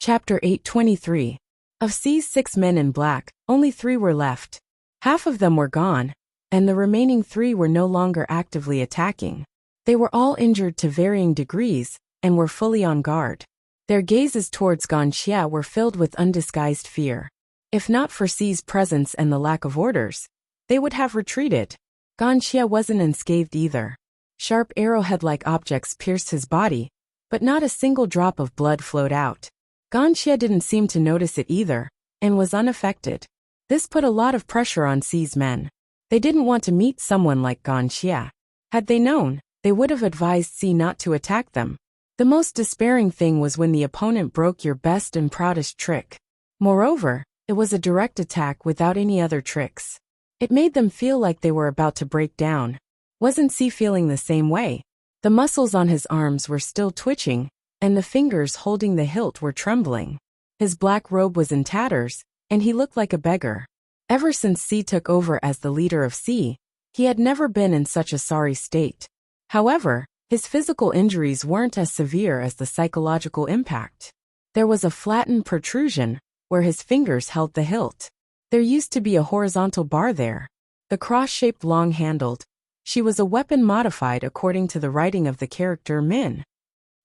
Chapter 823. Of C's 6 men in black, only 3 were left. Half of them were gone, and the remaining 3 were no longer actively attacking. They were all injured to varying degrees, and were fully on guard. Their gazes towards Wuxia were filled with undisguised fear. If not for C's presence and the lack of orders, they would have retreated. Wuxia wasn't unscathed either. Sharp arrowhead-like objects pierced his body, but not a single drop of blood flowed out. Wuxia didn't seem to notice it either, and was unaffected. This put a lot of pressure on C's men. They didn't want to meet someone like Wuxia. Had they known, they would have advised C not to attack them. The most despairing thing was when the opponent broke your best and proudest trick. Moreover, it was a direct attack without any other tricks. It made them feel like they were about to break down. Wasn't C feeling the same way? The muscles on his arms were still twitching, and the fingers holding the hilt were trembling. His black robe was in tatters, and he looked like a beggar. Ever since C took over as the leader of C, he had never been in such a sorry state. However, his physical injuries weren't as severe as the psychological impact. There was a flattened protrusion, where his fingers held the hilt. There used to be a horizontal bar there. The cross-shaped long-handled. She was a weapon modified according to the writing of the character Min.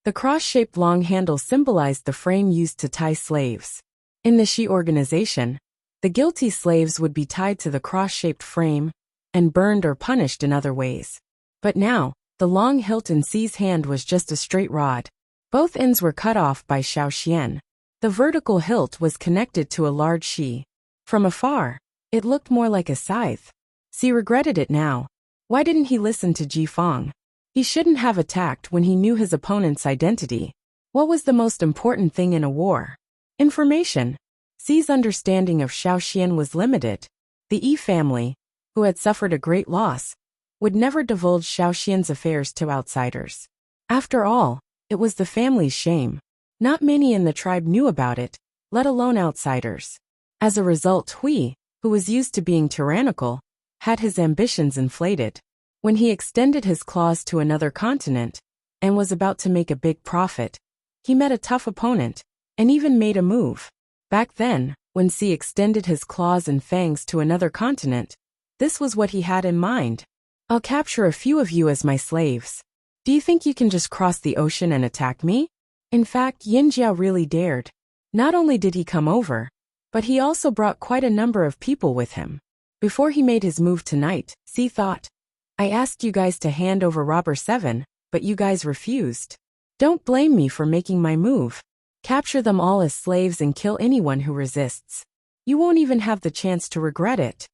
The cross-shaped long handle symbolized the frame used to tie slaves. In the Shi organization, the guilty slaves would be tied to the cross-shaped frame and burned or punished in other ways. But now, the long hilt in C's hand was just a straight rod. Both ends were cut off by Xiaoxian. The vertical hilt was connected to a large Shi. From afar, it looked more like a scythe. C regretted it now. Why didn't he listen to Ji Feng? He shouldn't have attacked when he knew his opponent's identity. What was the most important thing in a war? Information. C's understanding of Xiaoxian was limited. The Yi family, who had suffered a great loss, would never divulge Xiaoxian's affairs to outsiders. After all, it was the family's shame. Not many in the tribe knew about it, let alone outsiders. As a result, Hui, who was used to being tyrannical, had his ambitions inflated. When he extended his claws to another continent, and was about to make a big profit, he met a tough opponent, and even made a move. Back then, when C extended his claws and fangs to another continent, this was what he had in mind. I'll capture a few of you as my slaves. Do you think you can just cross the ocean and attack me? In fact, Yin Jiao really dared. Not only did he come over, but he also brought quite a number of people with him. Before he made his move tonight, C thought, I asked you guys to hand over Robber 7, but you guys refused. Don't blame me for making my move. Capture them all as slaves and kill anyone who resists. You won't even have the chance to regret it.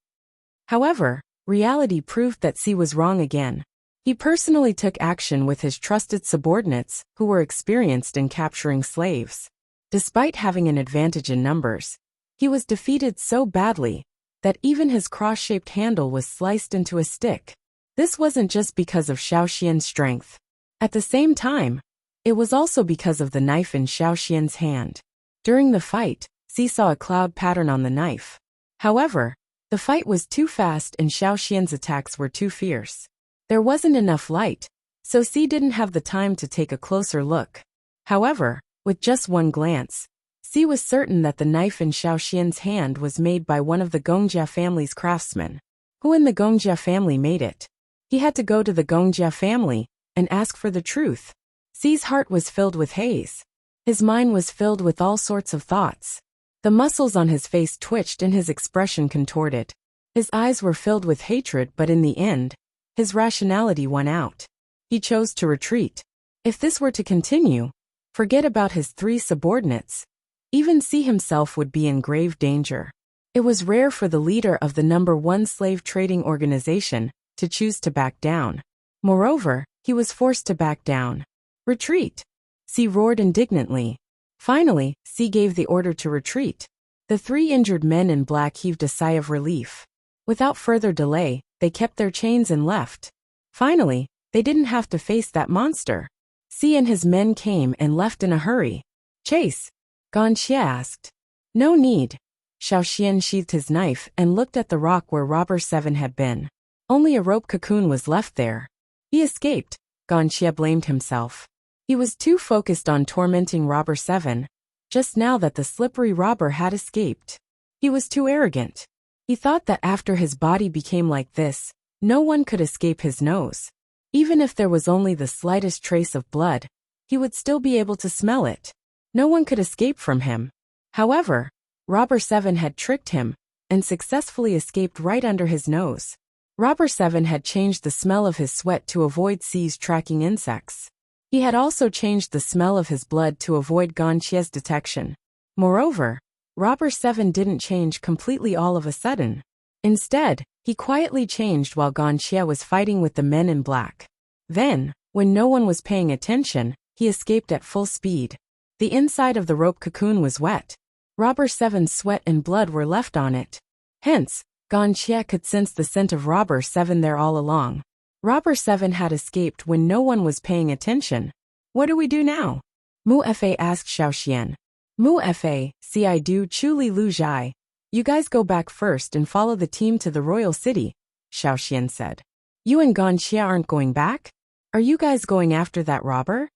However, reality proved that C was wrong again. He personally took action with his trusted subordinates, who were experienced in capturing slaves. Despite having an advantage in numbers, he was defeated so badly that even his cross-shaped handle was sliced into a stick. This wasn't just because of Xiaoxian's strength. At the same time, it was also because of the knife in Xiaoxian's hand. During the fight, C saw a cloud pattern on the knife. However, the fight was too fast and Xiaoxian's attacks were too fierce. There wasn't enough light, so C didn't have the time to take a closer look. However, with just one glance, C was certain that the knife in Xiaoxian's hand was made by one of the Gongjia family's craftsmen. Who in the Gongjia family made it? He had to go to the Gongjia family and ask for the truth. C's heart was filled with haze. His mind was filled with all sorts of thoughts. The muscles on his face twitched and his expression contorted. His eyes were filled with hatred, but in the end, his rationality won out. He chose to retreat. If this were to continue, forget about his 3 subordinates. Even C himself would be in grave danger. It was rare for the leader of the #1 slave trading organization to choose to back down. Moreover, he was forced to back down. Retreat! C roared indignantly. Finally, C gave the order to retreat. The 3 injured men in black heaved a sigh of relief. Without further delay, they kept their chains and left. Finally, they didn't have to face that monster. C and his men came and left in a hurry. Chase! Wuxia asked. No need. Xiaoxian sheathed his knife and looked at the rock where Robber 7 had been. Only a rope cocoon was left there. He escaped, Wuxia blamed himself. He was too focused on tormenting Robber 7, just now that the slippery robber had escaped. He was too arrogant. He thought that after his body became like this, no one could escape his nose. Even if there was only the slightest trace of blood, he would still be able to smell it. No one could escape from him. However, Robber 7 had tricked him and successfully escaped right under his nose. Robber 7 had changed the smell of his sweat to avoid C's tracking insects. He had also changed the smell of his blood to avoid Ganqia's detection. Moreover, Robber 7 didn't change completely all of a sudden. Instead, he quietly changed while Ganqia was fighting with the men in black. Then, when no one was paying attention, he escaped at full speed. The inside of the rope cocoon was wet. Robber 7's sweat and blood were left on it. Hence, Ganqia could sense the scent of Robber 7 there all along. Robber 7 had escaped when no one was paying attention. What do we do now? Mu Fa asked Xiaoxian. Mu Fa, see I do Chuli Lu Zhai. You guys go back first and follow the team to the royal city, Xiaoxian said. You and Ganqia aren't going back? Are you guys going after that robber?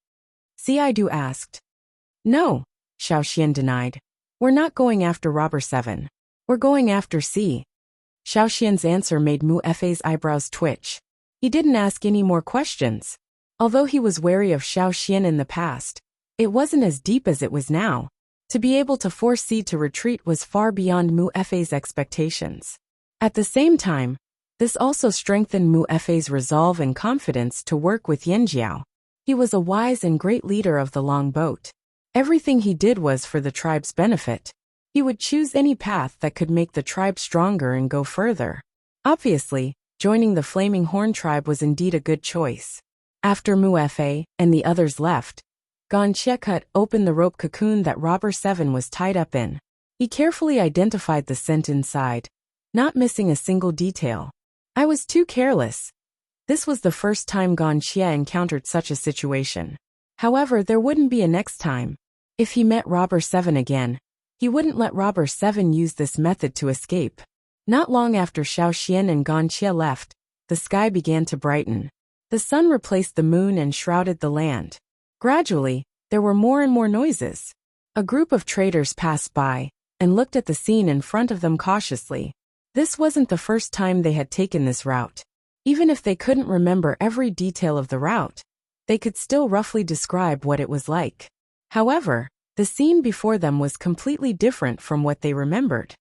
Xiaidu asked. No, Xiaoxian denied. We're not going after Robber 7. We're going after C. Xiaoxian's answer made Mu Fa's eyebrows twitch. He didn't ask any more questions. Although he was wary of Xiaoxian in the past, it wasn't as deep as it was now. To be able to force C to retreat was far beyond Mu Fa's expectations. At the same time, this also strengthened Mu Fa's resolve and confidence to work with Yanjiao. He was a wise and great leader of the long boat. Everything he did was for the tribe's benefit. He would choose any path that could make the tribe stronger and go further. Obviously, joining the Flaming Horn tribe was indeed a good choice. After Mu Fa and the others left, Ganqia cut open the rope cocoon that Robber 7 was tied up in. He carefully identified the scent inside, not missing a single detail. I was too careless. This was the first time Ganqia encountered such a situation. However, there wouldn't be a next time. If he met Robber 7 again, he wouldn't let Robber 7 use this method to escape. Not long after Xiaoxian and Ganqia left, the sky began to brighten. The sun replaced the moon and shrouded the land. Gradually, there were more and more noises. A group of traders passed by and looked at the scene in front of them cautiously. This wasn't the first time they had taken this route. Even if they couldn't remember every detail of the route, they could still roughly describe what it was like. However, the scene before them was completely different from what they remembered.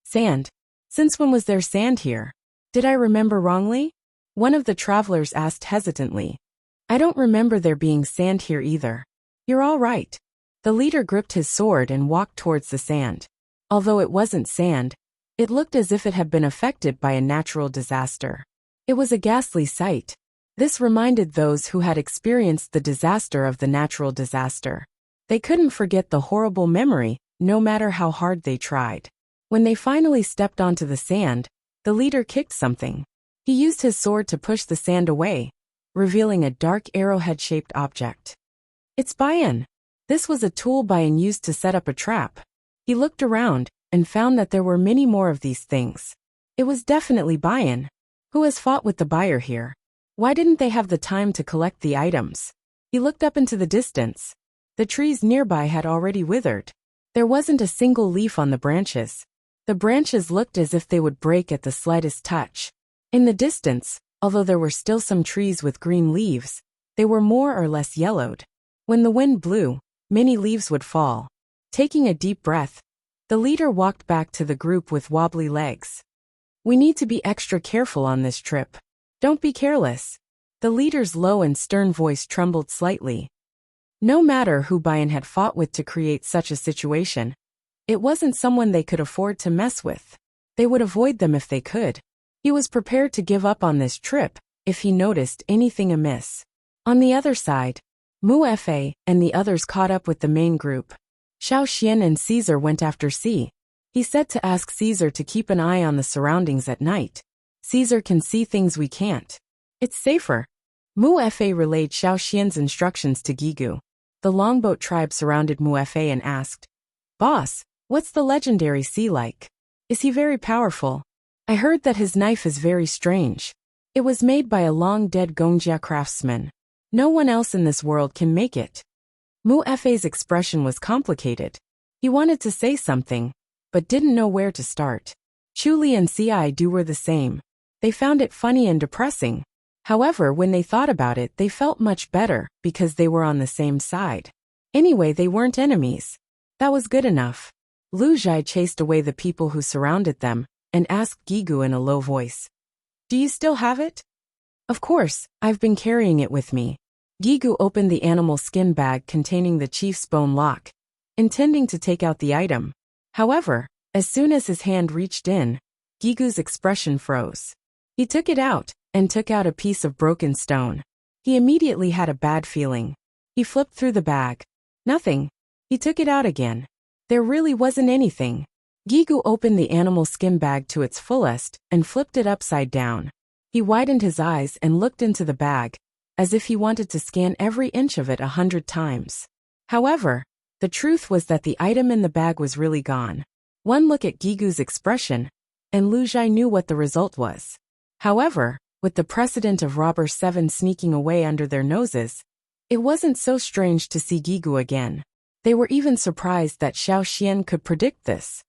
Sand. Since when was there sand here? Did I remember wrongly? One of the travelers asked hesitantly. I don't remember there being sand here either. You're all right. The leader gripped his sword and walked towards the sand. Although it wasn't sand, it looked as if it had been affected by a natural disaster. It was a ghastly sight. This reminded those who had experienced the disaster of the natural disaster. They couldn't forget the horrible memory, no matter how hard they tried. When they finally stepped onto the sand, the leader kicked something. He used his sword to push the sand away, revealing a dark arrowhead-shaped object. It's Bayan. This was a tool Bayan used to set up a trap. He looked around and found that there were many more of these things. It was definitely Bayan. Who has fought with the buyer here? Why didn't they have the time to collect the items? He looked up into the distance. The trees nearby had already withered. There wasn't a single leaf on the branches. The branches looked as if they would break at the slightest touch. In the distance, although there were still some trees with green leaves, they were more or less yellowed. When the wind blew, many leaves would fall. Taking a deep breath, the leader walked back to the group with wobbly legs. We need to be extra careful on this trip. Don't be careless. The leader's low and stern voice trembled slightly. No matter who Bayan had fought with to create such a situation, it wasn't someone they could afford to mess with. They would avoid them if they could. He was prepared to give up on this trip if he noticed anything amiss. On the other side, Mu Fa and the others caught up with the main group. Xiaoxian and Caesar went after C. He said to ask Caesar to keep an eye on the surroundings at night. Caesar can see things we can't. It's safer. Mu Fa relayed Xiaoxian's instructions to Gigu. The longboat tribe surrounded Mu Fa and asked, Boss, what's the legendary sea like? Is he very powerful? I heard that his knife is very strange. It was made by a long-dead Gongjia craftsman. No one else in this world can make it. Mu Fa's expression was complicated. He wanted to say something, but didn't know where to start. Chuli and Ci were the same. They found it funny and depressing. However, when they thought about it, they felt much better because they were on the same side. Anyway, they weren't enemies. That was good enough. Lu Zhai chased away the people who surrounded them and asked Gigu in a low voice, "Do you still have it?" "Of course, I've been carrying it with me." Gigu opened the animal skin bag containing the chief's bone lock, intending to take out the item. However, as soon as his hand reached in, Gigu's expression froze. He took it out and took out a piece of broken stone. He immediately had a bad feeling. He flipped through the bag. Nothing. He took it out again. There really wasn't anything. Gigu opened the animal skin bag to its fullest and flipped it upside down. He widened his eyes and looked into the bag, as if he wanted to scan every inch of it 100 times. However, the truth was that the item in the bag was really gone. One look at Gigu's expression, and Lu Zhai knew what the result was. However, with the precedent of Robber 7 sneaking away under their noses, it wasn't so strange to see Gigu again. They were even surprised that Xiao Xian could predict this.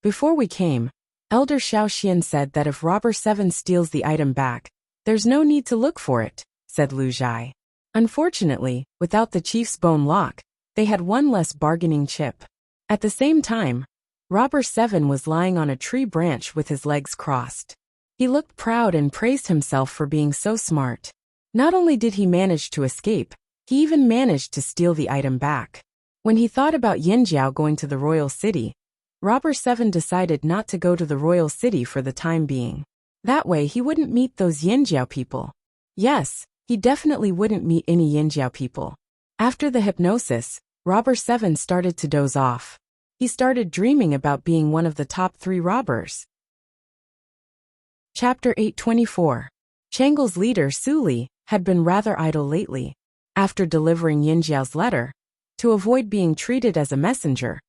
"Before we came, Elder Xiao Xian said that if Robber 7 steals the item back, there's no need to look for it," said Lu Zhai. Unfortunately, without the chief's bone lock, they had one less bargaining chip. At the same time, Robber 7 was lying on a tree branch with his legs crossed. He looked proud and praised himself for being so smart. Not only did he manage to escape, he even managed to steal the item back. When he thought about Yinjiao going to the royal city, Robber 7 decided not to go to the royal city for the time being. That way he wouldn't meet those Yinjiao people. Yes, he definitely wouldn't meet any Yinjiao people. After the hypnosis, Robber 7 started to doze off. He started dreaming about being one of the top 3 robbers. Chapter 824. Changle's leader, Su Li, had been rather idle lately. After delivering Yinjiao's letter, to avoid being treated as a messenger,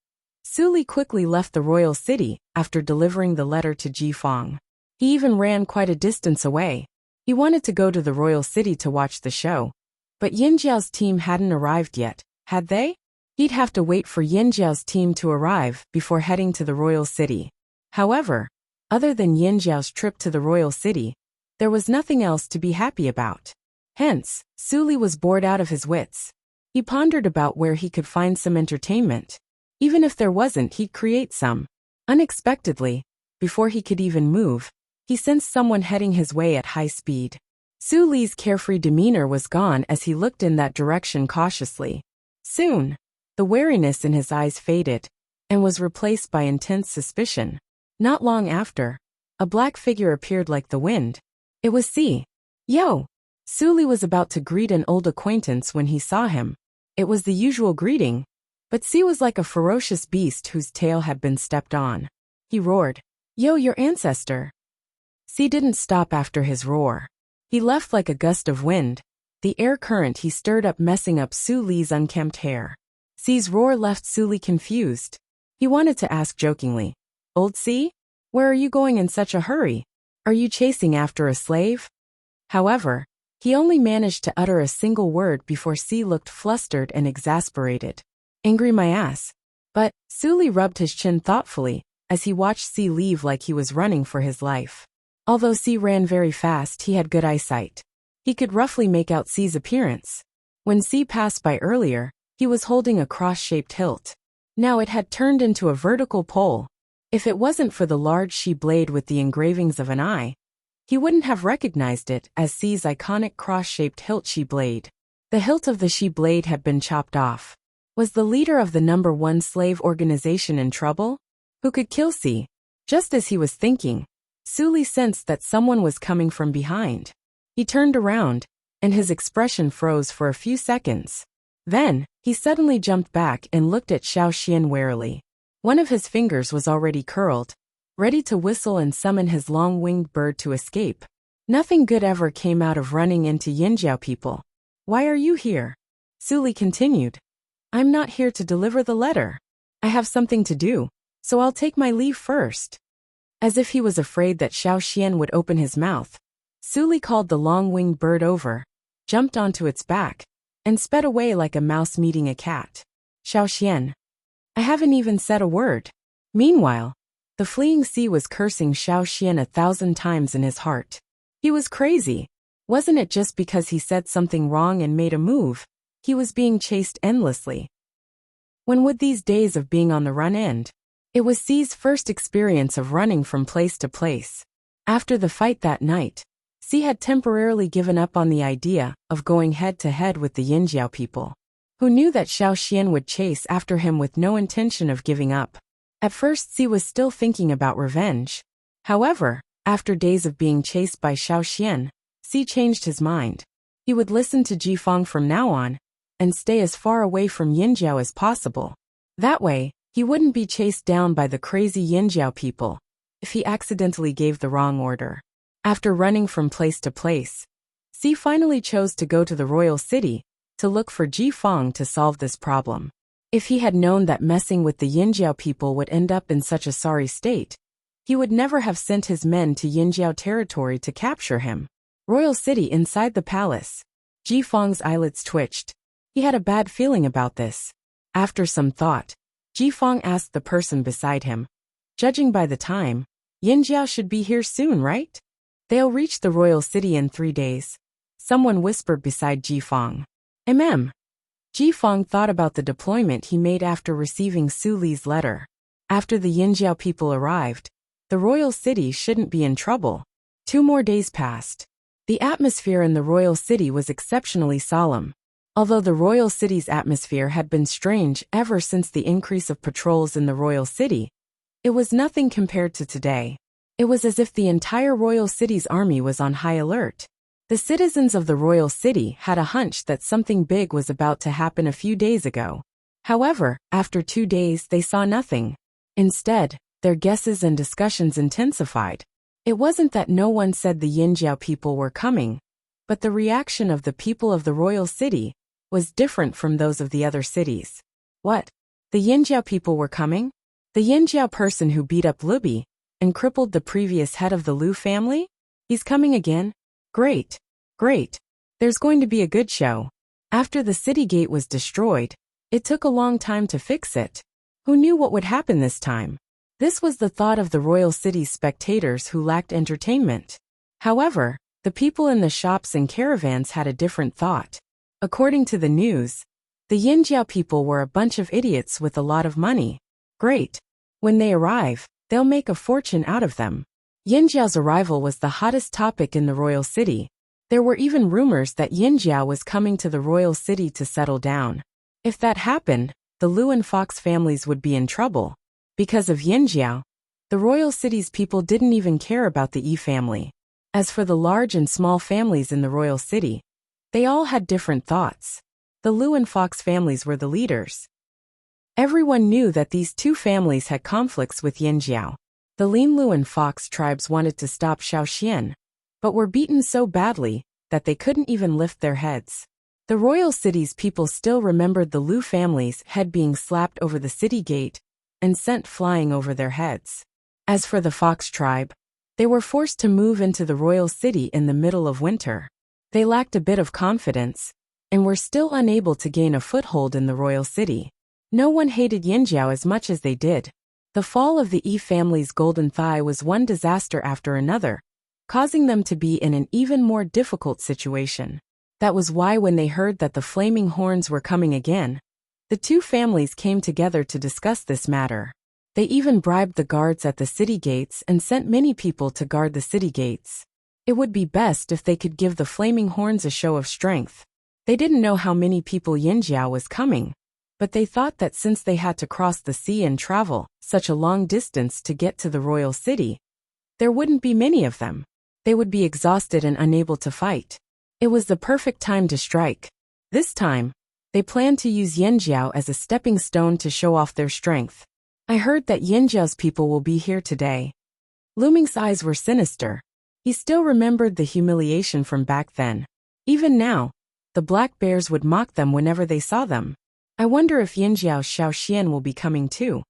Su Li quickly left the royal city after delivering the letter to Ji Fong. He even ran quite a distance away. He wanted to go to the royal city to watch the show, but Yinjiao's team hadn't arrived yet, had they? He'd have to wait for Yinjiao's team to arrive before heading to the royal city. However, other than Yinjiao's trip to the royal city, there was nothing else to be happy about. Hence, Su Li was bored out of his wits. He pondered about where he could find some entertainment. Even if there wasn't, he'd create some. Unexpectedly, before he could even move, he sensed someone heading his way at high speed. Su Li's carefree demeanor was gone as he looked in that direction cautiously. Soon, the wariness in his eyes faded and was replaced by intense suspicion. Not long after, a black figure appeared like the wind. It was C. "Yo!" Su Li was about to greet an old acquaintance when he saw him. It was the usual greeting, but C was like a ferocious beast whose tail had been stepped on. He roared, "Yo, your ancestor!" C didn't stop after his roar. He left like a gust of wind, the air current he stirred up messing up Su Li's unkempt hair. C's roar left Su Li confused. He wanted to ask jokingly, "Old C? Where are you going in such a hurry? Are you chasing after a slave?" However, he only managed to utter a single word before C looked flustered and exasperated. "Angry my ass." But Su Li rubbed his chin thoughtfully as he watched C leave like he was running for his life. Although C ran very fast, he had good eyesight. He could roughly make out C's appearance. When C passed by earlier, he was holding a cross-shaped hilt. Now it had turned into a vertical pole. If it wasn't for the large she blade with the engravings of an eye, he wouldn't have recognized it as C's iconic cross-shaped hilt she blade. The hilt of the she blade had been chopped off. Was the leader of the number 1 slave organization in trouble? Who could kill C? Just as he was thinking, Su Li sensed that someone was coming from behind. He turned around, and his expression froze for a few seconds. Then, he suddenly jumped back and looked at Xiao Xian warily. One of his fingers was already curled, ready to whistle and summon his long-winged bird to escape. Nothing good ever came out of running into Yinjiao people. "Why are you here?" Su Li continued. "I'm not here to deliver the letter. I have something to do, so I'll take my leave first." As if he was afraid that Xiao Xian would open his mouth, Su Li called the long-winged bird over, jumped onto its back, and sped away like a mouse meeting a cat. "Xiao Xian." I haven't even said a word." Meanwhile, the fleeing Xi was cursing Xiao Xian 1,000 times in his heart. He was crazy. Wasn't it just because he said something wrong and made a move? He was being chased endlessly. When would these days of being on the run end? It was Xi's first experience of running from place to place. After the fight that night, Xi had temporarily given up on the idea of going head-to-head with the Yinjiao people, who knew that Xiao Xian would chase after him with no intention of giving up. At first Xi was still thinking about revenge. However, after days of being chased by Xiao Xian, Xi changed his mind. He would listen to Jifeng from now on, and stay as far away from Yinjiao as possible. That way, he wouldn't be chased down by the crazy Yinjiao people if he accidentally gave the wrong order. After running from place to place, Xi finally chose to go to the royal city to look for Jifeng to solve this problem. If he had known that messing with the Yinjiao people would end up in such a sorry state, he would never have sent his men to Yinjiao territory to capture him. Royal city inside the palace. Jifeng's eyelids twitched. He had a bad feeling about this. After some thought, Jifeng asked the person beside him, "Judging by the time, Yinjiao should be here soon, right?" "They'll reach the royal city in 3 days. Someone whispered beside Jifeng. Jifeng thought about the deployment he made after receiving Su Li's letter. After the Yinjiao people arrived, the royal city shouldn't be in trouble. 2 more days passed. The atmosphere in the royal city was exceptionally solemn. Although the royal city's atmosphere had been strange ever since the increase of patrols in the royal city, it was nothing compared to today. It was as if the entire royal city's army was on high alert. The citizens of the royal city had a hunch that something big was about to happen a few days ago. However, after 2 days they saw nothing. Instead, their guesses and discussions intensified. It wasn't that no one said the Yinjiao people were coming, but the reaction of the people of the royal city was different from those of the other cities. What? The Yinjiao people were coming? The Yinjiao person who beat up Lubi and crippled the previous head of the Lu family? He's coming again? Great. Great. There's going to be a good show. After the city gate was destroyed, it took a long time to fix it. Who knew what would happen this time? This was the thought of the royal city's spectators who lacked entertainment. However, the people in the shops and caravans had a different thought. According to the news, the Yinjiao people were a bunch of idiots with a lot of money. Great. When they arrive, they'll make a fortune out of them. Yinjiao's arrival was the hottest topic in the royal city. There were even rumors that Yinjiao was coming to the royal city to settle down. If that happened, the Lu and Fox families would be in trouble. Because of Yinjiao, the royal city's people didn't even care about the Yi family. As for the large and small families in the royal city, they all had different thoughts. The Lu and Fox families were the leaders. Everyone knew that these 2 families had conflicts with Yinjiao. The Lin Lu and Fox tribes wanted to stop Xiao Xian, but were beaten so badly that they couldn't even lift their heads. The royal city's people still remembered the Lu family's head being slapped over the city gate and sent flying over their heads. As for the Fox tribe, they were forced to move into the royal city in the middle of winter. They lacked a bit of confidence and were still unable to gain a foothold in the royal city. No one hated Yinjiao as much as they did. The fall of the Yi family's golden thigh was one disaster after another, causing them to be in an even more difficult situation. That was why when they heard that the flaming horns were coming again, the 2 families came together to discuss this matter. They even bribed the guards at the city gates and sent many people to guard the city gates. It would be best if they could give the flaming horns a show of strength. They didn't know how many people Yinjiao was coming, but they thought that since they had to cross the sea and travel such a long distance to get to the royal city, there wouldn't be many of them. They would be exhausted and unable to fight. It was the perfect time to strike. This time, they planned to use Yinjiao as a stepping stone to show off their strength. I heard that Yinjiao's people will be here today. Lu Ming's eyes were sinister. He still remembered the humiliation from back then. Even now, the black bears would mock them whenever they saw them. I wonder if Yinjiao Xiao Xian will be coming too.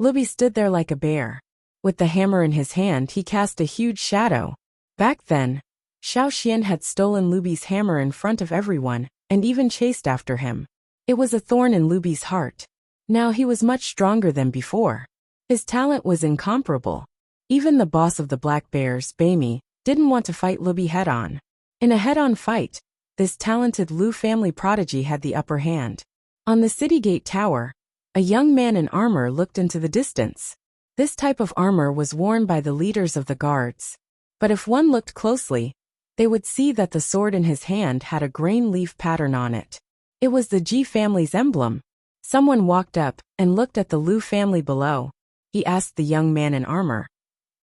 Lubi stood there like a bear. With the hammer in his hand, he cast a huge shadow. Back then, Xiao Xian had stolen Lubi's hammer in front of everyone, and even chased after him. It was a thorn in Lubi's heart. Now he was much stronger than before. His talent was incomparable. Even the boss of the Black Bears, Bami, didn't want to fight Lubi head-on. In a head-on fight, this talented Lu family prodigy had the upper hand. On the city gate tower, a young man in armor looked into the distance. This type of armor was worn by the leaders of the guards. But if one looked closely, they would see that the sword in his hand had a grain leaf pattern on it. It was the Ji family's emblem. Someone walked up and looked at the Lu family below. He asked the young man in armor,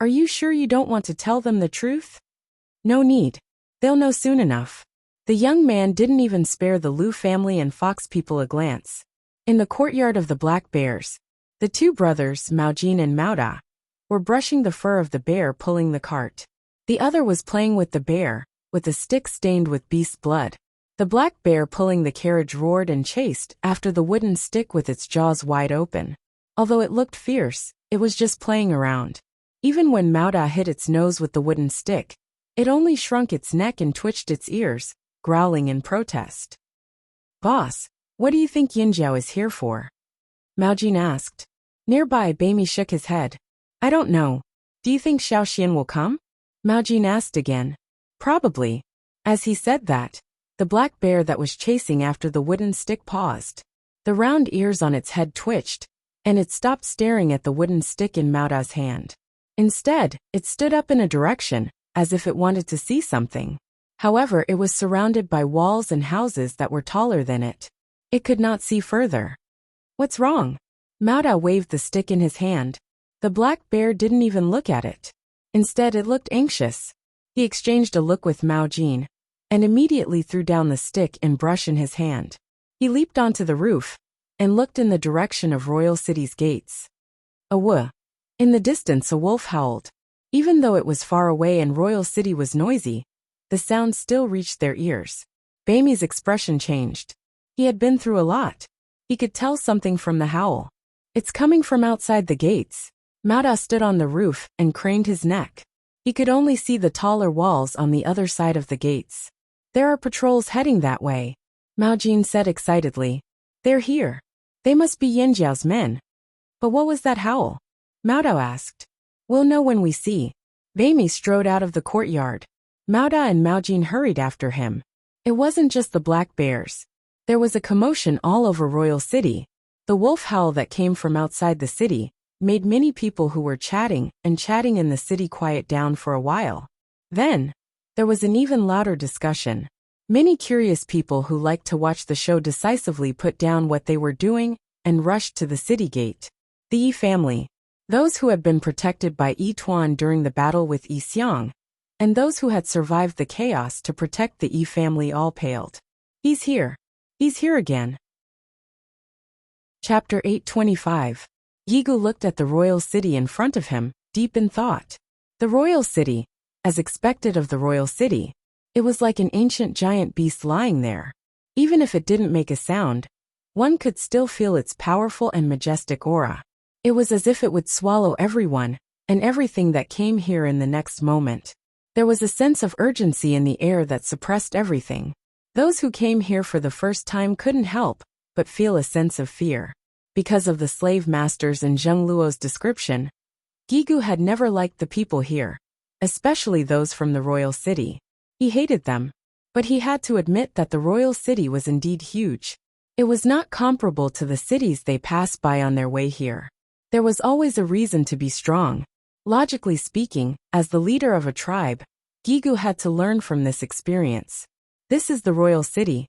"Are you sure you don't want to tell them the truth?" "No need. They'll know soon enough." The young man didn't even spare the Lu family and Fox people a glance. In the courtyard of the Black Bears, the two brothers, Maojin and Maoda, were brushing the fur of the bear pulling the cart. The other was playing with the bear, with a stick stained with beast's blood. The black bear pulling the carriage roared and chased after the wooden stick with its jaws wide open. Although it looked fierce, it was just playing around. Even when Maoda hit its nose with the wooden stick, it only shrunk its neck and twitched its ears, growling in protest. "Boss, what do you think Yinjiao is here for?" Maojin asked. Nearby, Bami shook his head. "I don't know. Do you think Xiaoxian will come?" Maojin asked again. "Probably." As he said that, the black bear that was chasing after the wooden stick paused. The round ears on its head twitched, and it stopped staring at the wooden stick in Maoda's hand. Instead, it stood up in a direction, as if it wanted to see something. However, it was surrounded by walls and houses that were taller than it. It could not see further. "What's wrong?" Maoda waved the stick in his hand. The black bear didn't even look at it. Instead, it looked anxious. He exchanged a look with Maojin, and immediately threw down the stick and brush in his hand. He leaped onto the roof, and looked in the direction of Royal City's gates. A woo. In the distance a wolf howled. Even though it was far away and Royal City was noisy, the sound still reached their ears. Bami's expression changed. He had been through a lot. He could tell something from the howl. "It's coming from outside the gates." Maoda stood on the roof and craned his neck. He could only see the taller walls on the other side of the gates. "There are patrols heading that way," Maojin said excitedly. "They're here. They must be Yinjiao's men." "But what was that howl?" Maoda asked. "We'll know when we see." Bami strode out of the courtyard. Maoda and Maojin hurried after him. It wasn't just the black bears. There was a commotion all over Royal City. The wolf howl that came from outside the city made many people who were chatting in the city quiet down for a while. Then, there was an even louder discussion. Many curious people who liked to watch the show decisively put down what they were doing and rushed to the city gate. The Yi family, those who had been protected by Yi Tuan during the battle with Yi Xiang, and those who had survived the chaos to protect the Yi family all paled. "He's here. He's here again." Chapter 825. Yigu looked at the royal city in front of him, deep in thought. The royal city, as expected of the royal city, it was like an ancient giant beast lying there. Even if it didn't make a sound, one could still feel its powerful and majestic aura. It was as if it would swallow everyone and everything that came here in the next moment. There was a sense of urgency in the air that suppressed everything. Those who came here for the first time couldn't help but feel a sense of fear. Because of the slave masters and Zheng Luo's description, Gigu had never liked the people here, especially those from the royal city. He hated them, but he had to admit that the royal city was indeed huge. It was not comparable to the cities they passed by on their way here. There was always a reason to be strong. Logically speaking, as the leader of a tribe, Gigu had to learn from this experience. This is the royal city.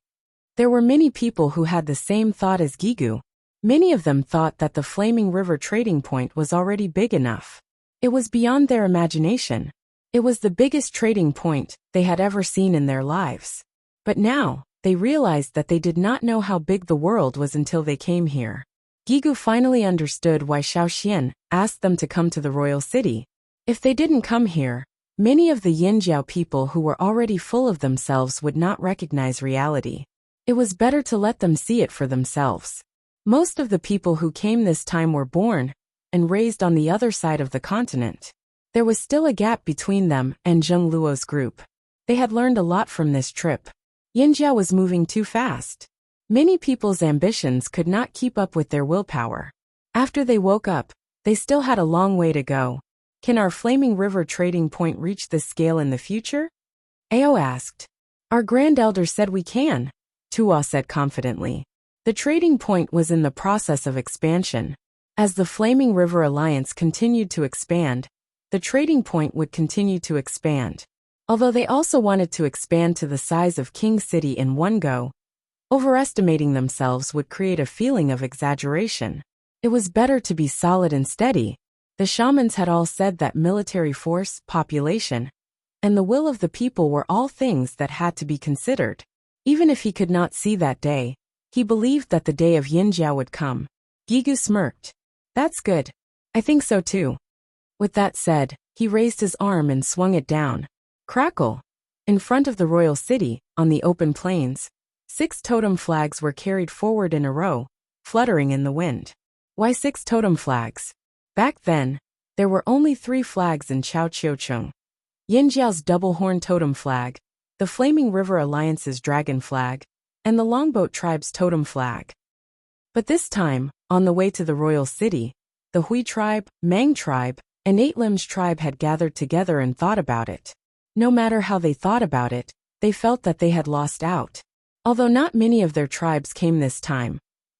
There were many people who had the same thought as Gigu. Many of them thought that the Flaming River trading point was already big enough. It was beyond their imagination. It was the biggest trading point they had ever seen in their lives. But now, they realized that they did not know how big the world was until they came here. Gigu finally understood why Xiaoxian asked them to come to the royal city. If they didn't come here, many of the Yinjiao people who were already full of themselves would not recognize reality. It was better to let them see it for themselves. Most of the people who came this time were born and raised on the other side of the continent. There was still a gap between them and Zheng Luo's group. They had learned a lot from this trip. Yinjiao was moving too fast. Many people's ambitions could not keep up with their willpower. After they woke up, they still had a long way to go. Can our Flaming River trading point reach this scale in the future? Ao asked. Our Grand Elder said we can, Tuwa said confidently. The trading point was in the process of expansion. As the Flaming River Alliance continued to expand, the trading point would continue to expand. Although they also wanted to expand to the size of King City in one go, overestimating themselves would create a feeling of exaggeration. It was better to be solid and steady. The shamans had all said that military force, population, and the will of the people were all things that had to be considered. Even if he could not see that day, he believed that the day of Yinjiao would come. Gigu smirked. That's good. I think so too. With that said, he raised his arm and swung it down. Crackle! In front of the royal city, on the open plains, 6 totem flags were carried forward in a row, fluttering in the wind. Why 6 totem flags? Back then, there were only 3 flags in Chaoqiucheng. Yinjiao's double-horn totem flag, the Flaming River Alliance's dragon flag, and the Longboat tribe's totem flag. But this time, on the way to the royal city, the Hui tribe, Mang tribe, and 8 Limbs tribe had gathered together and thought about it. No matter how they thought about it, they felt that they had lost out. Although not many of their tribes came this time,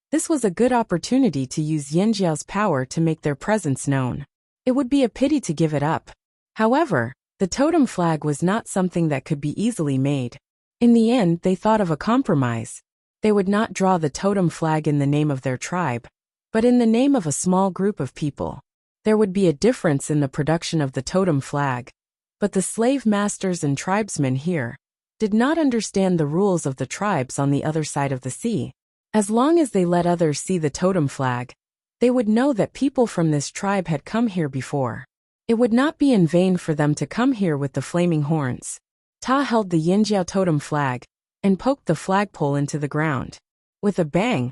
this was a good opportunity to use Yinjiao's power to make their presence known. It would be a pity to give it up. However, the totem flag was not something that could be easily made. In the end, they thought of a compromise. They would not draw the totem flag in the name of their tribe, but in the name of a small group of people. There would be a difference in the production of the totem flag. But the slave masters and tribesmen here did not understand the rules of the tribes on the other side of the sea. As long as they let others see the totem flag, they would know that people from this tribe had come here before. It would not be in vain for them to come here with the flaming horns. Ta held the Yinjiao totem flag and poked the flagpole into the ground. With a bang,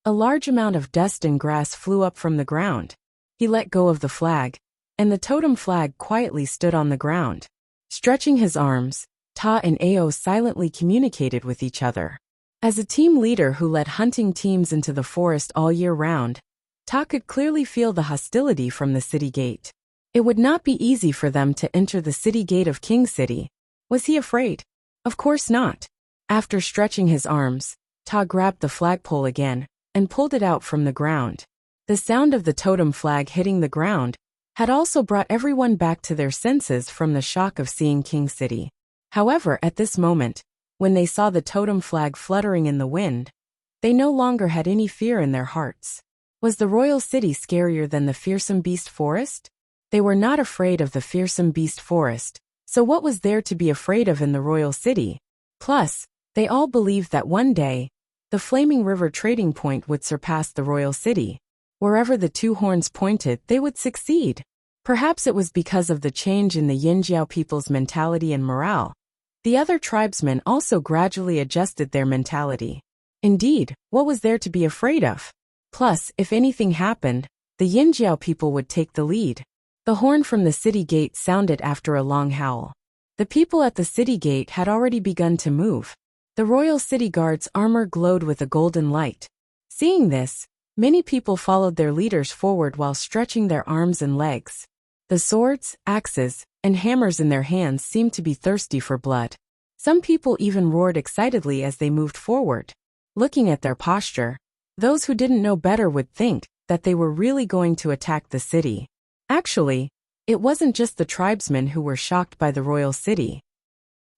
a large amount of dust and grass flew up from the ground. He let go of the flag, and the totem flag quietly stood on the ground. Stretching his arms, Ta and Ao silently communicated with each other. As a team leader who led hunting teams into the forest all year round, Ta could clearly feel the hostility from the city gate. It would not be easy for them to enter the city gate of King City. Was he afraid? Of course not. After stretching his arms, Ta grabbed the flagpole again and pulled it out from the ground. The sound of the totem flag hitting the ground had also brought everyone back to their senses from the shock of seeing King City. However, at this moment, when they saw the totem flag fluttering in the wind, they no longer had any fear in their hearts. Was the royal city scarier than the fearsome beast forest? They were not afraid of the fearsome beast forest, so what was there to be afraid of in the royal city? Plus, they all believed that one day, the Flaming River trading point would surpass the royal city. Wherever the 2 horns pointed, they would succeed. Perhaps it was because of the change in the Yinjiao people's mentality and morale. The other tribesmen also gradually adjusted their mentality. Indeed, what was there to be afraid of? Plus, if anything happened, the Yinjiao people would take the lead. The horn from the city gate sounded after a long howl. The people at the city gate had already begun to move. The royal city guard's armor glowed with a golden light. Seeing this, many people followed their leaders forward while stretching their arms and legs. The swords, axes, and hammers in their hands seemed to be thirsty for blood. Some people even roared excitedly as they moved forward. Looking at their posture, those who didn't know better would think that they were really going to attack the city. Actually, it wasn't just the tribesmen who were shocked by the royal city.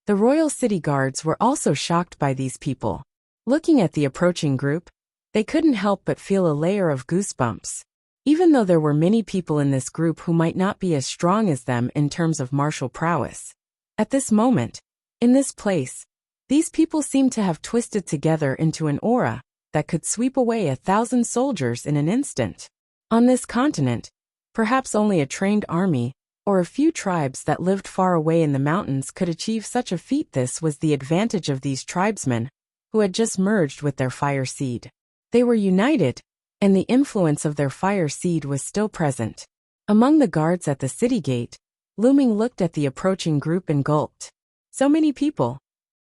The royal city guards were also shocked by these people. Looking at the approaching group, they couldn't help but feel a layer of goosebumps. Even though there were many people in this group who might not be as strong as them in terms of martial prowess. At this moment, in this place, these people seemed to have twisted together into an aura that could sweep away 1,000 soldiers in an instant. On this continent, perhaps only a trained army or a few tribes that lived far away in the mountains could achieve such a feat. This was the advantage of these tribesmen, who had just merged with their fire seed. They were united, and the influence of their fire seed was still present. Among the guards at the city gate, Luming looked at the approaching group and gulped. So many people.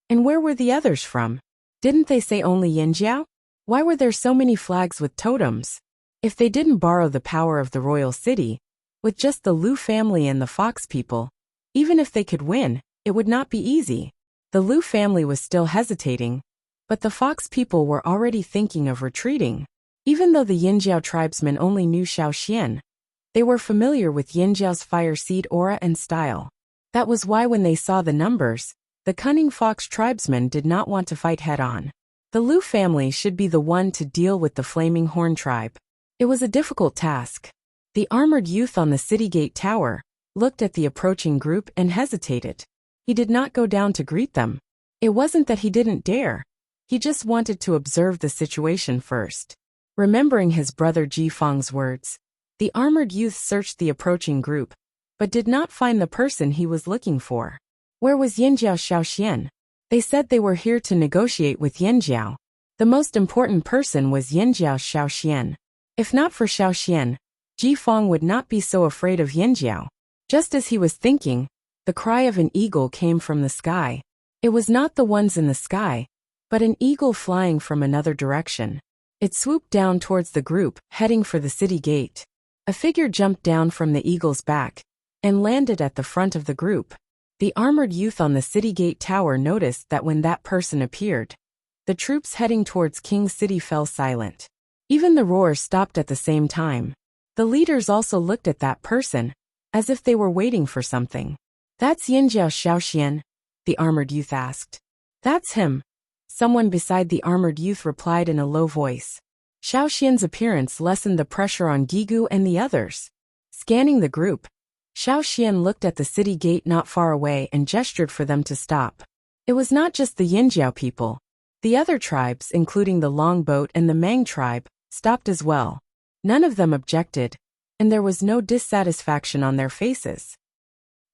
And where were the others from? Didn't they say only Yinjiao? Why were there so many flags with totems? If they didn't borrow the power of the royal city, with just the Lu family and the Fox people, even if they could win, it would not be easy. The Lu family was still hesitating, but the Fox people were already thinking of retreating. Even though the Yinjiao tribesmen only knew Xiaoxian, they were familiar with Yinjiao's fire seed aura and style. That was why when they saw the numbers, the cunning Fox tribesmen did not want to fight head-on. The Lu family should be the one to deal with the Flaming Horn tribe. It was a difficult task. The armored youth on the city gate tower looked at the approaching group and hesitated. He did not go down to greet them. It wasn't that he didn't dare. He just wanted to observe the situation first. Remembering his brother Ji Feng's words, the armored youth searched the approaching group, but did not find the person he was looking for. Where was Yinjiao Xiaoxian? They said they were here to negotiate with Yinjiao. The most important person was Yinjiao Xiaoxian. If not for Xiaoxian, Ji Feng would not be so afraid of Yinjiao. Just as he was thinking, the cry of an eagle came from the sky. It was not the ones in the sky, but an eagle flying from another direction. It swooped down towards the group, heading for the city gate. A figure jumped down from the eagle's back and landed at the front of the group. The armored youth on the city gate tower noticed that when that person appeared, the troops heading towards King City fell silent. Even the roars stopped at the same time. The leaders also looked at that person, as if they were waiting for something. "That's Yinjiao Xiaoxian?" the armored youth asked. "That's him," someone beside the armored youth replied in a low voice. Xiaoxian's appearance lessened the pressure on Gigu and the others. Scanning the group, Xiaoxian looked at the city gate not far away and gestured for them to stop. It was not just the Yinjiao people. The other tribes, including the Longboat and the Mang tribe, stopped as well. None of them objected, and there was no dissatisfaction on their faces.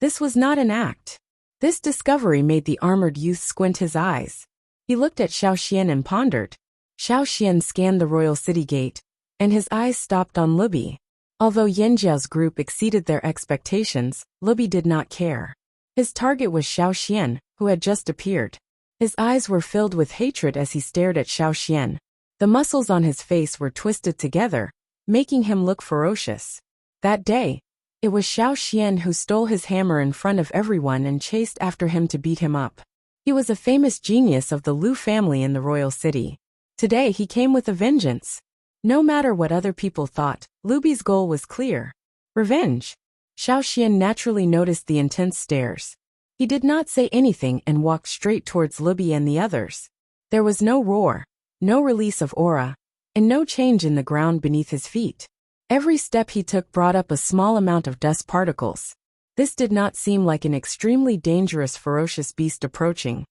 This was not an act. This discovery made the armored youth squint his eyes. He looked at Xiaoxian and pondered. Xiaoxian scanned the royal city gate, and his eyes stopped on Lubi. Although Yinjiao's group exceeded their expectations, Lubi did not care. His target was Xiaoxian, who had just appeared. His eyes were filled with hatred as he stared at Xiaoxian. The muscles on his face were twisted together, making him look ferocious. That day, it was Xiaoxian who stole his hammer in front of everyone and chased after him to beat him up. He was a famous genius of the Lu family in the royal city. Today he came with a vengeance. No matter what other people thought, Lubi's goal was clear. Revenge. Xiaoxian naturally noticed the intense stares. He did not say anything and walked straight towards Lubi and the others. There was no roar, no release of aura, and no change in the ground beneath his feet. Every step he took brought up a small amount of dust particles. This did not seem like an extremely dangerous ferocious beast approaching,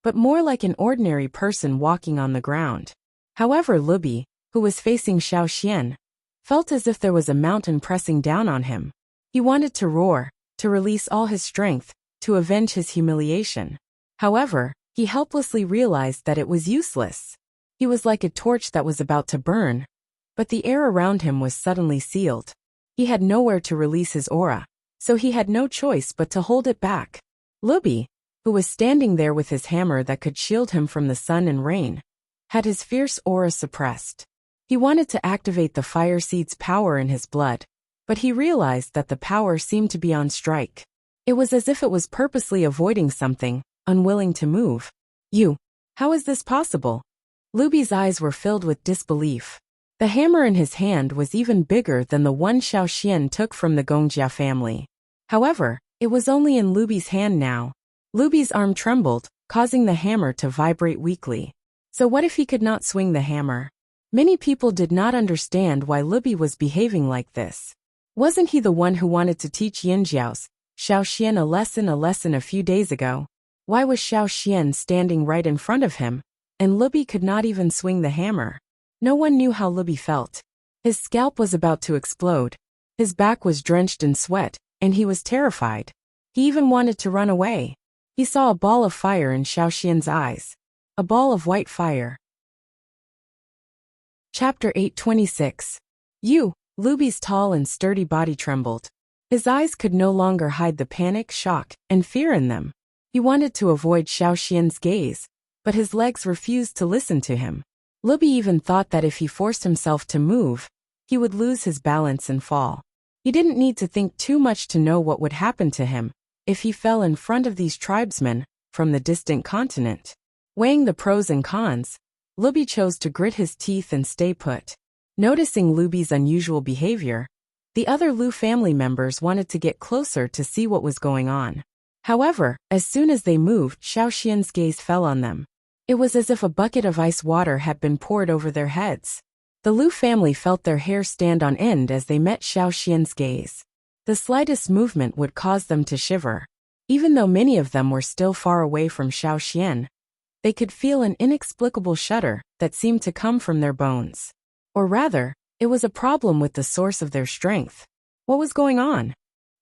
but more like an ordinary person walking on the ground. However, Lubi, who was facing Xiaoxian, felt as if there was a mountain pressing down on him. He wanted to roar, to release all his strength, to avenge his humiliation. However, he helplessly realized that it was useless. He was like a torch that was about to burn, but the air around him was suddenly sealed. He had nowhere to release his aura, so he had no choice but to hold it back. Lubi, who was standing there with his hammer that could shield him from the sun and rain, had his fierce aura suppressed. He wanted to activate the fire seed's power in his blood, but he realized that the power seemed to be on strike. It was as if it was purposely avoiding something, unwilling to move. How is this possible? Lubi's eyes were filled with disbelief. The hammer in his hand was even bigger than the one Xiaoxian took from the Gongjia family. However, it was only in Lubi's hand now. Lubi's arm trembled, causing the hammer to vibrate weakly. So what if he could not swing the hammer? Many people did not understand why Lubi was behaving like this. Wasn't he the one who wanted to teach Yinjiao's Xiaoxian a lesson a few days ago? Why was Xiaoxian standing right in front of him, and Lubi could not even swing the hammer? No one knew how Lubi felt. His scalp was about to explode. His back was drenched in sweat, and he was terrified. He even wanted to run away. He saw a ball of fire in Xiaoxian's eyes. A ball of white fire. Chapter 826. Lubi's tall and sturdy body trembled. His eyes could no longer hide the panic, shock, and fear in them. He wanted to avoid Xiaoxian's gaze, but his legs refused to listen to him. Luby even thought that if he forced himself to move, he would lose his balance and fall. He didn't need to think too much to know what would happen to him if he fell in front of these tribesmen from the distant continent. Weighing the pros and cons, Luby chose to grit his teeth and stay put. Noticing Luby's unusual behavior, the other Lu family members wanted to get closer to see what was going on. However, as soon as they moved, Xiao Xian's gaze fell on them. It was as if a bucket of ice water had been poured over their heads. The Lu family felt their hair stand on end as they met Xiao Xian's gaze. The slightest movement would cause them to shiver. Even though many of them were still far away from Xiao Xian, they could feel an inexplicable shudder that seemed to come from their bones. Or rather, it was a problem with the source of their strength. What was going on?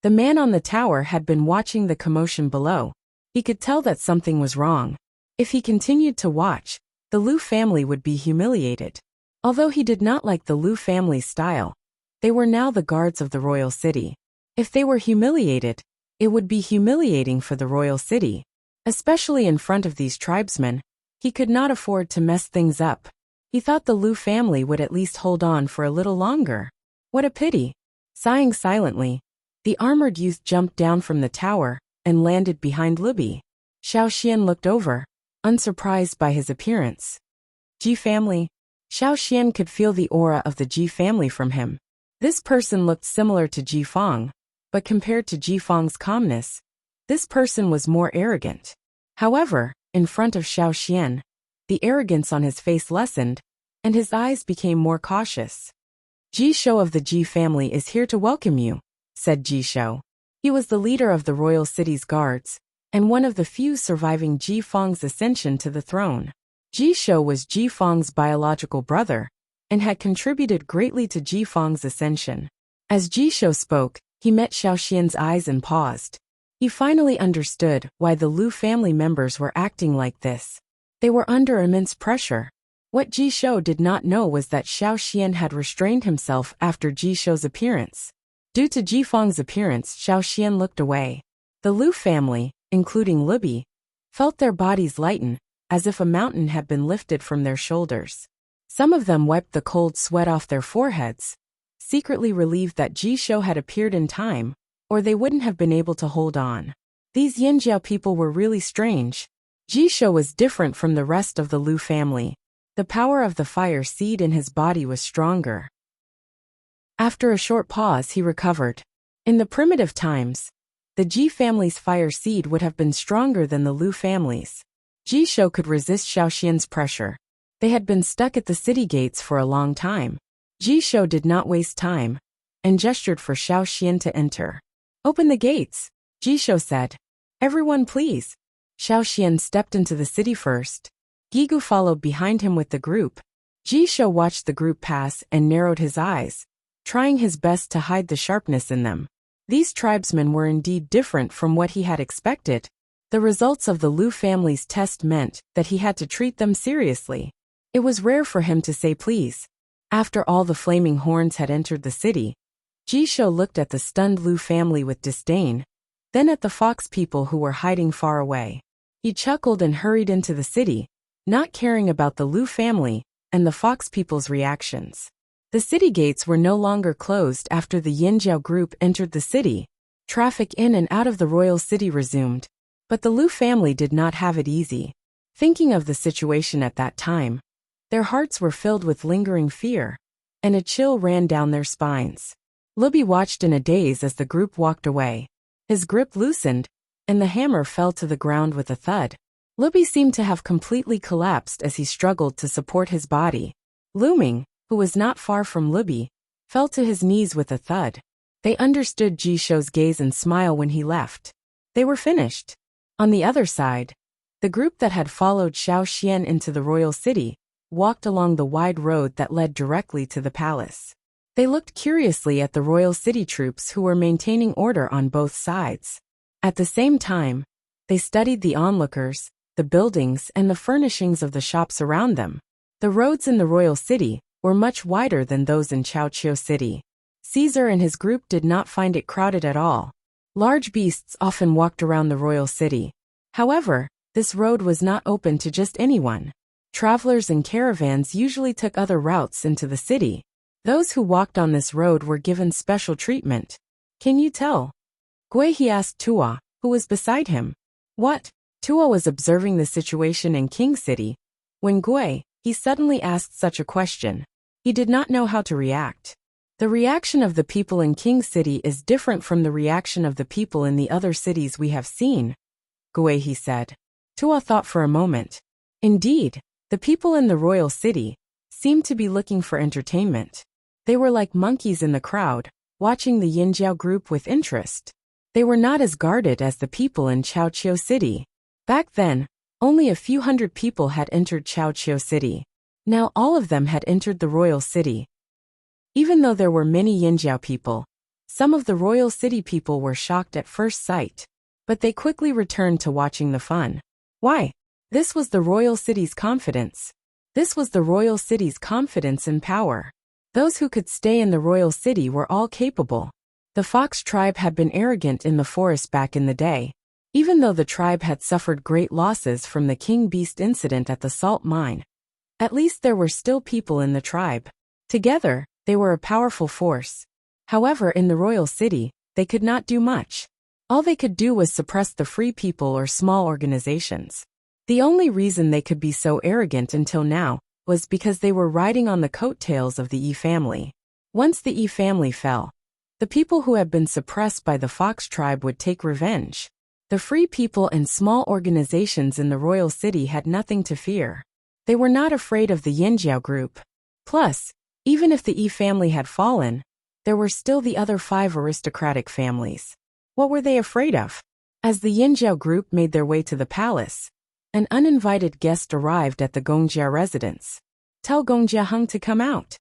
The man on the tower had been watching the commotion below. He could tell that something was wrong. If he continued to watch, the Lu family would be humiliated. Although he did not like the Lu family's style, they were now the guards of the royal city. If they were humiliated, it would be humiliating for the royal city. Especially in front of these tribesmen, he could not afford to mess things up. He thought the Lu family would at least hold on for a little longer. What a pity. Sighing silently, the armored youth jumped down from the tower and landed behind Luby. Xiao Xian looked over, unsurprised by his appearance. Ji family? Xiao Xian could feel the aura of the Ji family from him. This person looked similar to Ji Fang, but compared to Ji Fang's calmness, this person was more arrogant. However, in front of Xiao Xian, the arrogance on his face lessened, and his eyes became more cautious. Ji Shou of the Ji family is here to welcome you, said Ji Shou. He was the leader of the royal city's guards, and one of the few surviving Ji Fang's ascension to the throne. Ji Shou was Ji Fang's biological brother, and had contributed greatly to Ji Fang's ascension. As Ji Shou spoke, he met Xiao Xian's eyes and paused. He finally understood why the Lu family members were acting like this. They were under immense pressure. What Ji Shou did not know was that Xiao Xian had restrained himself after Ji Shou's appearance. Due to Ji Fang's appearance, Xiao Xian looked away. The Lu family, including Luby, felt their bodies lighten, as if a mountain had been lifted from their shoulders. Some of them wiped the cold sweat off their foreheads, secretly relieved that Ji Shou had appeared in time, or they wouldn't have been able to hold on. These Yinjiao people were really strange. Ji Shou was different from the rest of the Lu family. The power of the fire seed in his body was stronger. After a short pause, he recovered. In the primitive times, the Ji family's fire seed would have been stronger than the Lu family's. Ji Shou could resist Xiao Xian's pressure. They had been stuck at the city gates for a long time. Ji Shou did not waste time, and gestured for Xiao Xian to enter. Open the gates, Ji Shou said. Everyone please. Xiao Xian stepped into the city first. Gigu followed behind him with the group. Ji Shou watched the group pass and narrowed his eyes, trying his best to hide the sharpness in them. These tribesmen were indeed different from what he had expected. The results of the Lu family's test meant that he had to treat them seriously. It was rare for him to say please. After all the flaming horns had entered the city, Ji Shou looked at the stunned Lu family with disdain, then at the fox people who were hiding far away. He chuckled and hurried into the city, not caring about the Lu family and the fox people's reactions. The city gates were no longer closed after the Yinjiao group entered the city. Traffic in and out of the royal city resumed. But the Lu family did not have it easy. Thinking of the situation at that time, their hearts were filled with lingering fear, and a chill ran down their spines. Luby watched in a daze as the group walked away. His grip loosened, and the hammer fell to the ground with a thud. Luby seemed to have completely collapsed as he struggled to support his body. Luming, who was not far from Luby, fell to his knees with a thud. They understood Ji Shou's gaze and smile when he left. They were finished. On the other side, the group that had followed Xiao Xian into the royal city walked along the wide road that led directly to the palace. They looked curiously at the royal city troops who were maintaining order on both sides. At the same time, they studied the onlookers, the buildings, and the furnishings of the shops around them. The roads in the royal city were much wider than those in Chaoqiu City. Caesar and his group did not find it crowded at all. Large beasts often walked around the royal city. However, This road was not open to just anyone. Travelers and caravans usually took other routes into the city. Those who walked on this road were given special treatment. Can you tell? He asked Tua, who was beside him. What? Tua was observing the situation in King City. When he suddenly asked such a question. He did not know how to react. The reaction of the people in King City is different from the reaction of the people in the other cities we have seen. He said. Tua thought for a moment. Indeed, the people in the royal city seemed to be looking for entertainment. They were like monkeys in the crowd, watching the Yinjiao group with interest. They were not as guarded as the people in Chaoqiu City. Back then, only a few hundred people had entered Chaoqiu City. Now all of them had entered the royal city. Even though there were many Yinjiao people, some of the royal city people were shocked at first sight. But they quickly returned to watching the fun. Why? This was the royal city's confidence. This was the royal city's confidence and power. Those who could stay in the royal city were all capable. The Fox tribe had been arrogant in the forest back in the day. Even though the tribe had suffered great losses from the King Beast incident at the salt mine, at least there were still people in the tribe. Together, they were a powerful force. However, in the royal city, they could not do much. All they could do was suppress the free people or small organizations. The only reason they could be so arrogant until now was because they were riding on the coattails of the Yi family. Once the Yi family fell, the people who had been suppressed by the Fox tribe would take revenge. The free people and small organizations in the royal city had nothing to fear. They were not afraid of the Yinjiao group. Plus, even if the Yi family had fallen, there were still the other 5 aristocratic families. What were they afraid of? As the Yinjiao group made their way to the palace, an uninvited guest arrived at the Gongjia residence. Tell Gongjia Hung to come out.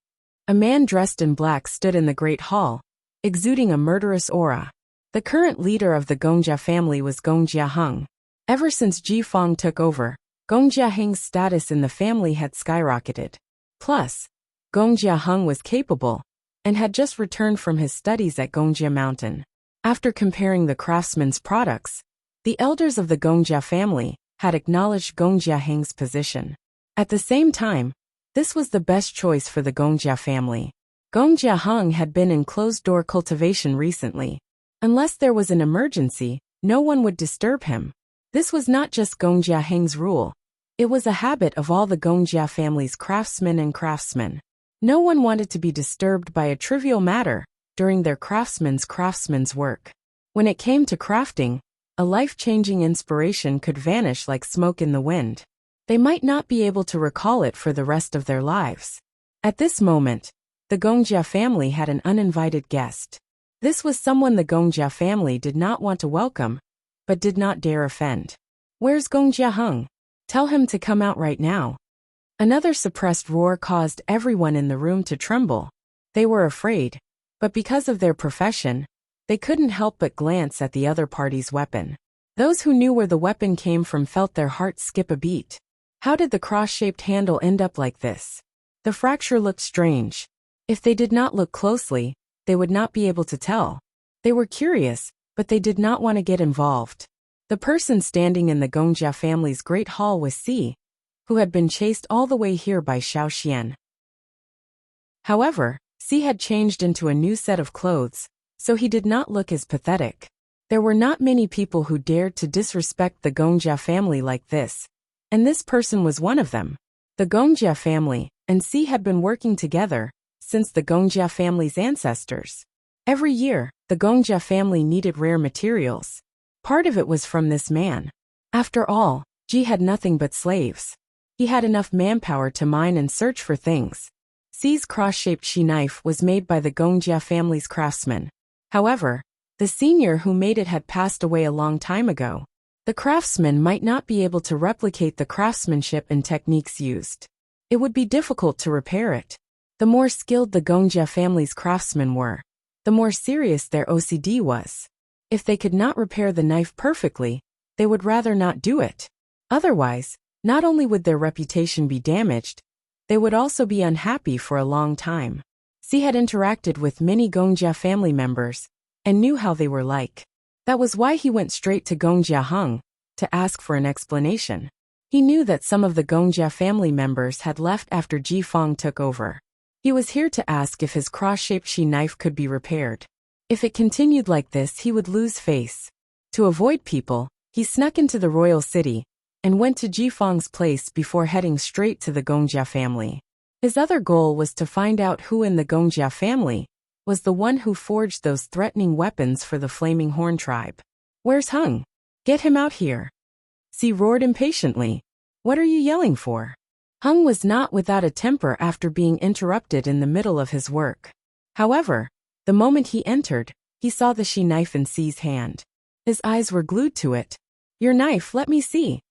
A man dressed in black stood in the great hall, exuding a murderous aura. The current leader of the Gongjia family was Gongjia Hung. Ever since Ji Fong took over, Gongjia Hung's status in the family had skyrocketed. Plus, Gongjia Hung was capable and had just returned from his studies at Gongjia Mountain. After comparing the craftsman's products, the elders of the Gongjia family had acknowledged Gongjia Hung's position. At the same time, this was the best choice for the Gongjia family. Gongjia Hung had been in closed-door cultivation recently. Unless there was an emergency, no one would disturb him. This was not just Gongjia Hung's rule. It was a habit of all the Gongjia family's craftsmen and craftsmen. No one wanted to be disturbed by a trivial matter during their craftsman's work. When it came to crafting, a life-changing inspiration could vanish like smoke in the wind. They might not be able to recall it for the rest of their lives. At this moment, the Gongjia family had an uninvited guest. This was someone the Gongjia family did not want to welcome, but did not dare offend. Where's Gongjia Hung? Tell him to come out right now. Another suppressed roar caused everyone in the room to tremble. They were afraid, but because of their profession, they couldn't help but glance at the other party's weapon. Those who knew where the weapon came from felt their hearts skip a beat. How did the cross-shaped handle end up like this? The fracture looked strange. If they did not look closely, they would not be able to tell. They were curious, but they did not want to get involved. The person standing in the Gongjia family's great hall was Si, who had been chased all the way here by Xiao Xian. However, Si had changed into a new set of clothes, so he did not look as pathetic. There were not many people who dared to disrespect the Gongjia family like this, and this person was one of them. The Gongjia family and Si had been working together since the Gongjia family's ancestors. Every year, the Gongjia family needed rare materials. Part of it was from this man. After all, Ji had nothing but slaves. He had enough manpower to mine and search for things. Si's cross-shaped shi knife was made by the Gongjia family's craftsman. However, the senior who made it had passed away a long time ago. The craftsman might not be able to replicate the craftsmanship and techniques used. It would be difficult to repair it. The more skilled the Gongjia family's craftsmen were, the more serious their OCD was. If they could not repair the knife perfectly, they would rather not do it. Otherwise, not only would their reputation be damaged, they would also be unhappy for a long time. Si had interacted with many Gongjia family members and knew how they were like. That was why he went straight to Gongjia Hung, to ask for an explanation. He knew that some of the Gongjia family members had left after Ji Fong took over. He was here to ask if his cross-shaped shi knife could be repaired. If it continued like this, he would lose face. To avoid people, he snuck into the royal city and went to Ji Fong's place before heading straight to the Gongjia family. His other goal was to find out who in the Gongjia family was the one who forged those threatening weapons for the Flaming Horn tribe. "Where's Hung? Get him out here!" C roared impatiently. "What are you yelling for?" Hung was not without a temper after being interrupted in the middle of his work. However, the moment he entered, he saw the shi knife in C's hand. His eyes were glued to it. "Your knife, let me see."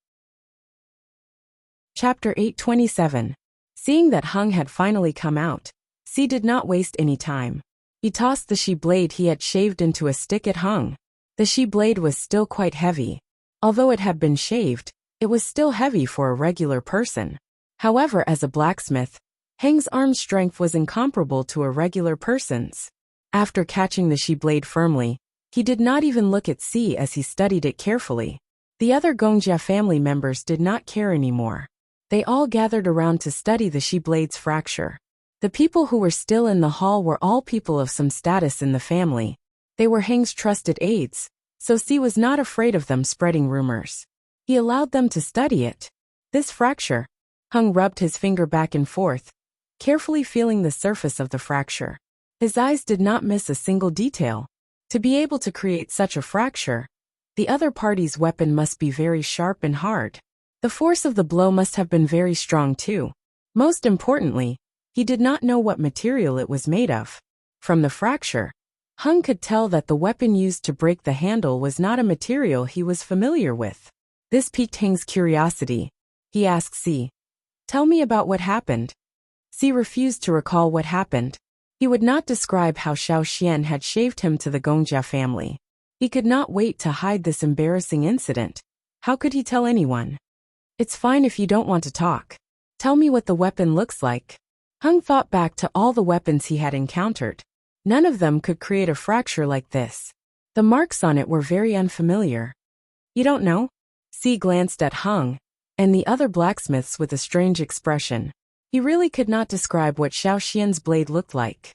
Chapter 827. Seeing that Hung had finally come out, C did not waste any time. He tossed the shi blade he had shaved into a stick at Hung. The shi blade was still quite heavy. Although it had been shaved, it was still heavy for a regular person. However, as a blacksmith, Hung's arm strength was incomparable to a regular person's. After catching the shi blade firmly, he did not even look at C as he studied it carefully. The other Gongjia family members did not care anymore. They all gathered around to study the shi blade's fracture. The people who were still in the hall were all people of some status in the family. They were Hung's trusted aides, so C was not afraid of them spreading rumors. He allowed them to study it. This fracture. Hung rubbed his finger back and forth, carefully feeling the surface of the fracture. His eyes did not miss a single detail. To be able to create such a fracture, the other party's weapon must be very sharp and hard. The force of the blow must have been very strong too. Most importantly, he did not know what material it was made of. From the fracture, Hung could tell that the weapon used to break the handle was not a material he was familiar with. This piqued Hung's curiosity. He asked C, "Tell me about what happened." C refused to recall what happened. He would not describe how Xiao Xian had shaved him to the Gongjia family. He could not wait to hide this embarrassing incident. How could he tell anyone? "It's fine if you don't want to talk. Tell me what the weapon looks like." Hung thought back to all the weapons he had encountered. None of them could create a fracture like this. The marks on it were very unfamiliar. "You don't know?" C glanced at Hung and the other blacksmiths with a strange expression. He really could not describe what Xiao Xian's blade looked like.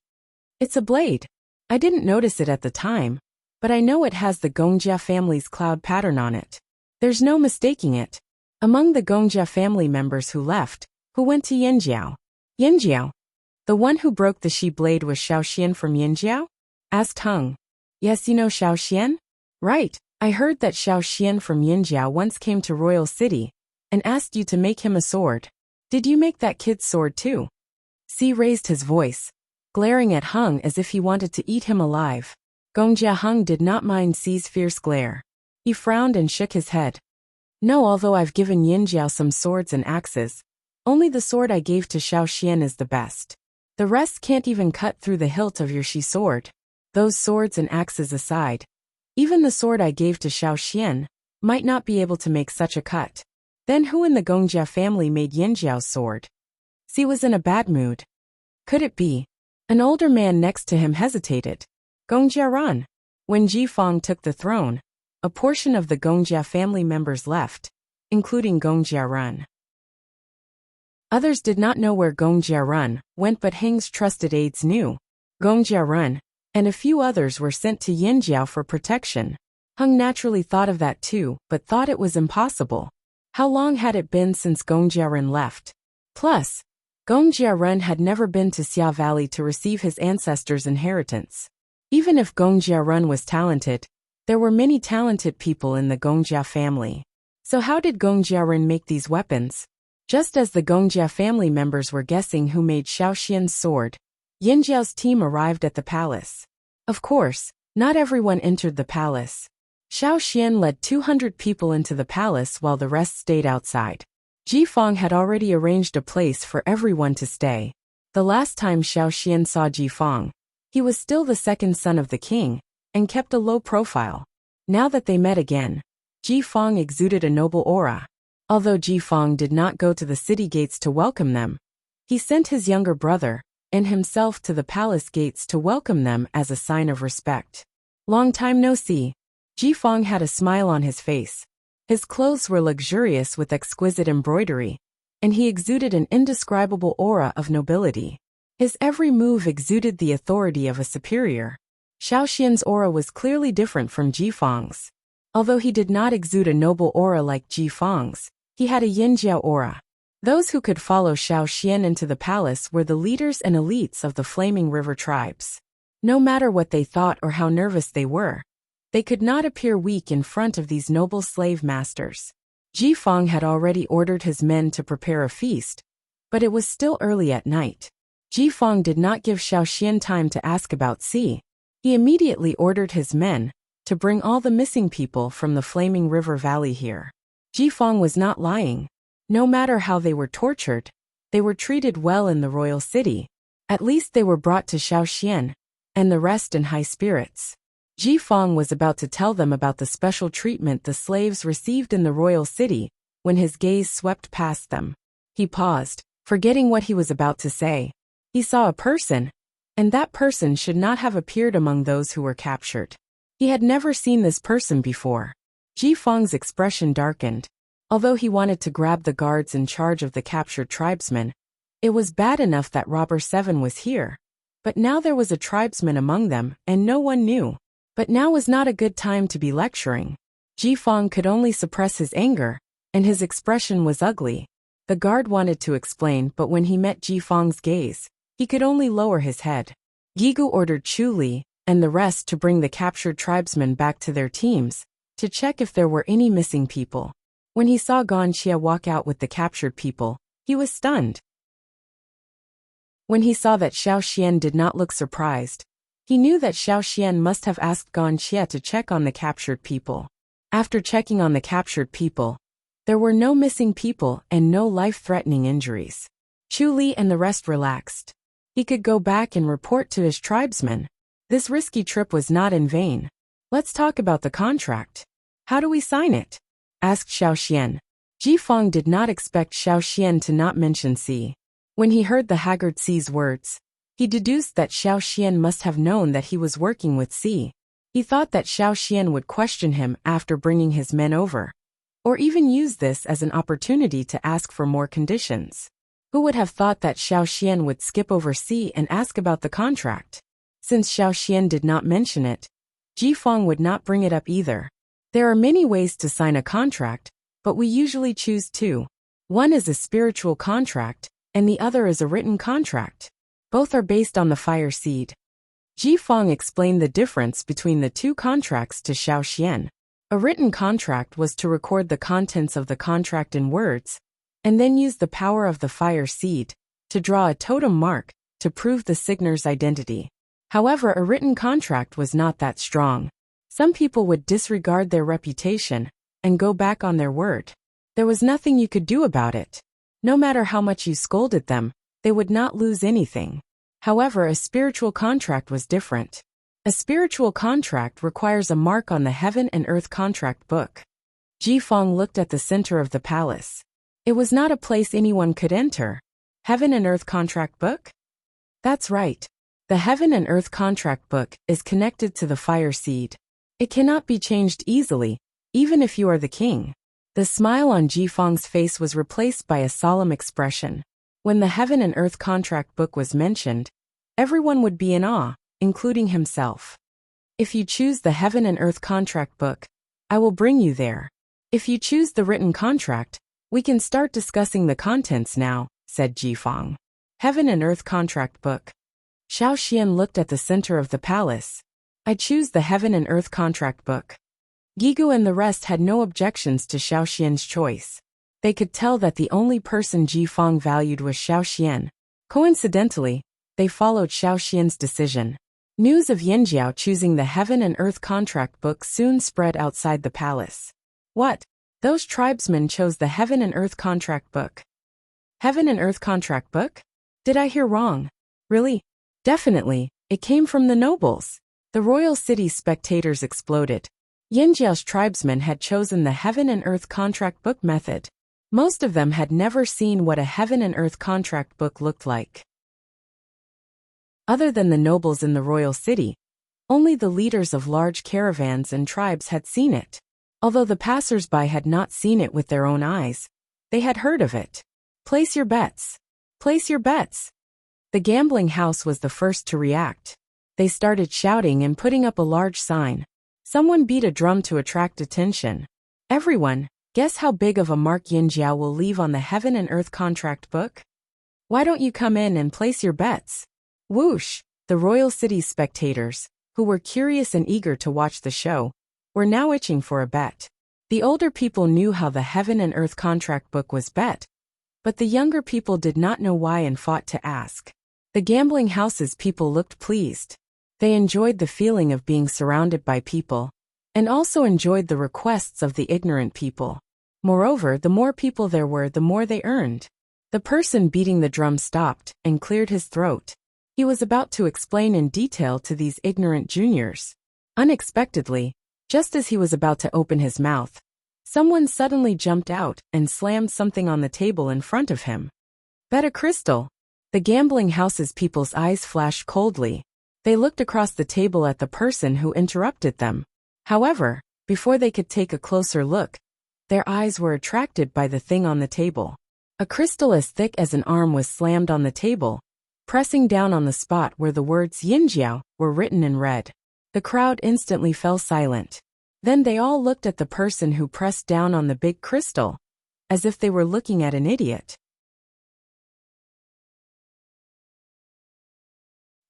"It's a blade. I didn't notice it at the time, but I know it has the Gongjia family's cloud pattern on it. There's no mistaking it." Among the Gongjia family members who left, who went to Yinjiao. "Yinjiao? The one who broke the shi blade was Xiao Xian from Yinjiao?" asked Hung. "Yes, you know Xiao Xian? Right, I heard that Xiao Xian from Yinjiao once came to Royal City and asked you to make him a sword. Did you make that kid's sword too?" C raised his voice, glaring at Hung as if he wanted to eat him alive. Gongjia Hung did not mind C's fierce glare. He frowned and shook his head. "No, although I've given Yinjiao some swords and axes, only the sword I gave to Xiao Xian is the best. The rest can't even cut through the hilt of your shi sword. Those swords and axes aside, even the sword I gave to Xiao Xian might not be able to make such a cut. Then who in the Gongjia family made Yinjiao's sword?" C was in a bad mood. Could it be? An older man next to him hesitated. "Gongjia Ran." When Ji Fong took the throne, a portion of the Gongjia family members left, including Gongjia Ran. Others did not know where Gongjia Ran went, but Heng's trusted aides knew. Gongjia Ran and a few others were sent to Yinjiao for protection. Hung naturally thought of that too, but thought it was impossible. How long had it been since Gongjia Ran left? Plus, Gongjia Ran had never been to Xia Valley to receive his ancestors' inheritance. Even if Gongjia Ran was talented, there were many talented people in the Gongjia family. So how did Gongjia Ran make these weapons? Just as the Gongjia family members were guessing who made Xiao Xian's sword, Yinjiao's team arrived at the palace. Of course, not everyone entered the palace. Xiao Xian led 200 people into the palace while the rest stayed outside. Ji Fong had already arranged a place for everyone to stay. The last time Xiao Xian saw Ji Fong, he was still the second son of the king, and kept a low profile. Now that they met again, Ji Fong exuded a noble aura. Although Ji Fong did not go to the city gates to welcome them, he sent his younger brother and himself to the palace gates to welcome them as a sign of respect. "Long time no see." Ji Fong had a smile on his face. His clothes were luxurious with exquisite embroidery, and he exuded an indescribable aura of nobility. His every move exuded the authority of a superior. Xiaoxian's aura was clearly different from Jifang's. Although he did not exude a noble aura like Jifang's, he had a Yinjiao aura. Those who could follow Xiaoxian into the palace were the leaders and elites of the Flaming River tribes. No matter what they thought or how nervous they were, they could not appear weak in front of these noble slave masters. Jifang had already ordered his men to prepare a feast, but it was still early at night. Jifang did not give Xiaoxian time to ask about Si. He immediately ordered his men to bring all the missing people from the Flaming River Valley here. Jifang was not lying. No matter how they were tortured, they were treated well in the royal city. At least they were brought to Xiaoxian, and the rest in high spirits. Jifang was about to tell them about the special treatment the slaves received in the royal city when his gaze swept past them. He paused, forgetting what he was about to say. He saw a person, and that person should not have appeared among those who were captured. He had never seen this person before. Jifang's expression darkened. Although he wanted to grab the guards in charge of the captured tribesmen, it was bad enough that Robber 7 was here. But now there was a tribesman among them, and no one knew. But now was not a good time to be lecturing. Jifang could only suppress his anger, and his expression was ugly. The guard wanted to explain, but when he met Jifang's gaze, he could only lower his head. Gigu ordered Chu Li and the rest to bring the captured tribesmen back to their teams, to check if there were any missing people. When he saw Ganxia walk out with the captured people, he was stunned. When he saw that Xiaoxian did not look surprised, he knew that Xiaoxian must have asked Ganxia to check on the captured people. After checking on the captured people, there were no missing people and no life-threatening injuries. Chu Li and the rest relaxed. He could go back and report to his tribesmen. This risky trip was not in vain. Let's talk about the contract. How do we sign it? Asked Xiaoxian. Jifang did not expect Xiaoxian to not mention Si. When he heard the haggard Si's words, he deduced that Xiaoxian must have known that he was working with Si. He thought that Xiaoxian would question him after bringing his men over, or even use this as an opportunity to ask for more conditions. Who would have thought that Xiaoxian would skip over Si and ask about the contract? Since Xiaoxian did not mention it, Jifang would not bring it up either. There are many ways to sign a contract, but we usually choose two. One is a spiritual contract, and the other is a written contract. Both are based on the fire seed. Jifang explained the difference between the two contracts to Xiaoxian. A written contract was to record the contents of the contract in words, and then use the power of the fire seed to draw a totem mark to prove the signer's identity. However, a written contract was not that strong. Some people would disregard their reputation and go back on their word. There was nothing you could do about it. No matter how much you scolded them, they would not lose anything. However, a spiritual contract was different. A spiritual contract requires a mark on the heaven and earth contract book. Jifang looked at the center of the palace. It was not a place anyone could enter. Heaven and earth contract book? That's right. The heaven and earth contract book is connected to the fire seed. It cannot be changed easily, even if you are the king. The smile on Jifang's face was replaced by a solemn expression. When the heaven and earth contract book was mentioned, everyone would be in awe, including himself. If you choose the heaven and earth contract book, I will bring you there. If you choose the written contract, we can start discussing the contents now, said Jifang. Heaven and earth contract book. Xiaoxian looked at the center of the palace. I choose the heaven and earth contract book. Gigu and the rest had no objections to Xiaoxian's choice. They could tell that the only person Jifang valued was Xiaoxian. Coincidentally, they followed Xiaoxian's decision. News of Yinjiao choosing the heaven and earth contract book soon spread outside the palace. What? Those tribesmen chose the heaven and earth contract book. Heaven and earth contract book? Did I hear wrong? Really? Definitely, it came from the nobles. The royal city spectators exploded. Yinjiao's tribesmen had chosen the heaven and earth contract book method. Most of them had never seen what a heaven and earth contract book looked like. Other than the nobles in the royal city, only the leaders of large caravans and tribes had seen it. Although the passers-by had not seen it with their own eyes, they had heard of it. Place your bets. Place your bets. The gambling house was the first to react. They started shouting and putting up a large sign. Someone beat a drum to attract attention. Everyone, guess how big of a mark Yin Jiao will leave on the Heaven and Earth contract book? Why don't you come in and place your bets? Whoosh! The royal city's spectators, who were curious and eager to watch the show, were now itching for a bet. The older people knew how the Heaven and Earth contract book was bet, but the younger people did not know why and fought to ask. The gambling house's people looked pleased. They enjoyed the feeling of being surrounded by people, and also enjoyed the requests of the ignorant people. Moreover, the more people there were, the more they earned. The person beating the drum stopped and cleared his throat. He was about to explain in detail to these ignorant juniors. Unexpectedly, just as he was about to open his mouth, someone suddenly jumped out and slammed something on the table in front of him. Bet a crystal. The gambling house's people's eyes flashed coldly. They looked across the table at the person who interrupted them. However, before they could take a closer look, their eyes were attracted by the thing on the table. A crystal as thick as an arm was slammed on the table, pressing down on the spot where the words Yin Jiao were written in red. The crowd instantly fell silent. Then they all looked at the person who pressed down on the big crystal, as if they were looking at an idiot.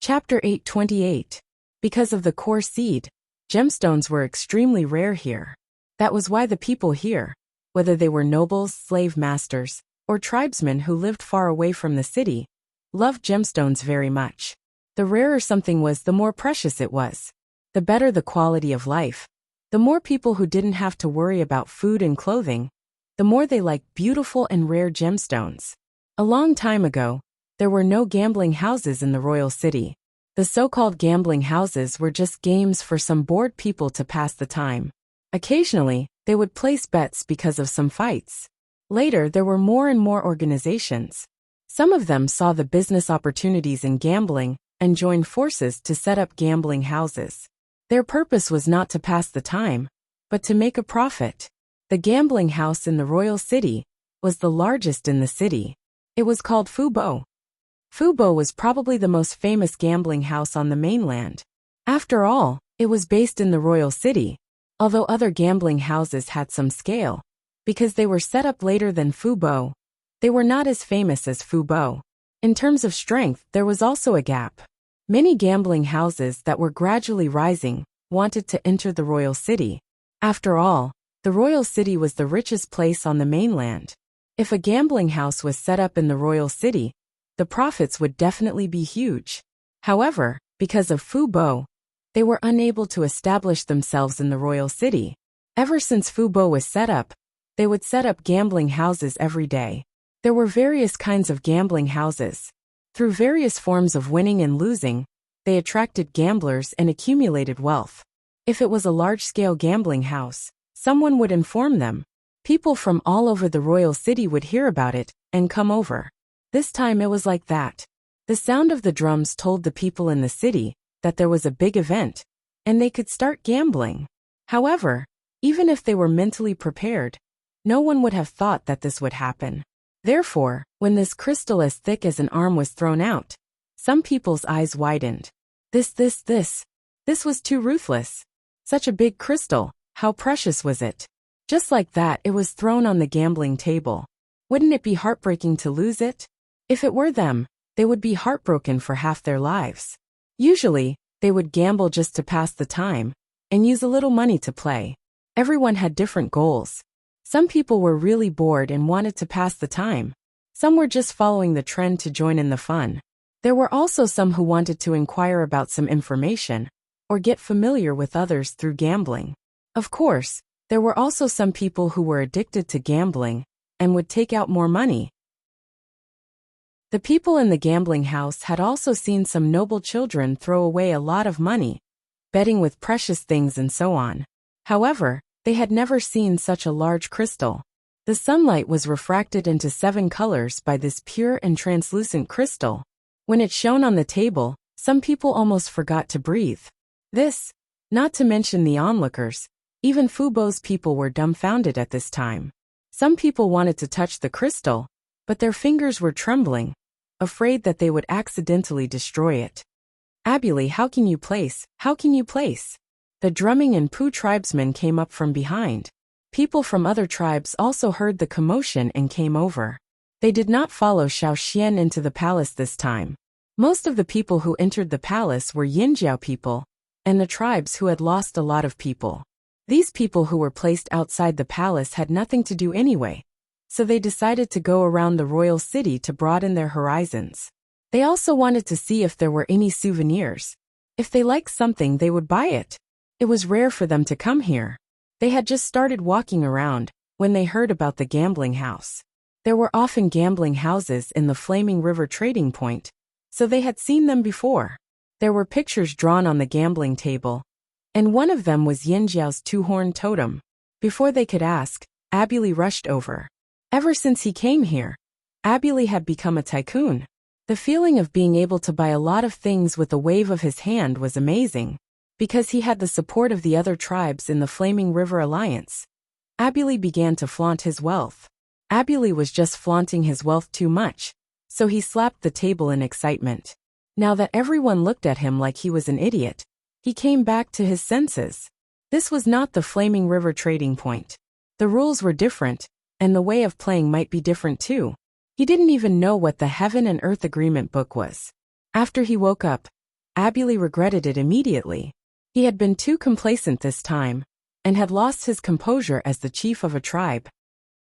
Chapter 828. Because of the core seed, gemstones were extremely rare here. That was why the people here, whether they were nobles, slave masters, or tribesmen who lived far away from the city, loved gemstones very much. The rarer something was, the more precious it was. The better the quality of life. The more people who didn't have to worry about food and clothing, the more they liked beautiful and rare gemstones. A long time ago, there were no gambling houses in the royal city. The so-called gambling houses were just games for some bored people to pass the time. Occasionally, they would place bets because of some fights. Later, there were more and more organizations. Some of them saw the business opportunities in gambling and joined forces to set up gambling houses. Their purpose was not to pass the time, but to make a profit. The gambling house in the royal city was the largest in the city. It was called Fubo. Fubo was probably the most famous gambling house on the mainland. After all, it was based in the royal city, although other gambling houses had some scale. Because they were set up later than Fubo, they were not as famous as Fubo. In terms of strength, there was also a gap. Many gambling houses that were gradually rising wanted to enter the royal city. After all, the royal city was the richest place on the mainland. If a gambling house was set up in the royal city, the profits would definitely be huge. However, because of Fubo, they were unable to establish themselves in the royal city. Ever since Fubo was set up, they would set up gambling houses every day. There were various kinds of gambling houses. Through various forms of winning and losing, they attracted gamblers and accumulated wealth. If it was a large-scale gambling house, someone would inform them. People from all over the royal city would hear about it and come over. This time it was like that. The sound of the drums told the people in the city that there was a big event, and they could start gambling. However, even if they were mentally prepared, no one would have thought that this would happen. Therefore, when this crystal as thick as an arm was thrown out, some people's eyes widened. This was too ruthless. Such a big crystal, how precious was it? Just like that, it was thrown on the gambling table. Wouldn't it be heartbreaking to lose it? If it were them, they would be heartbroken for half their lives. Usually, they would gamble just to pass the time and use a little money to play. Everyone had different goals. Some people were really bored and wanted to pass the time. Some were just following the trend to join in the fun. There were also some who wanted to inquire about some information or get familiar with others through gambling. Of course, there were also some people who were addicted to gambling and would take out more money. The people in the gambling house had also seen some noble children throw away a lot of money, betting with precious things and so on. However, they had never seen such a large crystal. The sunlight was refracted into 7 colors by this pure and translucent crystal. When it shone on the table, some people almost forgot to breathe. This, not to mention the onlookers, Even Fubo's people were dumbfounded at this time. Some people wanted to touch the crystal, but their fingers were trembling, afraid that they would accidentally destroy it. Abuli, how can you place? How can you place? The drumming and Pu tribesmen came up from behind. People from other tribes also heard the commotion and came over. They did not follow Xiao Xian into the palace this time. Most of the people who entered the palace were Yinjiao people, and the tribes who had lost a lot of people. These people who were placed outside the palace had nothing to do anyway, so they decided to go around the royal city to broaden their horizons. They also wanted to see if there were any souvenirs. If they liked something, they would buy it. It was rare for them to come here. They had just started walking around when they heard about the gambling house. There were often gambling houses in the Flaming River trading point, so they had seen them before. There were pictures drawn on the gambling table, and one of them was Yinjiao's two-horned totem. Before they could ask, Abuli rushed over. Ever since he came here, Abuli had become a tycoon. The feeling of being able to buy a lot of things with a wave of his hand was amazing, because he had the support of the other tribes in the Flaming River Alliance. Abuli began to flaunt his wealth. Abuli was just flaunting his wealth too much, so he slapped the table in excitement. Now that everyone looked at him like he was an idiot, he came back to his senses. This was not the Flaming River trading point. The rules were different, and the way of playing might be different too. He didn't even know what the Heaven and Earth Agreement book was. After he woke up, Abuli regretted it immediately. He had been too complacent this time, and had lost his composure as the chief of a tribe.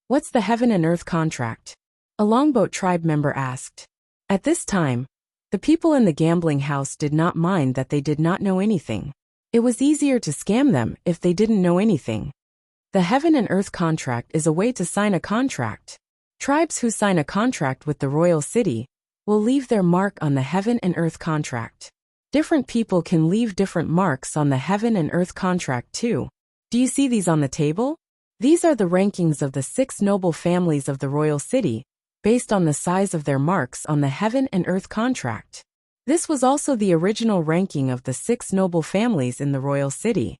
What's the Heaven and Earth contract? A Longboat tribe member asked. At this time, the people in the gambling house did not mind that they did not know anything. It was easier to scam them if they didn't know anything. The Heaven and Earth contract is a way to sign a contract. Tribes who sign a contract with the royal city will leave their mark on the Heaven and Earth contract. Different people can leave different marks on the Heaven and Earth contract too. Do you see these on the table? These are the rankings of the 6 noble families of the royal city, based on the size of their marks on the Heaven and Earth contract. This was also the original ranking of the 6 noble families in the royal city.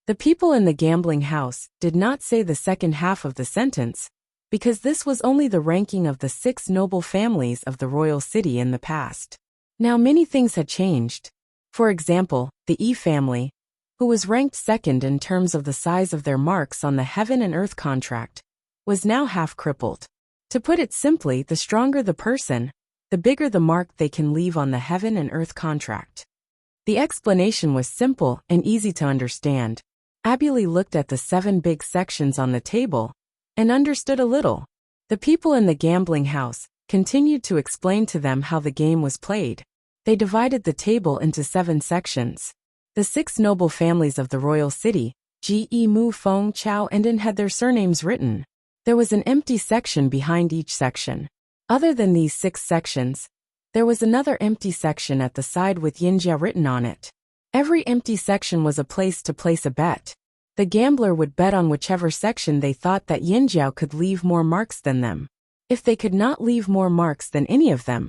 The people in the gambling house did not say the second half of the sentence, because this was only the ranking of the 6 noble families of the royal city in the past. Now many things had changed. For example, the E family, who was ranked second in terms of the size of their marks on the Heaven and Earth contract, was now half crippled. To put it simply, the stronger the person, the bigger the mark they can leave on the Heaven and Earth contract. The explanation was simple and easy to understand. Abuli looked at the 7 big sections on the table and understood a little. The people in the gambling house continued to explain to them how the game was played. They divided the table into 7 sections. The 6 noble families of the royal city, Ji, Mu, Feng, Chao, and In, had their surnames written. There was an empty section behind each section. Other than these 6 sections, there was another empty section at the side with Yinjia written on it. Every empty section was a place to place a bet. The gambler would bet on whichever section they thought that Yinjiao could leave more marks than them. If they could not leave more marks than any of them,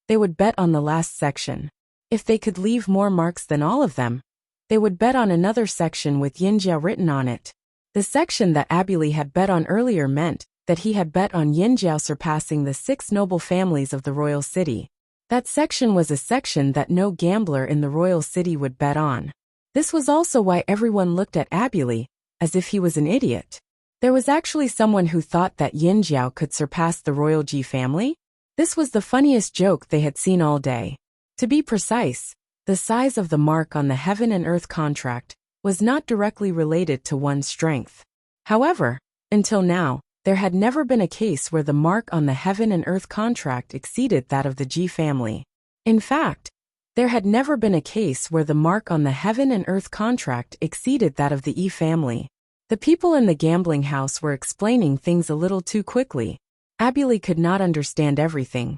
they would bet on the last section. If they could leave more marks than all of them, they would bet on another section with Yinjiao written on it. The section that Abuli had bet on earlier meant that he had bet on Yinjiao surpassing the 6 noble families of the royal city. That section was a section that no gambler in the royal city would bet on. This was also why everyone looked at Abuli as if he was an idiot. There was actually someone who thought that Yinjiao could surpass the royal Ji family. This was the funniest joke they had seen all day. To be precise, the size of the mark on the Heaven and Earth contract was not directly related to one's strength. However, until now, there had never been a case where the mark on the Heaven and Earth contract exceeded that of the Ji family. In fact, there had never been a case where the mark on the Heaven and Earth contract exceeded that of the E family. The people in the gambling house were explaining things a little too quickly. Abuli could not understand everything,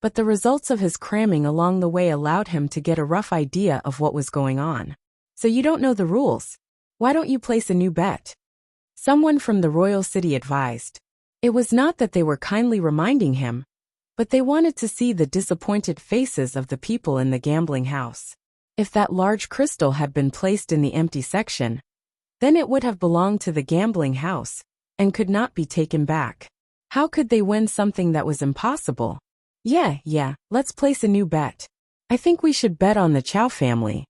but the results of his cramming along the way allowed him to get a rough idea of what was going on. So you don't know the rules? Why don't you place a new bet? Someone from the royal city advised. It was not that they were kindly reminding him, but they wanted to see the disappointed faces of the people in the gambling house. If that large crystal had been placed in the empty section, then it would have belonged to the gambling house and could not be taken back. How could they win something that was impossible? Yeah, let's place a new bet. I think we should bet on the Chow family.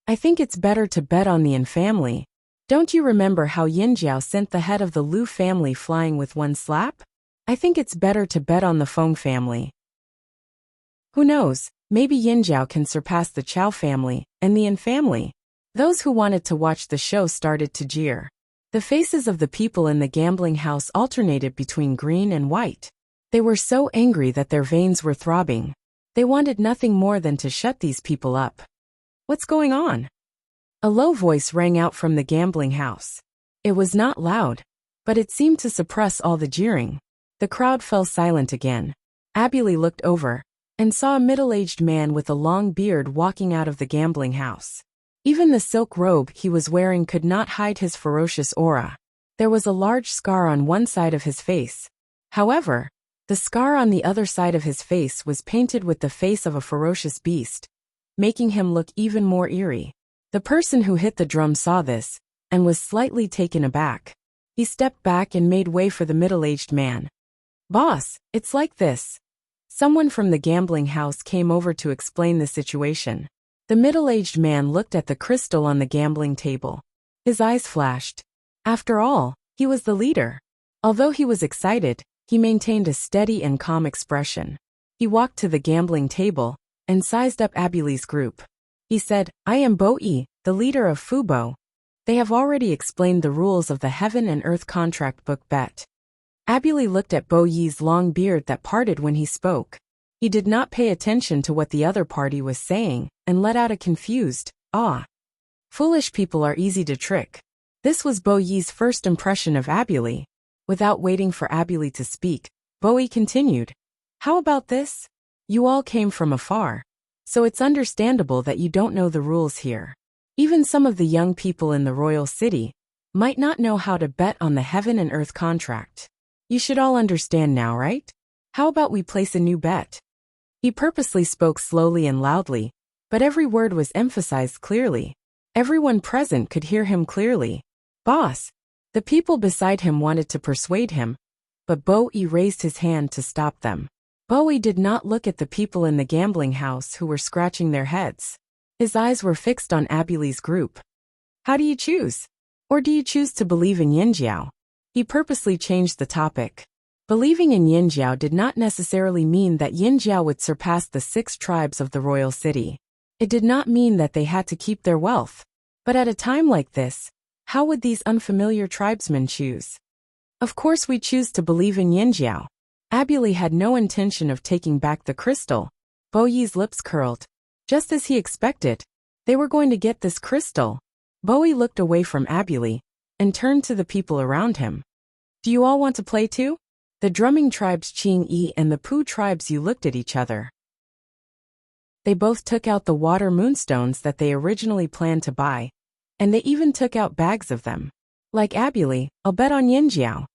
I think it's better to bet on the Yin family. Don't you remember how Yin Jiao sent the head of the Lu family flying with one slap? I think it's better to bet on the Feng family. Who knows, maybe Yin Jiao can surpass the Chow family and the Yin family. Those who wanted to watch the show started to jeer. The faces of the people in the gambling house alternated between green and white. They were so angry that their veins were throbbing. They wanted nothing more than to shut these people up. What's going on? A low voice rang out from the gambling house. It was not loud, but it seemed to suppress all the jeering. The crowd fell silent again. Abueli looked over and saw a middle-aged man with a long beard walking out of the gambling house. Even the silk robe he was wearing could not hide his ferocious aura. There was a large scar on one side of his face. However, the scar on the other side of his face was painted with the face of a ferocious beast, making him look even more eerie. The person who hit the drum saw this and was slightly taken aback. He stepped back and made way for the middle-aged man. "Boss, it's like this." Someone from the gambling house came over to explain the situation. The middle-aged man looked at the crystal on the gambling table. His eyes flashed. After all, he was the leader. Although he was excited, he maintained a steady and calm expression. He walked to the gambling table and sized up Abueli's group. He said, "I am Bo Yi, the leader of Fubo. They have already explained the rules of the Heaven and Earth contract book bet." Abueli looked at Bo Yi's long beard that parted when he spoke. He did not pay attention to what the other party was saying and let out a confused, "Ah." Foolish people are easy to trick. This was Bo Yi's first impression of Abueli. Without waiting for Abueli to speak, Bo Yi continued, "How about this? You all came from afar, so it's understandable that you don't know the rules here. Even some of the young people in the royal city might not know how to bet on the Heaven and Earth contract. You should all understand now, right? How about we place a new bet?" He purposely spoke slowly and loudly, but every word was emphasized clearly. Everyone present could hear him clearly. "Boss." The people beside him wanted to persuade him, but Bo Yi raised his hand to stop them. Bo Yi did not look at the people in the gambling house who were scratching their heads. His eyes were fixed on Abueli's group. "How do you choose? Or do you choose to believe in Yin Jiao?" He purposely changed the topic. Believing in Yin Jiao did not necessarily mean that Yin Jiao would surpass the 6 tribes of the royal city. It did not mean that they had to keep their wealth. But at a time like this, how would these unfamiliar tribesmen choose? "Of course we choose to believe in Yin Jiao." Abueli had no intention of taking back the crystal. Bo Yi's lips curled. Just as he expected, they were going to get this crystal. Bo Yi looked away from Abueli and turned to the people around him. "Do you all want to play too?" The drumming tribes Qing Yi and the Pu tribes Yu looked at each other. They both took out the water moonstones that they originally planned to buy, and they even took out bags of them. "Like Abueli, I'll bet on Yin Jiao."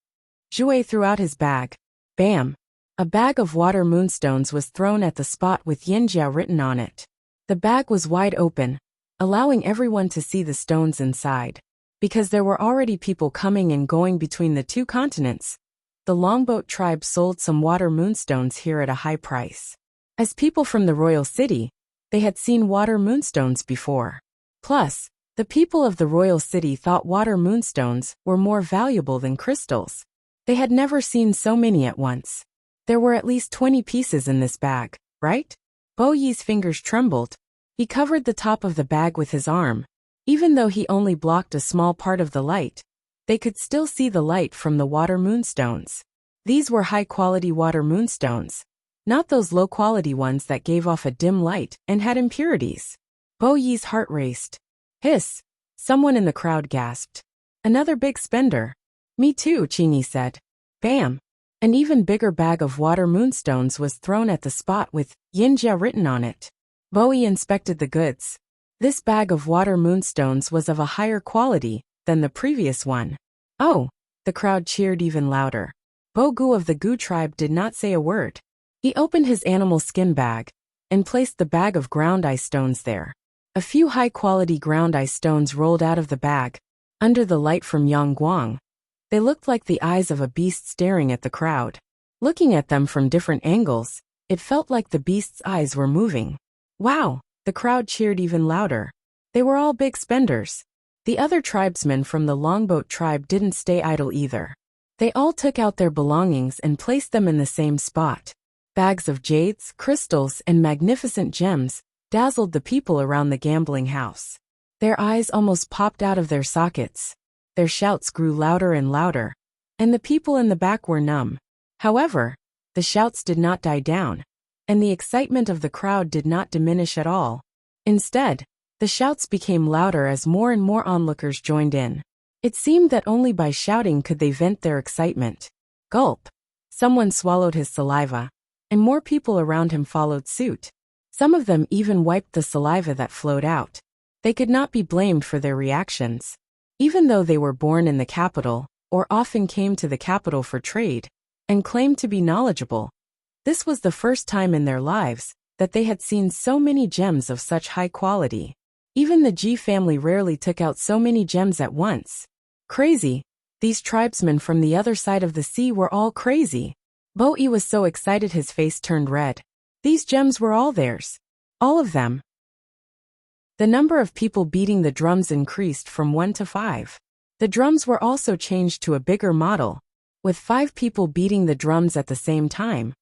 Zhui threw out his bag. Bam! A bag of water moonstones was thrown at the spot with Yin Jiao written on it. The bag was wide open, allowing everyone to see the stones inside. Because there were already people coming and going between the 2 continents, the Longboat tribe sold some water moonstones here at a high price. As people from the royal city, they had seen water moonstones before. Plus, the people of the royal city thought water moonstones were more valuable than crystals. They had never seen so many at once. There were at least 20 pieces in this bag, right? Bo Yi's fingers trembled. He covered the top of the bag with his arm. Even though he only blocked a small part of the light, they could still see the light from the water moonstones. These were high-quality water moonstones, not those low-quality ones that gave off a dim light and had impurities. Bo Yi's heart raced. "Hiss!" Someone in the crowd gasped. "Another big spender." "Me too," Qing Yi said. Bam! An even bigger bag of water moonstones was thrown at the spot with Yin Jiao written on it. Bo Yi inspected the goods. This bag of water moonstones was of a higher quality than the previous one. "Oh!" The crowd cheered even louder. Bo Gu of the Gu tribe did not say a word. He opened his animal skin bag and placed the bag of ground ice stones there. A few high-quality ground ice stones rolled out of the bag. Under the light from Yangguang, they looked like the eyes of a beast staring at the crowd. Looking at them from different angles, it felt like the beast's eyes were moving. Wow! The crowd cheered even louder. They were all big spenders. The other tribesmen from the Longboat tribe didn't stay idle either. They all took out their belongings and placed them in the same spot. Bags of jades, crystals, and magnificent gems dazzled the people around the gambling house. Their eyes almost popped out of their sockets. Their shouts grew louder and louder, and the people in the back were numb. However, the shouts did not die down, and the excitement of the crowd did not diminish at all. Instead, the shouts became louder as more and more onlookers joined in. It seemed that only by shouting could they vent their excitement. Gulp! Someone swallowed his saliva, and more people around him followed suit. Some of them even wiped the saliva that flowed out. They could not be blamed for their reactions. Even though they were born in the capital, or often came to the capital for trade, and claimed to be knowledgeable, this was the first time in their lives that they had seen so many gems of such high quality. Even the Ji family rarely took out so many gems at once. Crazy! These tribesmen from the other side of the sea were all crazy. Bo-e was so excited his face turned red. These gems were all theirs. All of them. The number of people beating the drums increased from 1 to 5. The drums were also changed to a bigger model, with 5 people beating the drums at the same time.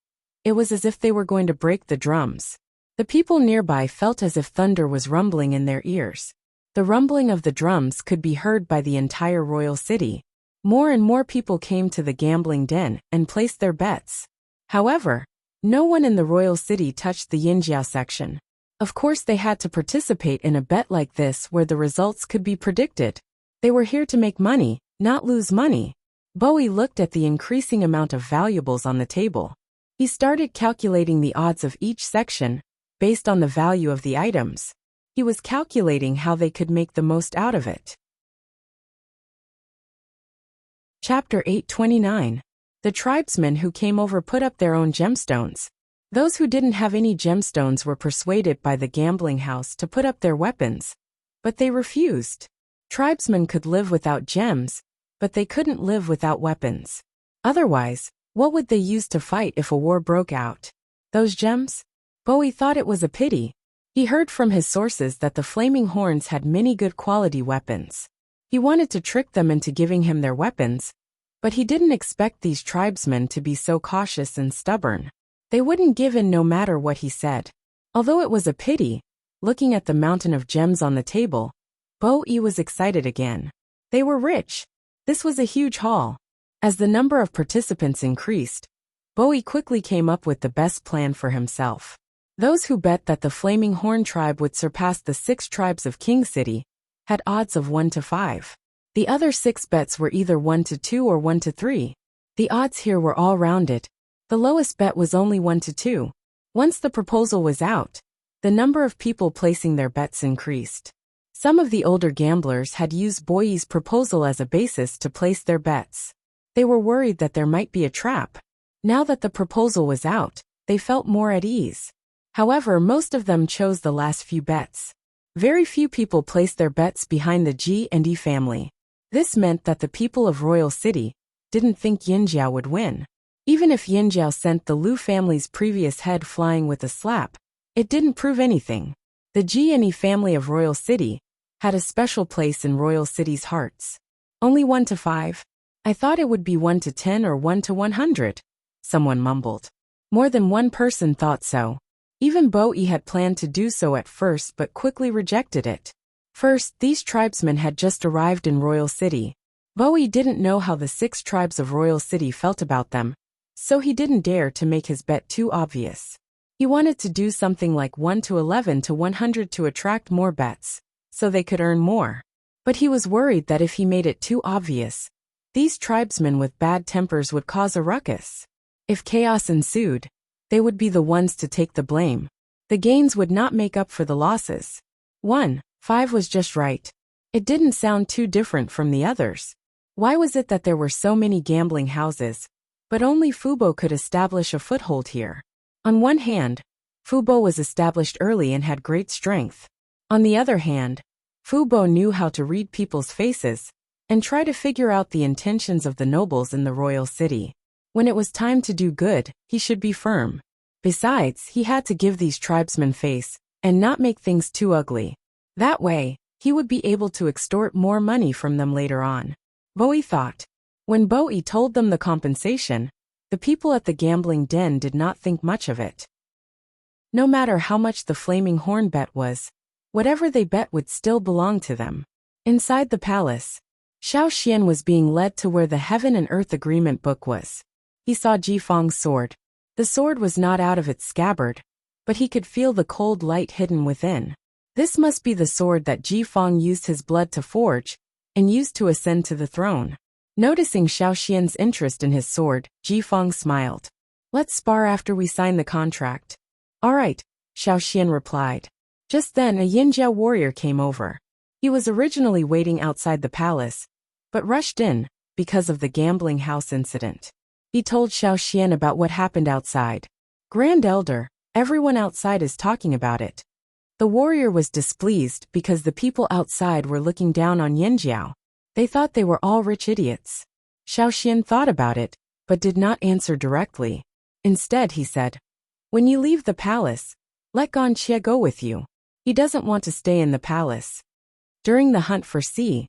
It was as if they were going to break the drums. The people nearby felt as if thunder was rumbling in their ears. The rumbling of the drums could be heard by the entire royal city. More and more people came to the gambling den and placed their bets. However, no one in the royal city touched the Yinjiao section. Of course they had to participate in a bet like this where the results could be predicted. They were here to make money, not lose money. Bo-e looked at the increasing amount of valuables on the table. He started calculating the odds of each section, based on the value of the items. He was calculating how they could make the most out of it. Chapter 829. The tribesmen who came over put up their own gemstones. Those who didn't have any gemstones were persuaded by the gambling house to put up their weapons, but they refused. Tribesmen could live without gems, but they couldn't live without weapons. Otherwise, what would they use to fight if a war broke out? Those gems? Bo-e thought it was a pity. He heard from his sources that the Flaming Horns had many good quality weapons. He wanted to trick them into giving him their weapons, but he didn't expect these tribesmen to be so cautious and stubborn. They wouldn't give in no matter what he said. Although it was a pity, looking at the mountain of gems on the table, Bo-e was excited again. They were rich. This was a huge haul. As the number of participants increased, Bo-e quickly came up with the best plan for himself. Those who bet that the Flaming Horn tribe would surpass the 6 tribes of King City had odds of 1 to 5. The other 6 bets were either 1 to 2 or 1 to 3. The odds here were all rounded. The lowest bet was only 1 to 2. Once the proposal was out, the number of people placing their bets increased. Some of the older gamblers had used Bo-e's proposal as a basis to place their bets. They were worried that there might be a trap. Now that the proposal was out, they felt more at ease. However, most of them chose the last few bets. Very few people placed their bets behind the Ji and E family. This meant that the people of Royal City didn't think Yinjiao would win. Even if Yinjiao sent the Lu family's previous head flying with a slap, it didn't prove anything. The Ji and E family of Royal City had a special place in Royal City's hearts. Only 1 to 5? I thought it would be 1 to 10 or 1 to 100, someone mumbled. More than one person thought so. Even Bo-e had planned to do so at first but quickly rejected it. First, these tribesmen had just arrived in Royal City. Bo-e didn't know how the 6 tribes of Royal City felt about them, so he didn't dare to make his bet too obvious. He wanted to do something like 1 to 11 to 100 to attract more bets, so they could earn more. But he was worried that if he made it too obvious, these tribesmen with bad tempers would cause a ruckus. If chaos ensued, they would be the ones to take the blame. The gains would not make up for the losses. 1.5 was just right. It didn't sound too different from the others. Why was it that there were so many gambling houses, but only Fubo could establish a foothold here? On one hand, Fubo was established early and had great strength. On the other hand, Fu Bo knew how to read people's faces and try to figure out the intentions of the nobles in the royal city. When it was time to do good, he should be firm. Besides, he had to give these tribesmen face and not make things too ugly. That way, he would be able to extort more money from them later on. Bowie thought. When Bowie told them the compensation, the people at the gambling den did not think much of it. No matter how much the flaming horn bet was, whatever they bet would still belong to them. Inside the palace, Xiao Xian was being led to where the Heaven and Earth Agreement book was. He saw Ji Feng's sword. The sword was not out of its scabbard, but he could feel the cold light hidden within. This must be the sword that Ji Feng used his blood to forge and used to ascend to the throne. Noticing Xiao Xian's interest in his sword, Ji Feng smiled. Let's spar after we sign the contract. All right, Xiao Xian replied. Just then a Yinjiao warrior came over. He was originally waiting outside the palace, but rushed in because of the gambling house incident. He told Xiao Xian about what happened outside. Grand Elder, everyone outside is talking about it. The warrior was displeased because the people outside were looking down on Yinjiao. They thought they were all rich idiots. Xiao Xian thought about it, but did not answer directly. Instead, he said, when you leave the palace, let Gan Xie go with you. He doesn't want to stay in the palace. During the hunt for C,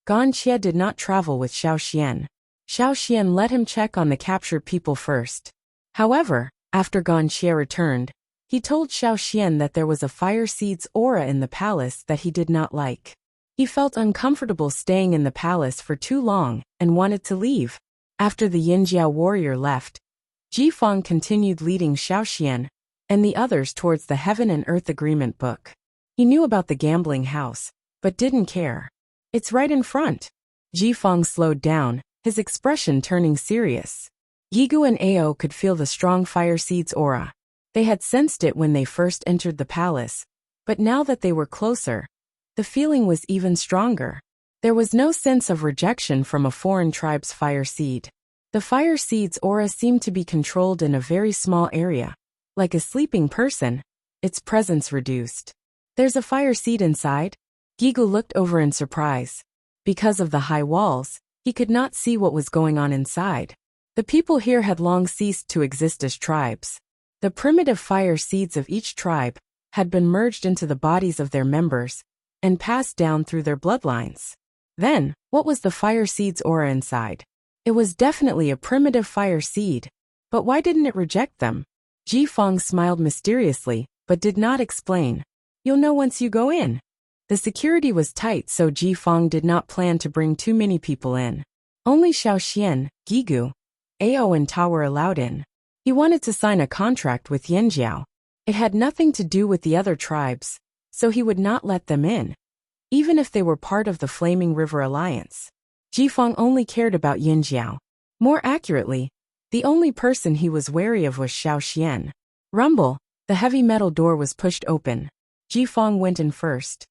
Gan Xie did not travel with Xiao Xian. Xiao Xian let him check on the captured people first. However, after Gan Xie returned, he told Xiao Xian that there was a fire seed's aura in the palace that he did not like. He felt uncomfortable staying in the palace for too long and wanted to leave. After the Yinjiao warrior left, Ji Feng continued leading Xiao Xian and the others towards the Heaven and Earth Agreement book. He knew about the gambling house, but didn't care. It's right in front. Ji Feng slowed down, his expression turning serious. Yigu and Ao could feel the strong fire seed's aura. They had sensed it when they first entered the palace, but now that they were closer, the feeling was even stronger. There was no sense of rejection from a foreign tribe's fire seed. The fire seed's aura seemed to be controlled in a very small area. Like a sleeping person, its presence reduced. There's a fire seed inside? Gigu looked over in surprise. Because of the high walls, he could not see what was going on inside. The people here had long ceased to exist as tribes. The primitive fire seeds of each tribe had been merged into the bodies of their members and passed down through their bloodlines. Then, what was the fire seed's aura inside? It was definitely a primitive fire seed. But why didn't it reject them? Ji Feng smiled mysteriously, but did not explain. You'll know once you go in. The security was tight, so Ji Feng did not plan to bring too many people in. Only Xiao Xian, Gigu, Ao and Ta were allowed in. He wanted to sign a contract with Yinjiao. It had nothing to do with the other tribes, so he would not let them in, even if they were part of the Flaming River Alliance. Ji Feng only cared about Yinjiao. More accurately, the only person he was wary of was Xiao Xian. Rumble, the heavy metal door was pushed open. Ji Feng went in first.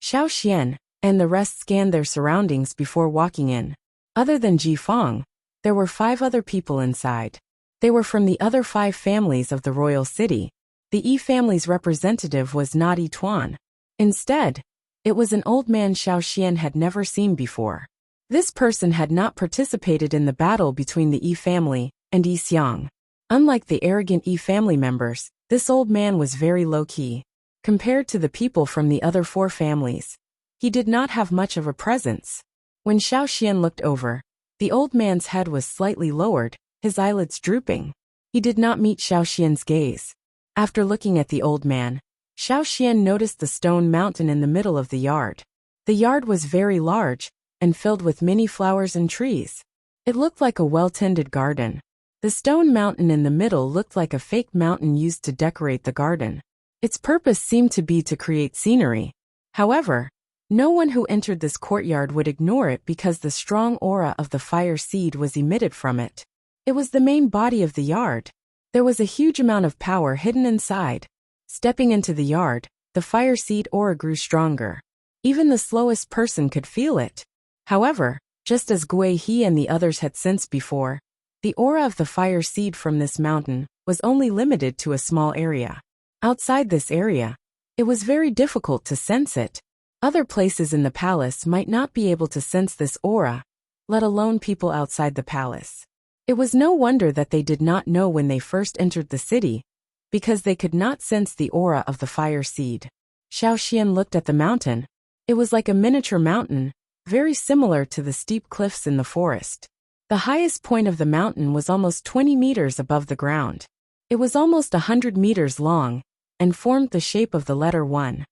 Xiao Xian and the rest scanned their surroundings before walking in. Other than Ji Feng, there were 5 other people inside. They were from the other 5 families of the royal city. The Yi family's representative was not Yi Tuan. Instead, it was an old man Xiao Xian had never seen before. This person had not participated in the battle between the Yi family and Yi Xiang. Unlike the arrogant Yi family members, this old man was very low-key. Compared to the people from the other 4 families, he did not have much of a presence. When Xiao Xian looked over, the old man's head was slightly lowered, his eyelids drooping. He did not meet Xiao Xian's gaze. After looking at the old man, Xiao Xian noticed the stone mountain in the middle of the yard. The yard was very large and filled with many flowers and trees. It looked like a well-tended garden. The stone mountain in the middle looked like a fake mountain used to decorate the garden. Its purpose seemed to be to create scenery. However, no one who entered this courtyard would ignore it because the strong aura of the fire seed was emitted from it. It was the main body of the yard. There was a huge amount of power hidden inside. Stepping into the yard, the fire seed aura grew stronger. Even the slowest person could feel it. However, just as Gui He and the others had sensed before, the aura of the fire seed from this mountain was only limited to a small area. Outside this area, It was very difficult to sense it. Other places in the palace might not be able to sense this aura, let alone people outside the palace. It was no wonder that they did not know when they first entered the city, because they could not sense the aura of the fire seed. Xiao Xian looked at the mountain. It was like a miniature mountain, very similar to the steep cliffs in the forest. The highest point of the mountain was almost 20 meters above the ground. It was almost 100 meters long, and formed the shape of the letter 1.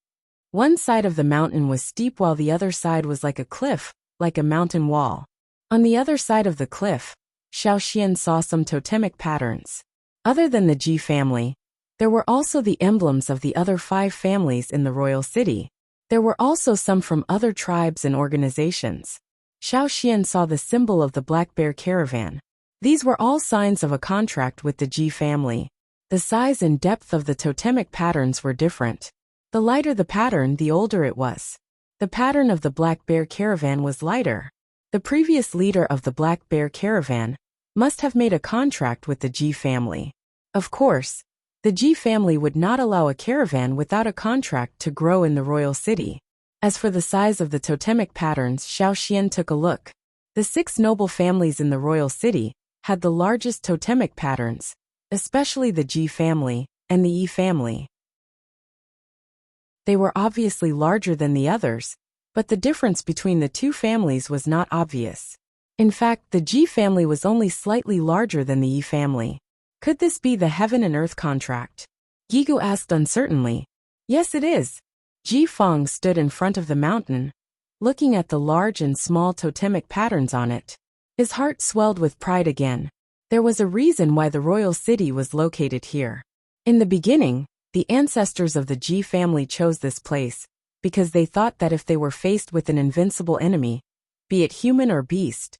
One side of the mountain was steep while the other side was like a cliff, like a mountain wall. On the other side of the cliff, Xiao Xian saw some totemic patterns. Other than the Ji family, there were also the emblems of the other 5 families in the royal city. There were also some from other tribes and organizations. Xiao Xian saw the symbol of the Black Bear Caravan. These were all signs of a contract with the Ji family. The size and depth of the totemic patterns were different. The lighter the pattern, the older it was. The pattern of the Black Bear Caravan was lighter. The previous leader of the Black Bear Caravan must have made a contract with the Ji family. Of course, the Ji family would not allow a caravan without a contract to grow in the royal city. As for the size of the totemic patterns, Xiao Xian took a look. The 6 noble families in the royal city had the largest totemic patterns, especially the Ji family and the Yi family. They were obviously larger than the others, but the difference between the 2 families was not obvious. In fact, the Ji family was only slightly larger than the Yi family. Could this be the heaven and earth contract? Yigu asked uncertainly. Yes, it is. Ji Feng stood in front of the mountain, looking at the large and small totemic patterns on it. His heart swelled with pride again. There was a reason why the royal city was located here. In the beginning, the ancestors of the Ji family chose this place, because they thought that if they were faced with an invincible enemy, be it human or beast,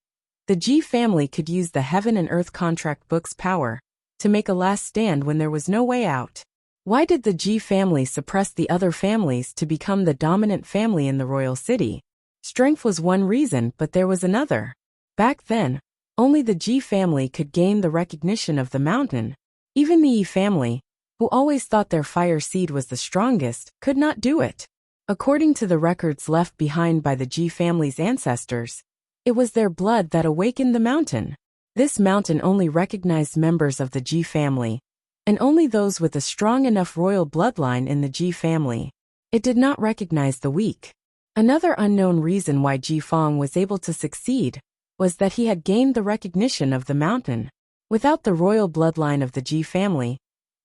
the Ji family could use the Heaven and Earth Contract Book's power to make a last stand when there was no way out. Why did the Ji family suppress the other families to become the dominant family in the royal city? Strength was one reason, but there was another. Back then, only the Ji family could gain the recognition of the mountain. Even the Yi family, who always thought their fire seed was the strongest, could not do it. According to the records left behind by the Ji family's ancestors, it was their blood that awakened the mountain. This mountain only recognized members of the Ji family, and only those with a strong enough royal bloodline in the Ji family. It did not recognize the weak. Another unknown reason why Ji Feng was able to succeed was that he had gained the recognition of the mountain. Without the royal bloodline of the Ji family,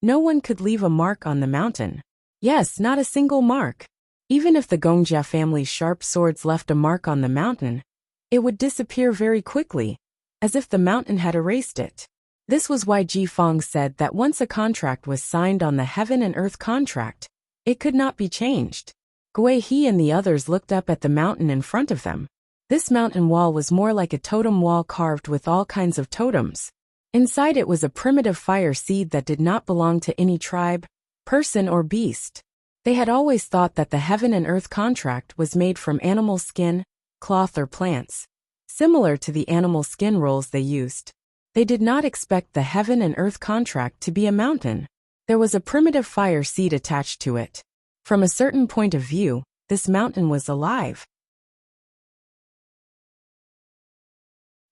no one could leave a mark on the mountain. Yes, not a single mark. Even if the Gongjia family's sharp swords left a mark on the mountain, it would disappear very quickly, as if the mountain had erased it. This was why Ji Feng said that once a contract was signed on the Heaven and Earth contract, it could not be changed. Gui He and the others looked up at the mountain in front of them. This mountain wall was more like a totem wall carved with all kinds of totems. Inside it was a primitive fire seed that did not belong to any tribe, person or beast. They had always thought that the Heaven and Earth contract was made from animal skin, cloth or plants, similar to the animal skin rolls they used. They did not expect the Heaven and Earth contract to be a mountain. There was a primitive fire seed attached to it. From a certain point of view, this mountain was alive.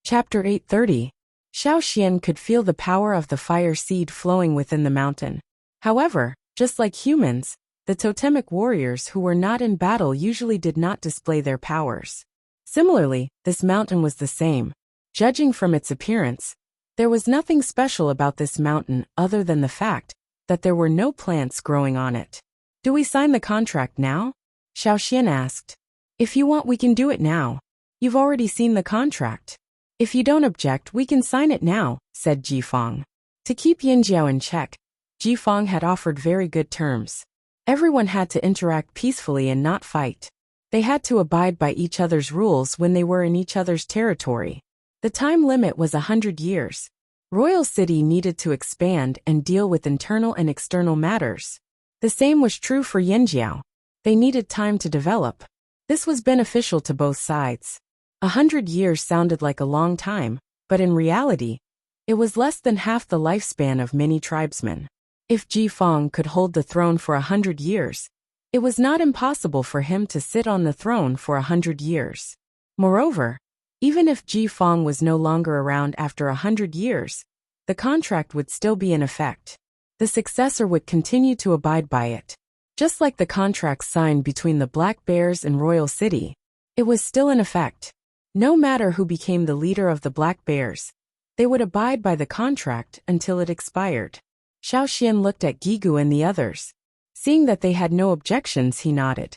Chapter 830. Xiao Xian could feel the power of the fire seed flowing within the mountain. However, just like humans, the totemic warriors who were not in battle usually did not display their powers. Similarly, this mountain was the same. Judging from its appearance, there was nothing special about this mountain other than the fact that there were no plants growing on it. Do we sign the contract now? Xiao Xian asked. If you want, we can do it now. You've already seen the contract. If you don't object, we can sign it now, said Ji Feng. To keep Yinjiao in check, Ji Feng had offered very good terms. Everyone had to interact peacefully and not fight. They had to abide by each other's rules when they were in each other's territory. The time limit was 100 years. Royal City needed to expand and deal with internal and external matters. The same was true for Yinjiao. They needed time to develop. This was beneficial to both sides. 100 years sounded like a long time, but in reality, it was less than half the lifespan of many tribesmen. If Ji Feng could hold the throne for 100 years, It was not impossible for him to sit on the throne for 100 years. Moreover, even if Ji Fang was no longer around after 100 years, the contract would still be in effect. The successor would continue to abide by it. Just like the contracts signed between the Black Bears and Royal City, it was still in effect. No matter who became the leader of the Black Bears, they would abide by the contract until it expired. Xiao Xian looked at Gigu and the others. Seeing that they had no objections, he nodded.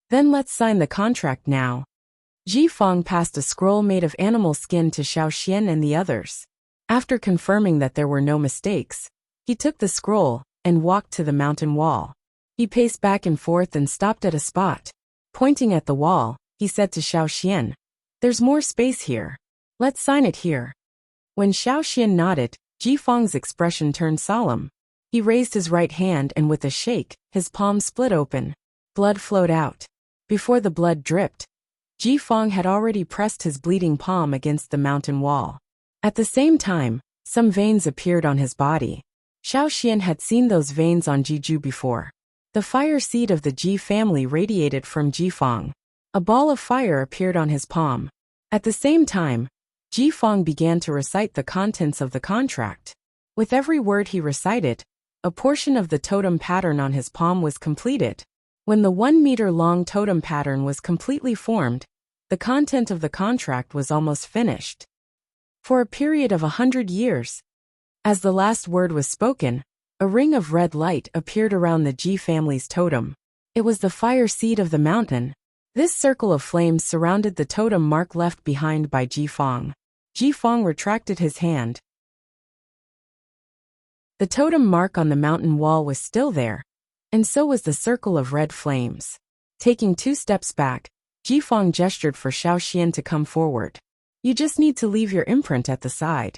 Then let's sign the contract now. Ji Fang passed a scroll made of animal skin to Xiao Xian and the others. After confirming that there were no mistakes, he took the scroll and walked to the mountain wall. He paced back and forth and stopped at a spot. Pointing at the wall, he said to Xiao Xian, "There's more space here. Let's sign it here." When Xiao Xian nodded, Ji Fang's expression turned solemn. He raised his right hand and with a shake, his palm split open. Blood flowed out. Before the blood dripped, Ji Fang had already pressed his bleeding palm against the mountain wall. At the same time, some veins appeared on his body. Xiao Xian had seen those veins on Jiju before. The fire seed of the Ji family radiated from Ji Fang. A ball of fire appeared on his palm. At the same time, Ji Fang began to recite the contents of the contract. With every word he recited, a portion of the totem pattern on his palm was completed. When the 1-meter-long totem pattern was completely formed, the content of the contract was almost finished. For a period of 100 years, as the last word was spoken, a ring of red light appeared around the Ji family's totem. It was the fire seed of the mountain. This circle of flames surrounded the totem mark left behind by Ji Fang. Ji Fang retracted his hand. The totem mark on the mountain wall was still there, and so was the circle of red flames. Taking 2 steps back, Ji Fang gestured for Xiao Xian to come forward. "You just need to leave your imprint at the side."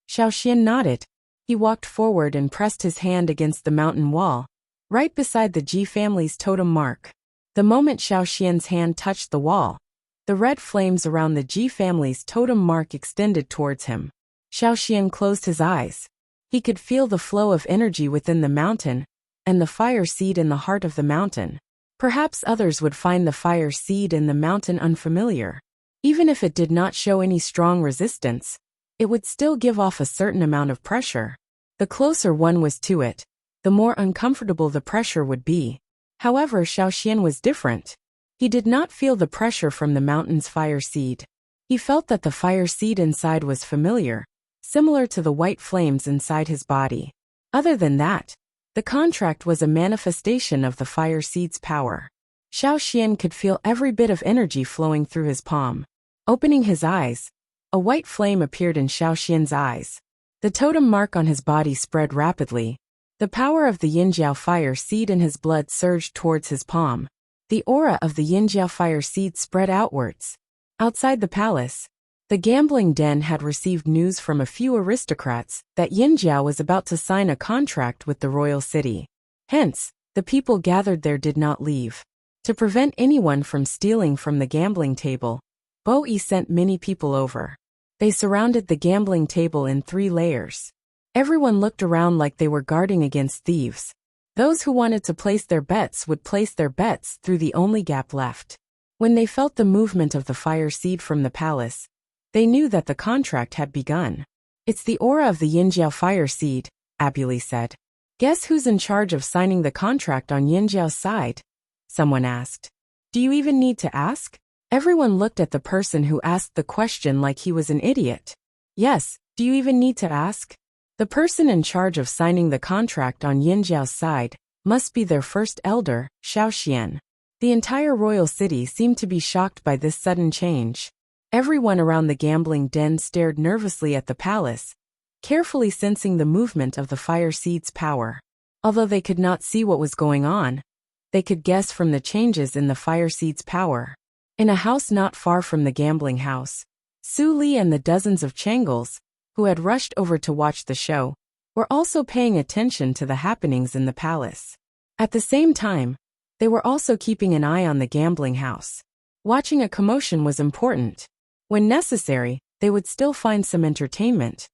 Xiao Xian nodded. He walked forward and pressed his hand against the mountain wall, right beside the Ji family's totem mark. The moment Xiao Xian's hand touched the wall, the red flames around the Ji family's totem mark extended towards him. Xiao Xian closed his eyes. He could feel the flow of energy within the mountain, and the fire seed in the heart of the mountain. Perhaps others would find the fire seed in the mountain unfamiliar. Even if it did not show any strong resistance, it would still give off a certain amount of pressure. The closer one was to it, the more uncomfortable the pressure would be. However, Xiao Xian was different. He did not feel the pressure from the mountain's fire seed. He felt that the fire seed inside was familiar, similar to the white flames inside his body. Other than that, the contract was a manifestation of the fire seed's power. Xiao Xian could feel every bit of energy flowing through his palm. Opening his eyes, a white flame appeared in Xiao Xian's eyes. The totem mark on his body spread rapidly. The power of the Yinjiao fire seed in his blood surged towards his palm. The aura of the Yinjiao fire seed spread outwards. Outside the palace, the gambling den had received news from a few aristocrats that Yinjiao was about to sign a contract with the royal city. Hence, the people gathered there did not leave. To prevent anyone from stealing from the gambling table, Bo Yi sent many people over. They surrounded the gambling table in 3 layers. Everyone looked around like they were guarding against thieves. Those who wanted to place their bets would place their bets through the only gap left. When they felt the movement of the fire seed from the palace, they knew that the contract had begun. "It's the aura of the Yinjiao fire seed," Abuli said. "Guess who's in charge of signing the contract on Yinjiao's side?" Someone asked. "Do you even need to ask?" Everyone looked at the person who asked the question like he was an idiot. "Yes, do you even need to ask?" The person in charge of signing the contract on Yinjiao's side must be their first elder, Xiao Xian. The entire royal city seemed to be shocked by this sudden change. Everyone around the gambling den stared nervously at the palace, carefully sensing the movement of the fire seed's power. Although they could not see what was going on, they could guess from the changes in the fire seed's power. In a house not far from the gambling house, Su Li and the dozens of Changles, who had rushed over to watch the show, were also paying attention to the happenings in the palace. At the same time, they were also keeping an eye on the gambling house. Watching a commotion was important. When necessary, they would still find some entertainment.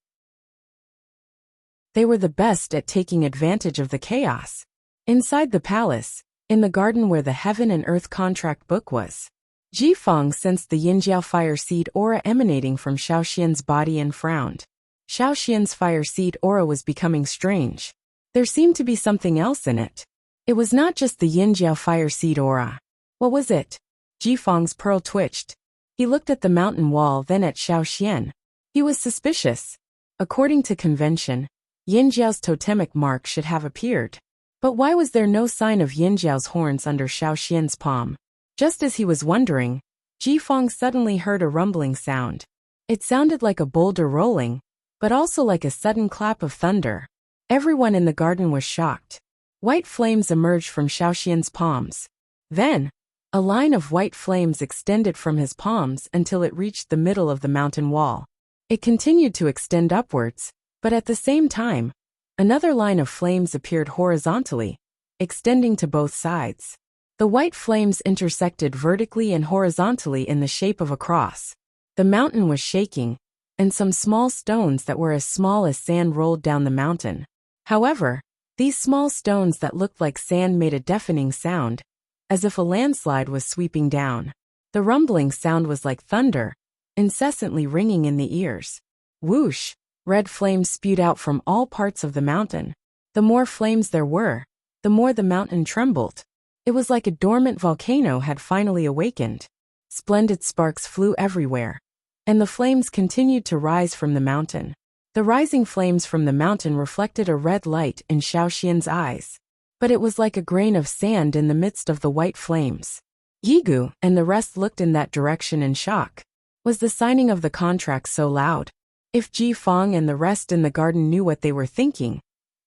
They were the best at taking advantage of the chaos. Inside the palace, in the garden where the heaven and earth contract book was. Jifeng sensed the Yinjiao fire seed aura emanating from Xiaoxian's body and frowned. Xiaoxian's fire seed aura was becoming strange. There seemed to be something else in it. It was not just the Yinjiao fire seed aura. What was it? Jifeng's pearl twitched. He looked at the mountain wall, then at Xiaoxian. He was suspicious. According to convention, Yinjiao's totemic mark should have appeared. But why was there no sign of Yinjiao's horns under Xiaoxian's palm? Just as he was wondering, Jifeng suddenly heard a rumbling sound. It sounded like a boulder rolling, but also like a sudden clap of thunder. Everyone in the garden was shocked. White flames emerged from Xiaoxian's palms. Then, a line of white flames extended from his palms until it reached the middle of the mountain wall. It continued to extend upwards, but at the same time, another line of flames appeared horizontally, extending to both sides. The white flames intersected vertically and horizontally in the shape of a cross. The mountain was shaking, and some small stones that were as small as sand rolled down the mountain. However, these small stones that looked like sand made a deafening sound, as if a landslide was sweeping down. The rumbling sound was like thunder, incessantly ringing in the ears. Whoosh! Red flames spewed out from all parts of the mountain. The more flames there were, the more the mountain trembled. It was like a dormant volcano had finally awakened. Splendid sparks flew everywhere, and the flames continued to rise from the mountain. The rising flames from the mountain reflected a red light in Xiaoxian's eyes, but it was like a grain of sand in the midst of the white flames. Yigu and the rest looked in that direction in shock. Was the signing of the contract so loud? If Jifeng and the rest in the garden knew what they were thinking,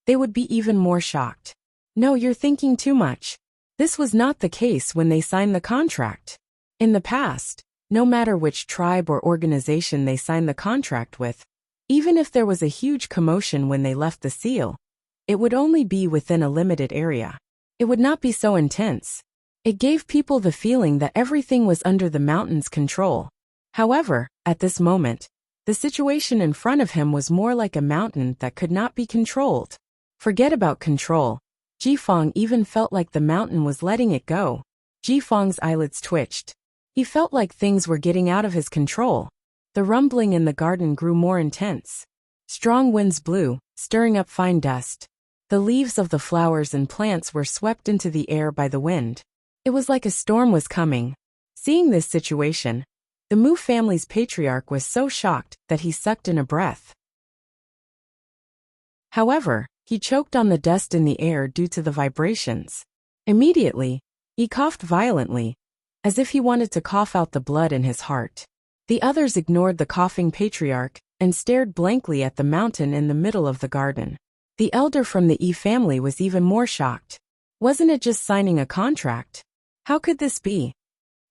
they would be even more shocked. No, you're thinking too much. This was not the case when they signed the contract. In the past, no matter which tribe or organization they signed the contract with, even if there was a huge commotion when they left the seal, it would only be within a limited area. It would not be so intense. It gave people the feeling that everything was under the mountain's control. However, at this moment, the situation in front of him was more like a mountain that could not be controlled. Forget about control. Jifeng even felt like the mountain was letting it go. Jifeng's eyelids twitched. He felt like things were getting out of his control. The rumbling in the garden grew more intense. Strong winds blew, stirring up fine dust. The leaves of the flowers and plants were swept into the air by the wind. It was like a storm was coming. Seeing this situation, the Mu family's patriarch was so shocked that he sucked in a breath. However, he choked on the dust in the air due to the vibrations. Immediately, he coughed violently, as if he wanted to cough out the blood in his heart. The others ignored the coughing patriarch and stared blankly at the mountain in the middle of the garden. The elder from the Yi family was even more shocked. Wasn't it just signing a contract? How could this be?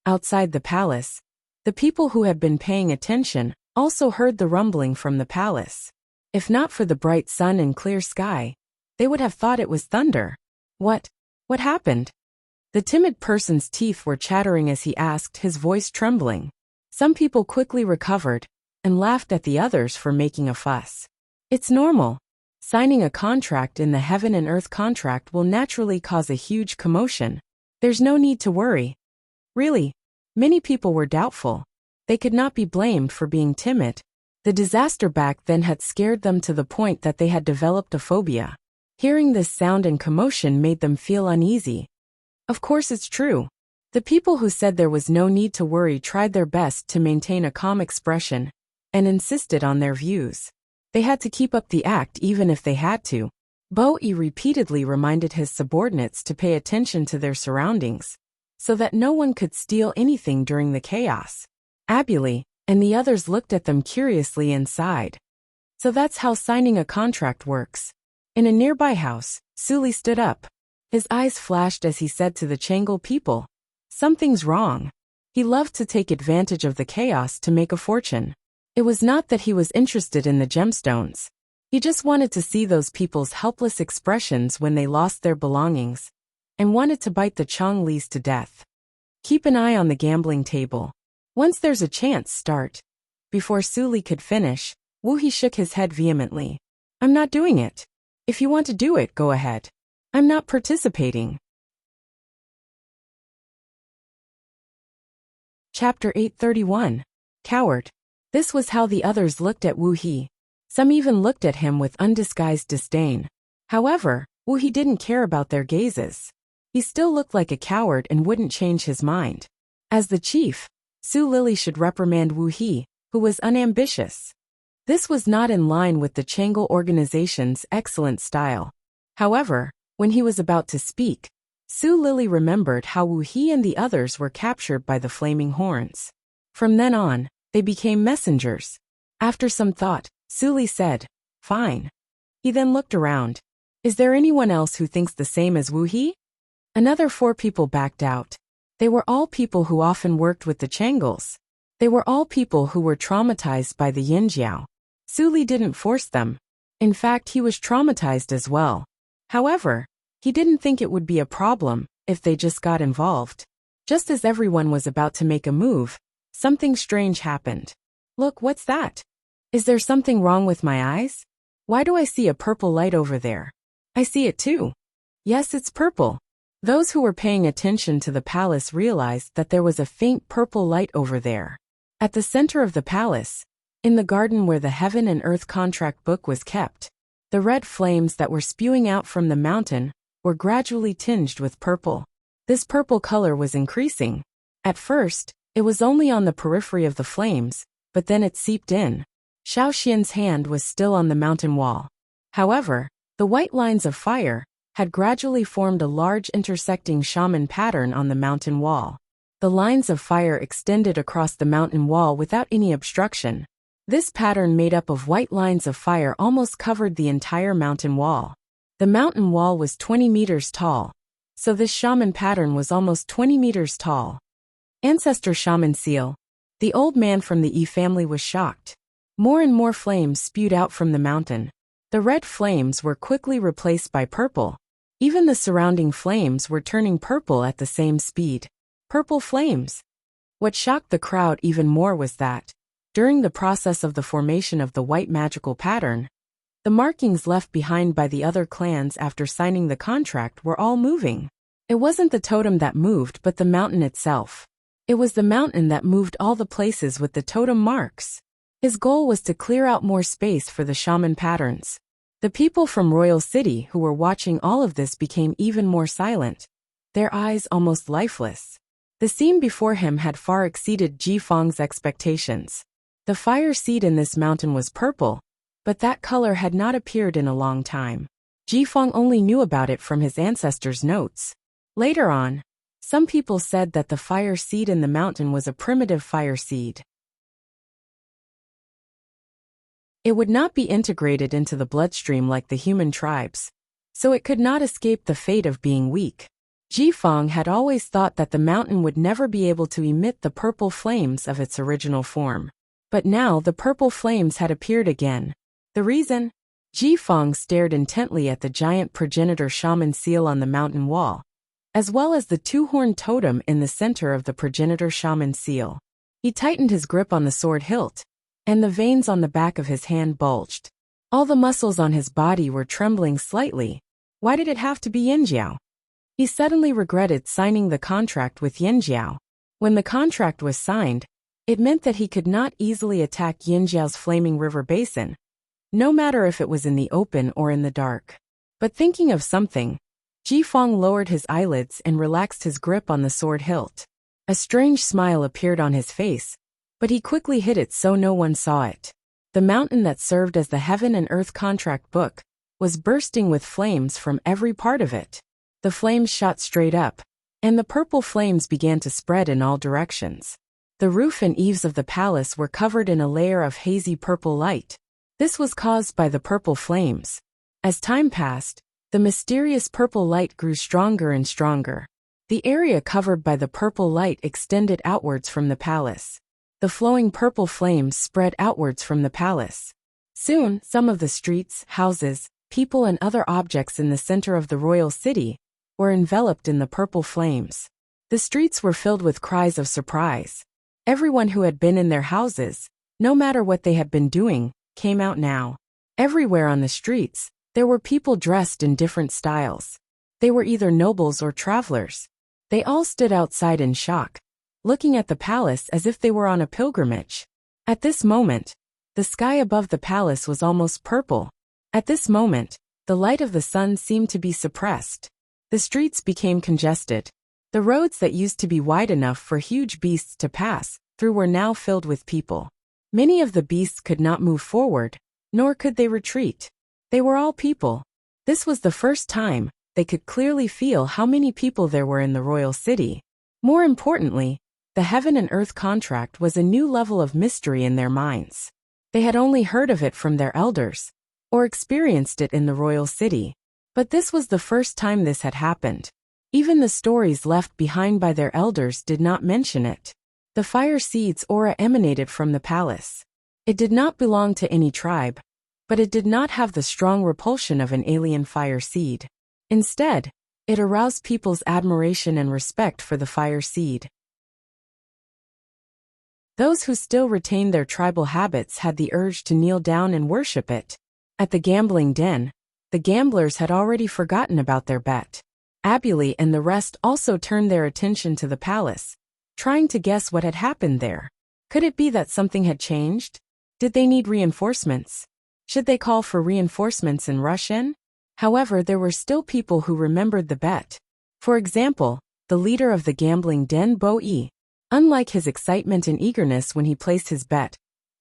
Outside the palace, the people who had been paying attention also heard the rumbling from the palace. If not for the bright sun and clear sky, they would have thought it was thunder. What happened? The timid person's teeth were chattering as he asked, his voice trembling. Some people quickly recovered and laughed at the others for making a fuss. It's normal. Signing a contract in the heaven and earth contract will naturally cause a huge commotion. There's no need to worry. Really, many people were doubtful. They could not be blamed for being timid. The disaster back then had scared them to the point that they had developed a phobia. Hearing this sound and commotion made them feel uneasy. Of course it's true. The people who said there was no need to worry tried their best to maintain a calm expression and insisted on their views. They had to keep up the act even if they had to. Bo-E repeatedly reminded his subordinates to pay attention to their surroundings, so that no one could steal anything during the chaos. Abuli and the others looked at them curiously and sighed. So that's how signing a contract works. In a nearby house, Suli stood up. His eyes flashed as he said to the Changle people, "Something's wrong." He loved to take advantage of the chaos to make a fortune. It was not that he was interested in the gemstones. He just wanted to see those people's helpless expressions when they lost their belongings, and wanted to bite the Chonglis to death. Keep an eye on the gambling table. Once there's a chance, start. Before Suli could finish, Wu-He shook his head vehemently. "I'm not doing it. If you want to do it, go ahead. I'm not participating." Chapter 831. Coward. This was how the others looked at Wu He. Some even looked at him with undisguised disdain. However, Wu He didn't care about their gazes. He still looked like a coward and wouldn't change his mind. As the chief, Su Lily should reprimand Wu He, who was unambitious. This was not in line with the Chang'e organization's excellent style. However, when he was about to speak, Su Lily remembered how Wu He and the others were captured by the flaming horns. From then on, they became messengers. After some thought, Su Li said, "Fine." He then looked around. Is there anyone else who thinks the same as Wu He? Another 4 people backed out. They were all people who often worked with the Chang'es. They were all people who were traumatized by the Yinjiao. Su Li didn't force them. In fact, he was traumatized as well. However, he didn't think it would be a problem if they just got involved. Just as everyone was about to make a move, something strange happened. Look, what's that? Is there something wrong with my eyes? Why do I see a purple light over there? I see it too. Yes, it's purple. Those who were paying attention to the palace realized that there was a faint purple light over there. At the center of the palace, in the garden where the Heaven and Earth contract book was kept, the red flames that were spewing out from the mountain were gradually tinged with purple. This purple color was increasing. At first, it was only on the periphery of the flames, but then it seeped in. Xiao Xian's hand was still on the mountain wall. However, the white lines of fire had gradually formed a large intersecting shaman pattern on the mountain wall. The lines of fire extended across the mountain wall without any obstruction. This pattern made up of white lines of fire almost covered the entire mountain wall. The mountain wall was 20 meters tall, so this shaman pattern was almost 20 meters tall. Ancestor Shaman Seal. The old man from the Yi family was shocked. More and more flames spewed out from the mountain. The red flames were quickly replaced by purple. Even the surrounding flames were turning purple at the same speed. Purple flames. What shocked the crowd even more was that, during the process of the formation of the white magical pattern, the markings left behind by the other clans after signing the contract were all moving. It wasn't the totem that moved but the mountain itself. It was the mountain that moved all the places with the totem marks. His goal was to clear out more space for the shaman patterns. The people from Royal City who were watching all of this became even more silent, their eyes almost lifeless. The scene before him had far exceeded Ji Feng's expectations. The fire seed in this mountain was purple, but that color had not appeared in a long time. Ji Feng only knew about it from his ancestors' notes. Later on, some people said that the fire seed in the mountain was a primitive fire seed. It would not be integrated into the bloodstream like the human tribes, so it could not escape the fate of being weak. Ji Feng had always thought that the mountain would never be able to emit the purple flames of its original form. But now the purple flames had appeared again. The reason? Ji Feng stared intently at the giant progenitor shaman seal on the mountain wall, as well as the 2-horned totem in the center of the progenitor shaman seal. He tightened his grip on the sword hilt, and the veins on the back of his hand bulged. All the muscles on his body were trembling slightly. Why did it have to be Yinjiao? He suddenly regretted signing the contract with Yinjiao. When the contract was signed, it meant that he could not easily attack Yinjiao's flaming river basin, no matter if it was in the open or in the dark. But thinking of something, Ji Feng lowered his eyelids and relaxed his grip on the sword hilt. A strange smile appeared on his face, but he quickly hid it so no one saw it. The mountain that served as the Heaven and Earth contract book was bursting with flames from every part of it. The flames shot straight up, and the purple flames began to spread in all directions. The roof and eaves of the palace were covered in a layer of hazy purple light. This was caused by the purple flames. As time passed, the mysterious purple light grew stronger and stronger. The area covered by the purple light extended outwards from the palace. The flowing purple flames spread outwards from the palace. Soon, some of the streets, houses, people and other objects in the center of the royal city were enveloped in the purple flames. The streets were filled with cries of surprise. Everyone who had been in their houses, no matter what they had been doing, came out now. Everywhere on the streets, there were people dressed in different styles. They were either nobles or travelers. They all stood outside in shock. looking at the palace as if they were on a pilgrimage. At this moment, the sky above the palace was almost purple. At this moment, the light of the sun seemed to be suppressed. The streets became congested. The roads that used to be wide enough for huge beasts to pass through were now filled with people. Many of the beasts could not move forward, nor could they retreat. They were all people. This was the first time they could clearly feel how many people there were in the royal city. More importantly, the heaven and earth contract was a new level of mystery in their minds. They had only heard of it from their elders, or experienced it in the royal city. But this was the first time this had happened. Even the stories left behind by their elders did not mention it. The fire seed's aura emanated from the palace. It did not belong to any tribe, but it did not have the strong repulsion of an alien fire seed. Instead, it aroused people's admiration and respect for the fire seed. Those who still retained their tribal habits had the urge to kneel down and worship it. At the gambling den, the gamblers had already forgotten about their bet. Abueli and the rest also turned their attention to the palace, trying to guess what had happened there. Could it be that something had changed? Did they need reinforcements? Should they call for reinforcements and rush in? However, there were still people who remembered the bet. For example, the leader of the gambling den, Bo Yi. Unlike his excitement and eagerness when he placed his bet,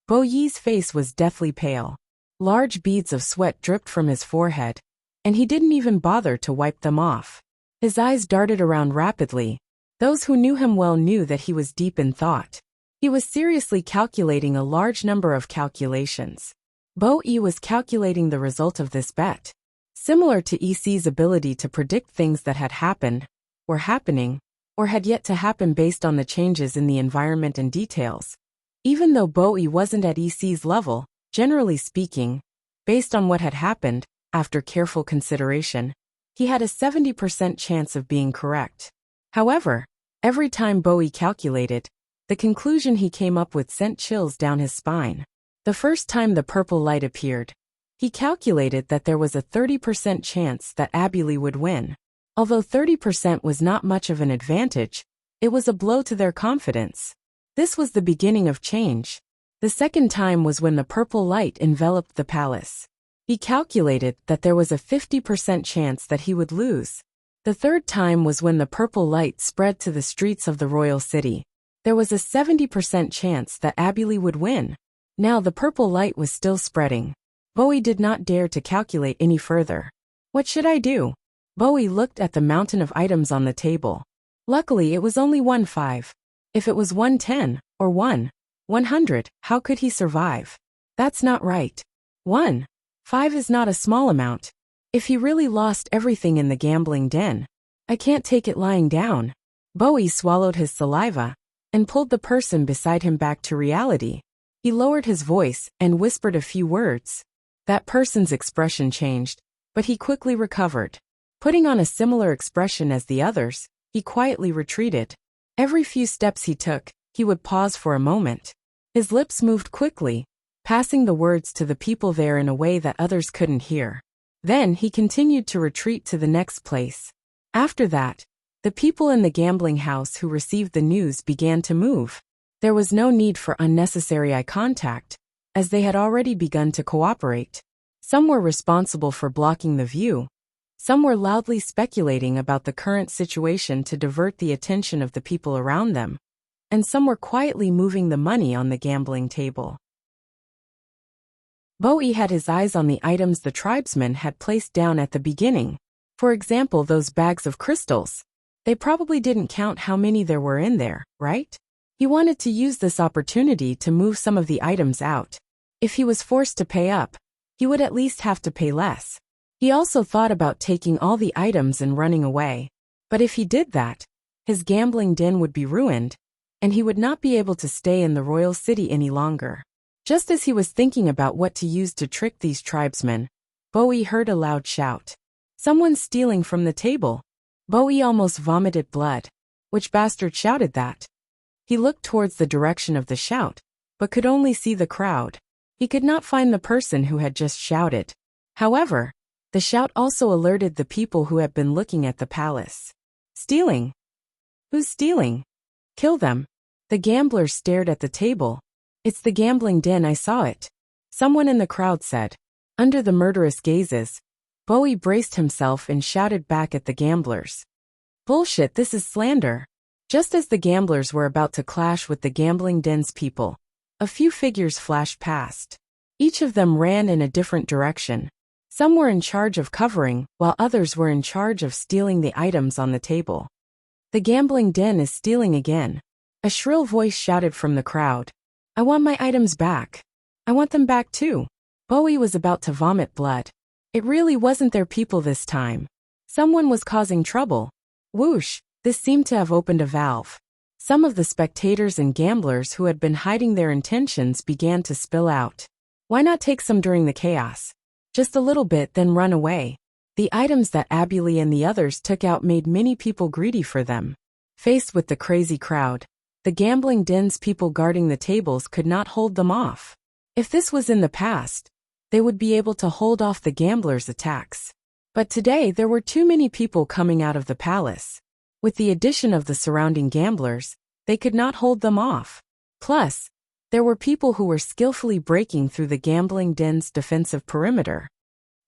Bo Yi's face was deathly pale. Large beads of sweat dripped from his forehead, and he didn't even bother to wipe them off. His eyes darted around rapidly. Those who knew him well knew that he was deep in thought. He was seriously calculating a large number of calculations. Bo Yi was calculating the result of this bet. Similar to EC's ability to predict things that had happened, were happening, or had yet to happen based on the changes in the environment and details. Even though Bo Yi wasn't at EC's level, generally speaking, based on what had happened, after careful consideration, he had a 70% chance of being correct. However, every time Bo Yi calculated, the conclusion he came up with sent chills down his spine. The first time the purple light appeared, he calculated that there was a 30% chance that Abueli would win. Although 30% was not much of an advantage, it was a blow to their confidence. This was the beginning of change. The second time was when the purple light enveloped the palace. He calculated that there was a 50% chance that he would lose. The third time was when the purple light spread to the streets of the royal city. There was a 70% chance that Abueli would win. Now the purple light was still spreading. Bo Yi did not dare to calculate any further. What should I do? Bo Yi looked at the mountain of items on the table. Luckily it was only 1-5. If it was 1-10, or 1-100, how could he survive? That's not right. 1-5 is not a small amount. If he really lost everything in the gambling den, I can't take it lying down. Bo Yi swallowed his saliva and pulled the person beside him back to reality. He lowered his voice and whispered a few words. That person's expression changed, but he quickly recovered. Putting on a similar expression as the others, he quietly retreated. Every few steps he took, he would pause for a moment. His lips moved quickly, passing the words to the people there in a way that others couldn't hear. Then he continued to retreat to the next place. After that, the people in the gambling house who received the news began to move. There was no need for unnecessary eye contact, as they had already begun to cooperate. Some were responsible for blocking the view. Some were loudly speculating about the current situation to divert the attention of the people around them, and some were quietly moving the money on the gambling table. Bo Yi had his eyes on the items the tribesmen had placed down at the beginning. For example, those bags of crystals. They probably didn't count how many there were in there, right? He wanted to use this opportunity to move some of the items out. If he was forced to pay up, he would at least have to pay less. He also thought about taking all the items and running away. But if he did that, his gambling den would be ruined, and he would not be able to stay in the royal city any longer. Just as he was thinking about what to use to trick these tribesmen, Bo Yi heard a loud shout. Someone's stealing from the table. Bo Yi almost vomited blood. Which bastard shouted that? He looked towards the direction of the shout, but could only see the crowd. He could not find the person who had just shouted. However, the shout also alerted the people who had been looking at the palace. Stealing? Who's stealing? Kill them. The gamblers stared at the table. "It's the gambling den, I saw it," someone in the crowd said. Under the murderous gazes, Bowie braced himself and shouted back at the gamblers. "Bullshit, this is slander." Just as the gamblers were about to clash with the gambling den's people, a few figures flashed past. Each of them ran in a different direction. Some were in charge of covering, while others were in charge of stealing the items on the table. "The gambling den is stealing again," a shrill voice shouted from the crowd. "I want my items back. I want them back too." Bowie was about to vomit blood. It really wasn't their people this time. Someone was causing trouble. Whoosh, this seemed to have opened a valve. Some of the spectators and gamblers who had been hiding their intentions began to spill out. Why not take some during the chaos? Just a little bit, then run away. The items that Abueli and the others took out made many people greedy for them. Faced with the crazy crowd, the gambling den's people guarding the tables could not hold them off. If this was in the past, they would be able to hold off the gamblers' attacks. But today there were too many people coming out of the palace. With the addition of the surrounding gamblers, they could not hold them off. Plus, there were people who were skillfully breaking through the gambling den's defensive perimeter.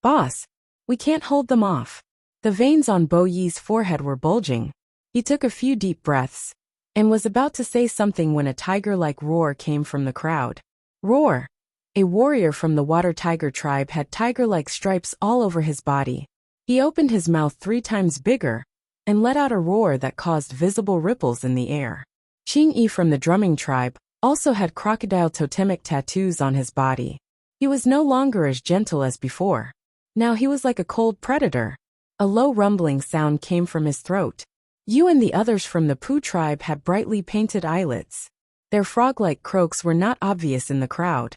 "Boss, we can't hold them off." The veins on Bo Yi's forehead were bulging. He took a few deep breaths and was about to say something when a tiger-like roar came from the crowd. Roar! A warrior from the water tiger tribe had tiger-like stripes all over his body. He opened his mouth 3 times bigger and let out a roar that caused visible ripples in the air. Ching-yi from the drumming tribe also had crocodile totemic tattoos on his body. He was no longer as gentle as before. Now he was like a cold predator. A low rumbling sound came from his throat. You and the others from the Pooh tribe had brightly painted eyelids. Their frog-like croaks were not obvious in the crowd.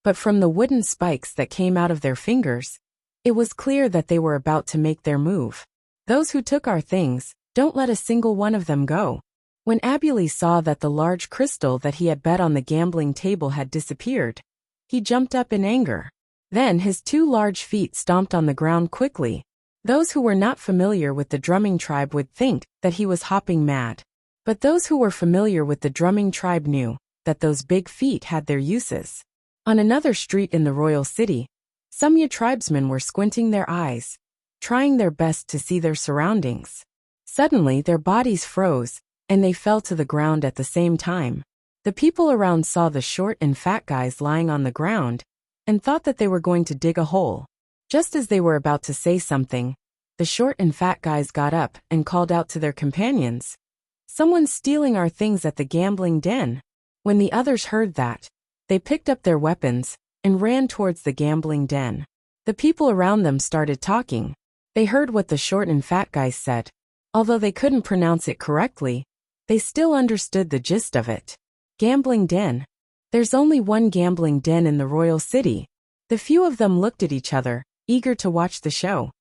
But from the wooden spikes that came out of their fingers, it was clear that they were about to make their move. "Those who took our things, don't let a single one of them go." When Abueli saw that the large crystal that he had bet on the gambling table had disappeared, he jumped up in anger. Then his 2 large feet stomped on the ground quickly. Those who were not familiar with the drumming tribe would think that he was hopping mad. But those who were familiar with the drumming tribe knew that those big feet had their uses. On another street in the royal city, some Yi tribesmen were squinting their eyes, trying their best to see their surroundings. Suddenly their bodies froze, and they fell to the ground at the same time. The people around saw the short and fat guys lying on the ground, and thought that they were going to dig a hole. Just as they were about to say something, the short and fat guys got up and called out to their companions, "Someone's stealing our things at the gambling den." When the others heard that, they picked up their weapons and ran towards the gambling den. The people around them started talking. They heard what the short and fat guys said. Although they couldn't pronounce it correctly, they still understood the gist of it. Gambling den. There's only one gambling den in the royal city. The few of them looked at each other, eager to watch the show.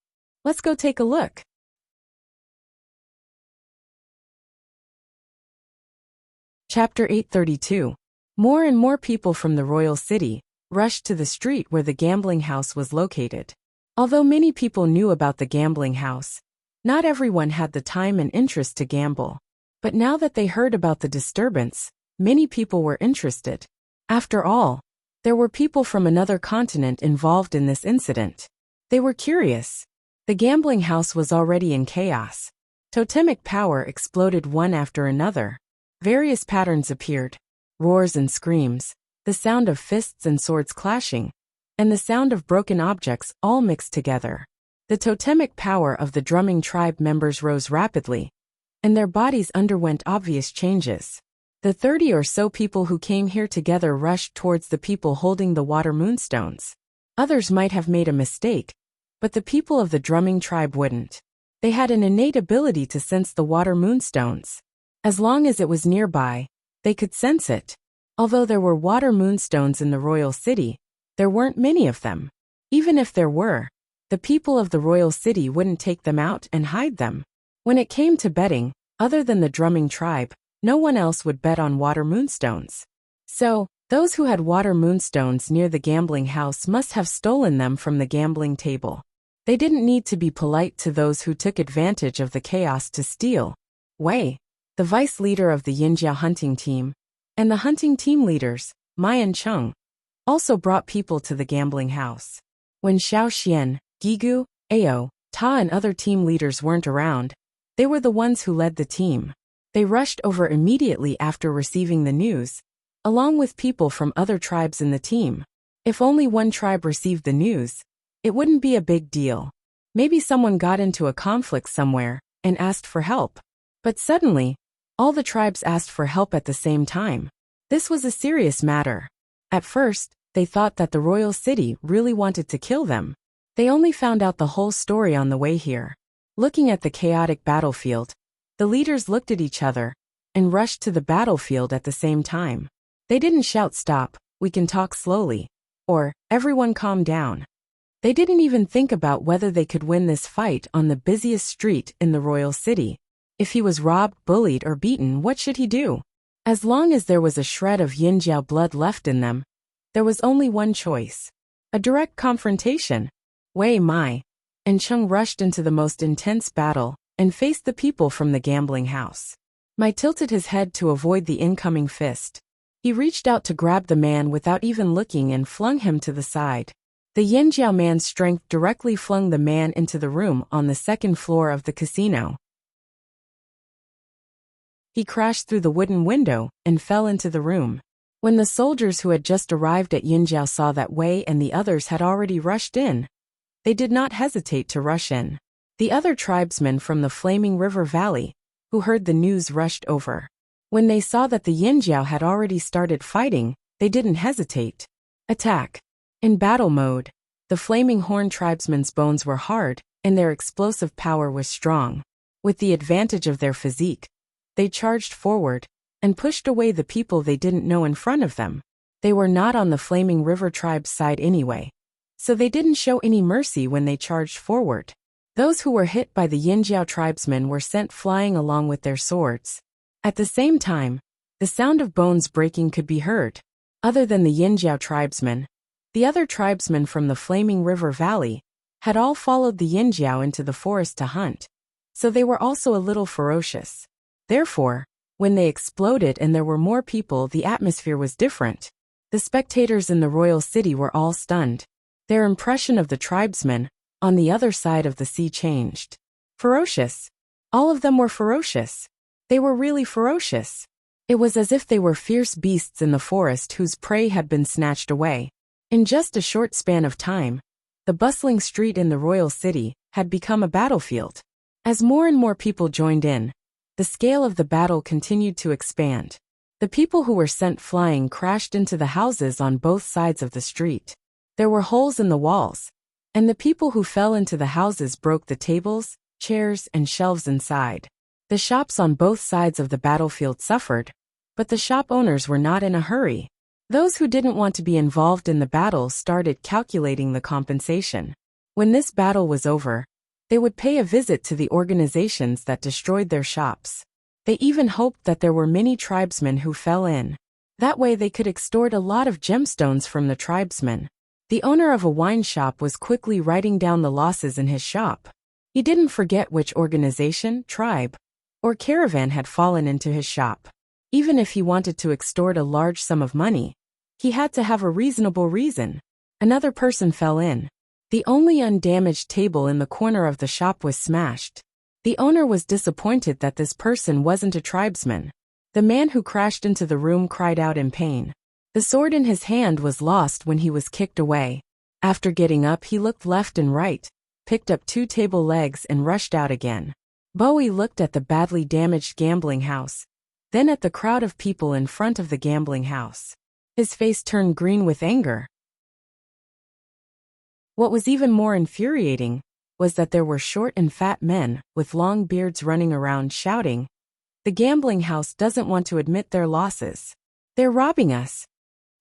Let's go take a look. Chapter 832. More and more people from the royal city rushed to the street where the gambling house was located. Although many people knew about the gambling house, not everyone had the time and interest to gamble. But now that they heard about the disturbance, many people were interested. After all, there were people from another continent involved in this incident. They were curious. The gambling house was already in chaos. Totemic power exploded one after another. Various patterns appeared. Roars and screams, the sound of fists and swords clashing, and the sound of broken objects all mixed together. The totemic power of the drumming tribe members rose rapidly, and their bodies underwent obvious changes. The 30 or so people who came here together rushed towards the people holding the water moonstones. Others might have made a mistake, but the people of the drumming tribe wouldn't. They had an innate ability to sense the water moonstones. As long as it was nearby, they could sense it. Although there were water moonstones in the royal city, there weren't many of them. Even if there were, the people of the royal city wouldn't take them out and hide them. When it came to betting, other than the drumming tribe, no one else would bet on water moonstones. So, those who had water moonstones near the gambling house must have stolen them from the gambling table. They didn't need to be polite to those who took advantage of the chaos to steal. Way. the vice leader of the Yinjiao hunting team, and the hunting team leaders, Mai and Cheng, also brought people to the gambling house. When Xiao Xian, Gigu, Ao, Ta and other team leaders weren't around, they were the ones who led the team. They rushed over immediately after receiving the news, along with people from other tribes in the team. If only one tribe received the news, it wouldn't be a big deal. Maybe someone got into a conflict somewhere and asked for help. But suddenly, all the tribes asked for help at the same time. This was a serious matter. At first, they thought that the royal city really wanted to kill them. They only found out the whole story on the way here. Looking at the chaotic battlefield, the leaders looked at each other and rushed to the battlefield at the same time. They didn't shout, "Stop, we can talk slowly," or "Everyone calm down." They didn't even think about whether they could win this fight on the busiest street in the royal city. If he was robbed, bullied, or beaten, what should he do? As long as there was a shred of Yinjiao blood left in them, there was only one choice: a direct confrontation. Wei Mai and Cheng rushed into the most intense battle and faced the people from the gambling house. Mai tilted his head to avoid the incoming fist. He reached out to grab the man without even looking and flung him to the side. The Yinjiao man's strength directly flung the man into the room on the second floor of the casino. He crashed through the wooden window and fell into the room. When the soldiers who had just arrived at Yinjiao saw that Wei and the others had already rushed in, they did not hesitate to rush in. The other tribesmen from the Flaming River Valley, who heard the news, rushed over. When they saw that the Yinjiao had already started fighting, they didn't hesitate. Attack. In battle mode, the Flaming Horn tribesmen's bones were hard, and their explosive power was strong. With the advantage of their physique, they charged forward and pushed away the people they didn't know in front of them. They were not on the Flaming River tribe's side anyway, so they didn't show any mercy when they charged forward. Those who were hit by the Yinjiao tribesmen were sent flying along with their swords. At the same time, the sound of bones breaking could be heard. Other than the Yinjiao tribesmen, the other tribesmen from the Flaming River Valley had all followed the Yinjiao into the forest to hunt, so they were also a little ferocious. Therefore, when they exploded and there were more people, the atmosphere was different. The spectators in the royal city were all stunned. Their impression of the tribesmen on the other side of the sea changed. Ferocious. All of them were ferocious. They were really ferocious. It was as if they were fierce beasts in the forest whose prey had been snatched away. In just a short span of time, the bustling street in the royal city had become a battlefield. As more and more people joined in, the scale of the battle continued to expand. The people who were sent flying crashed into the houses on both sides of the street. There were holes in the walls, and the people who fell into the houses broke the tables, chairs, and shelves inside. The shops on both sides of the battlefield suffered, but the shop owners were not in a hurry. Those who didn't want to be involved in the battle started calculating the compensation. When this battle was over, they would pay a visit to the organizations that destroyed their shops. They even hoped that there were many tribesmen who fell in. That way they could extort a lot of gemstones from the tribesmen. The owner of a wine shop was quickly writing down the losses in his shop. He didn't forget which organization, tribe, or caravan had fallen into his shop. Even if he wanted to extort a large sum of money, he had to have a reasonable reason. Another person fell in. The only undamaged table in the corner of the shop was smashed. The owner was disappointed that this person wasn't a tribesman. The man who crashed into the room cried out in pain. The sword in his hand was lost when he was kicked away. After getting up, he looked left and right, picked up 2 table legs and rushed out again. Bowie looked at the badly damaged gambling house, then at the crowd of people in front of the gambling house. His face turned green with anger. What was even more infuriating was that there were short and fat men with long beards running around shouting, "The gambling house doesn't want to admit their losses. They're robbing us."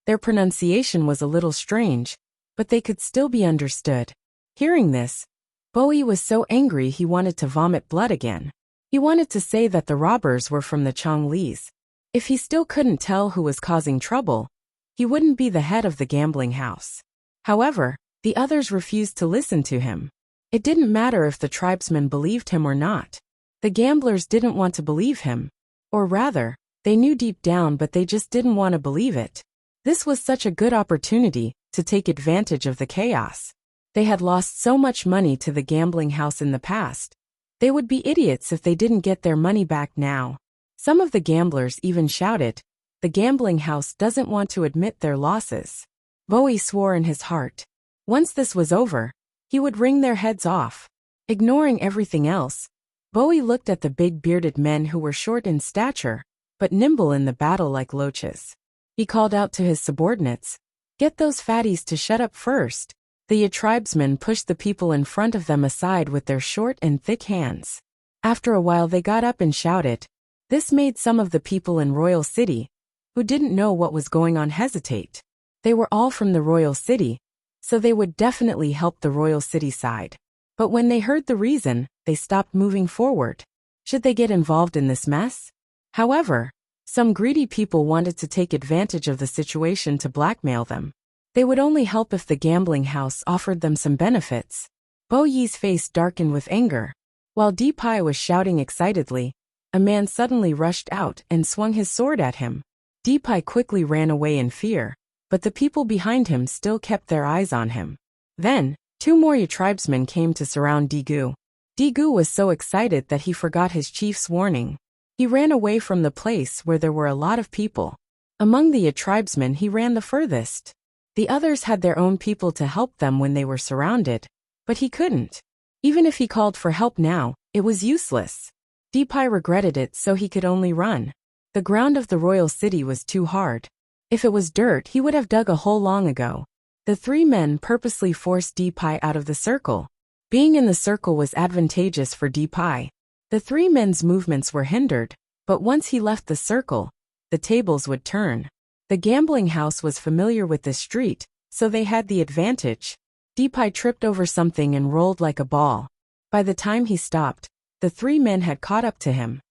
Their pronunciation was a little strange, but they could still be understood. Hearing this, Bowie was so angry he wanted to vomit blood again. He wanted to say that the robbers were from the Chonglis. If he still couldn't tell who was causing trouble, he wouldn't be the head of the gambling house. However, the others refused to listen to him. It didn't matter if the tribesmen believed him or not. The gamblers didn't want to believe him. Or rather, they knew deep down but they just didn't want to believe it. This was such a good opportunity to take advantage of the chaos. They had lost so much money to the gambling house in the past. They would be idiots if they didn't get their money back now. Some of the gamblers even shouted, "The gambling house doesn't want to admit their losses." Bowie swore in his heart. Once this was over, he would wring their heads off. Ignoring everything else, Bowie looked at the big bearded men who were short in stature, but nimble in the battle like loaches. He called out to his subordinates, "Get those fatties to shut up first." The tribesmen pushed the people in front of them aside with their short and thick hands. After a while they got up and shouted. This made some of the people in Royal City, who didn't know what was going on, hesitate. They were all from the Royal City, so they would definitely help the Royal City side. But when they heard the reason, they stopped moving forward. Should they get involved in this mess? However, some greedy people wanted to take advantage of the situation to blackmail them. They would only help if the gambling house offered them some benefits. Bo Yi's face darkened with anger. While Di Pai was shouting excitedly, a man suddenly rushed out and swung his sword at him. Di Pai quickly ran away in fear, but the people behind him still kept their eyes on him. Then, 2 more tribesmen came to surround Digu. Digu was so excited that he forgot his chief's warning. He ran away from the place where there were a lot of people. Among the tribesmen he ran the furthest. The others had their own people to help them when they were surrounded, but he couldn't. Even if he called for help now, it was useless. Di Pai regretted it, so he could only run. The ground of the royal city was too hard. If it was dirt, he would have dug a hole long ago. The 3 men purposely forced Di Pai out of the circle. Being in the circle was advantageous for Di Pai. The 3 men's movements were hindered, but once he left the circle, the tables would turn. The gambling house was familiar with this street, so they had the advantage. Di Pai tripped over something and rolled like a ball. By the time he stopped, the 3 men had caught up to him.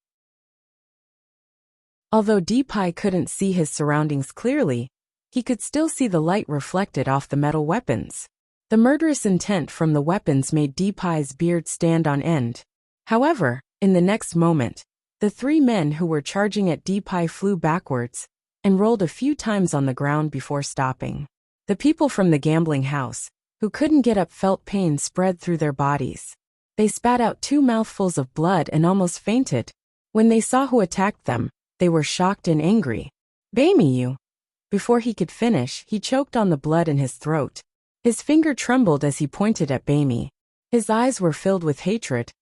Although Di Pai couldn't see his surroundings clearly, he could still see the light reflected off the metal weapons. The murderous intent from the weapons made Di Pai's beard stand on end. However, in the next moment, the 3 men who were charging at Di Pai flew backwards and rolled a few times on the ground before stopping. The people from the gambling house, who couldn't get up, felt pain spread through their bodies. They spat out 2 mouthfuls of blood and almost fainted. When they saw who attacked them, they were shocked and angry. "Bamie, you!" Before he could finish, he choked on the blood in his throat. His finger trembled as he pointed at Bamie. His eyes were filled with hatred,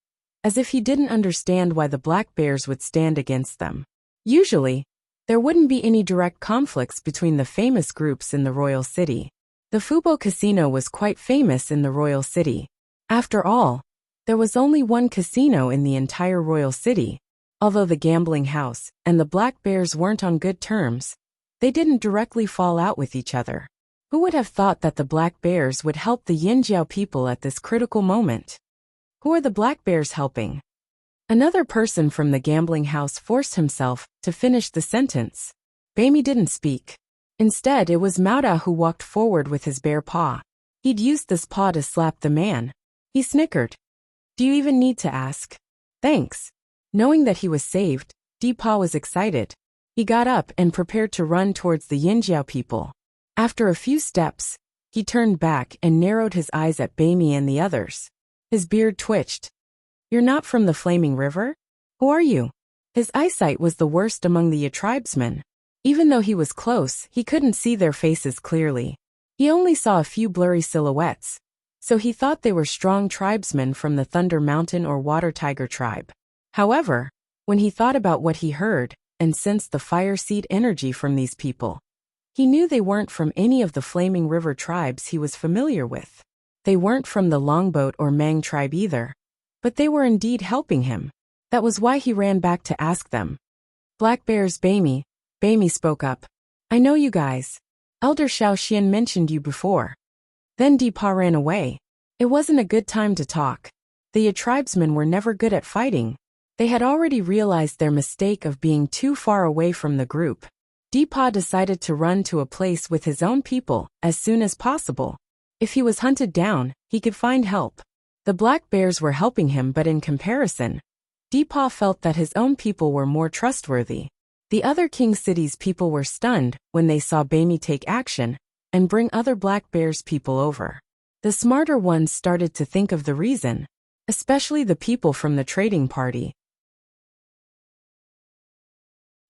as if he didn't understand why the Black Bears would stand against them. Usually, there wouldn't be any direct conflicts between the famous groups in the royal city. The Fubo Casino was quite famous in the royal city. After all, there was only one casino in the entire royal city. Although the gambling house and the Black Bears weren't on good terms, they didn't directly fall out with each other. Who would have thought that the Black Bears would help the Yinjiao people at this critical moment? Who are the Black Bears helping? Another person from the gambling house forced himself to finish the sentence. Bamie didn't speak. Instead, it was Mauda who walked forward with his bare paw. He'd used this paw to slap the man. He snickered. "Do you even need to ask?" "Thanks." Knowing that he was saved, Di Pai was excited. He got up and prepared to run towards the Yinjiao people. After a few steps, he turned back and narrowed his eyes at Bamie and the others. His beard twitched. "You're not from the Flaming River? Who are you?" His eyesight was the worst among the tribesmen. Even though he was close, he couldn't see their faces clearly. He only saw a few blurry silhouettes, so he thought they were strong tribesmen from the Thunder Mountain or Water Tiger tribe. However, when he thought about what he heard and sensed the fire seed energy from these people, he knew they weren't from any of the Flaming River tribes he was familiar with. They weren't from the Longboat or Mang tribe either, but they were indeed helping him. That was why he ran back to ask them. "Black Bears, Bamie," Bamie spoke up. "I know you guys. Elder Xiao Xian mentioned you before." Then Di Pai ran away. It wasn't a good time to talk. The tribesmen were never good at fighting. They had already realized their mistake of being too far away from the group. Di Pai decided to run to a place with his own people as soon as possible. If he was hunted down, he could find help. The Black Bears were helping him, but in comparison, Deepa felt that his own people were more trustworthy. The other king cities' people were stunned when they saw Bami take action and bring other Black Bear's people over. The smarter ones started to think of the reason, especially the people from the trading party.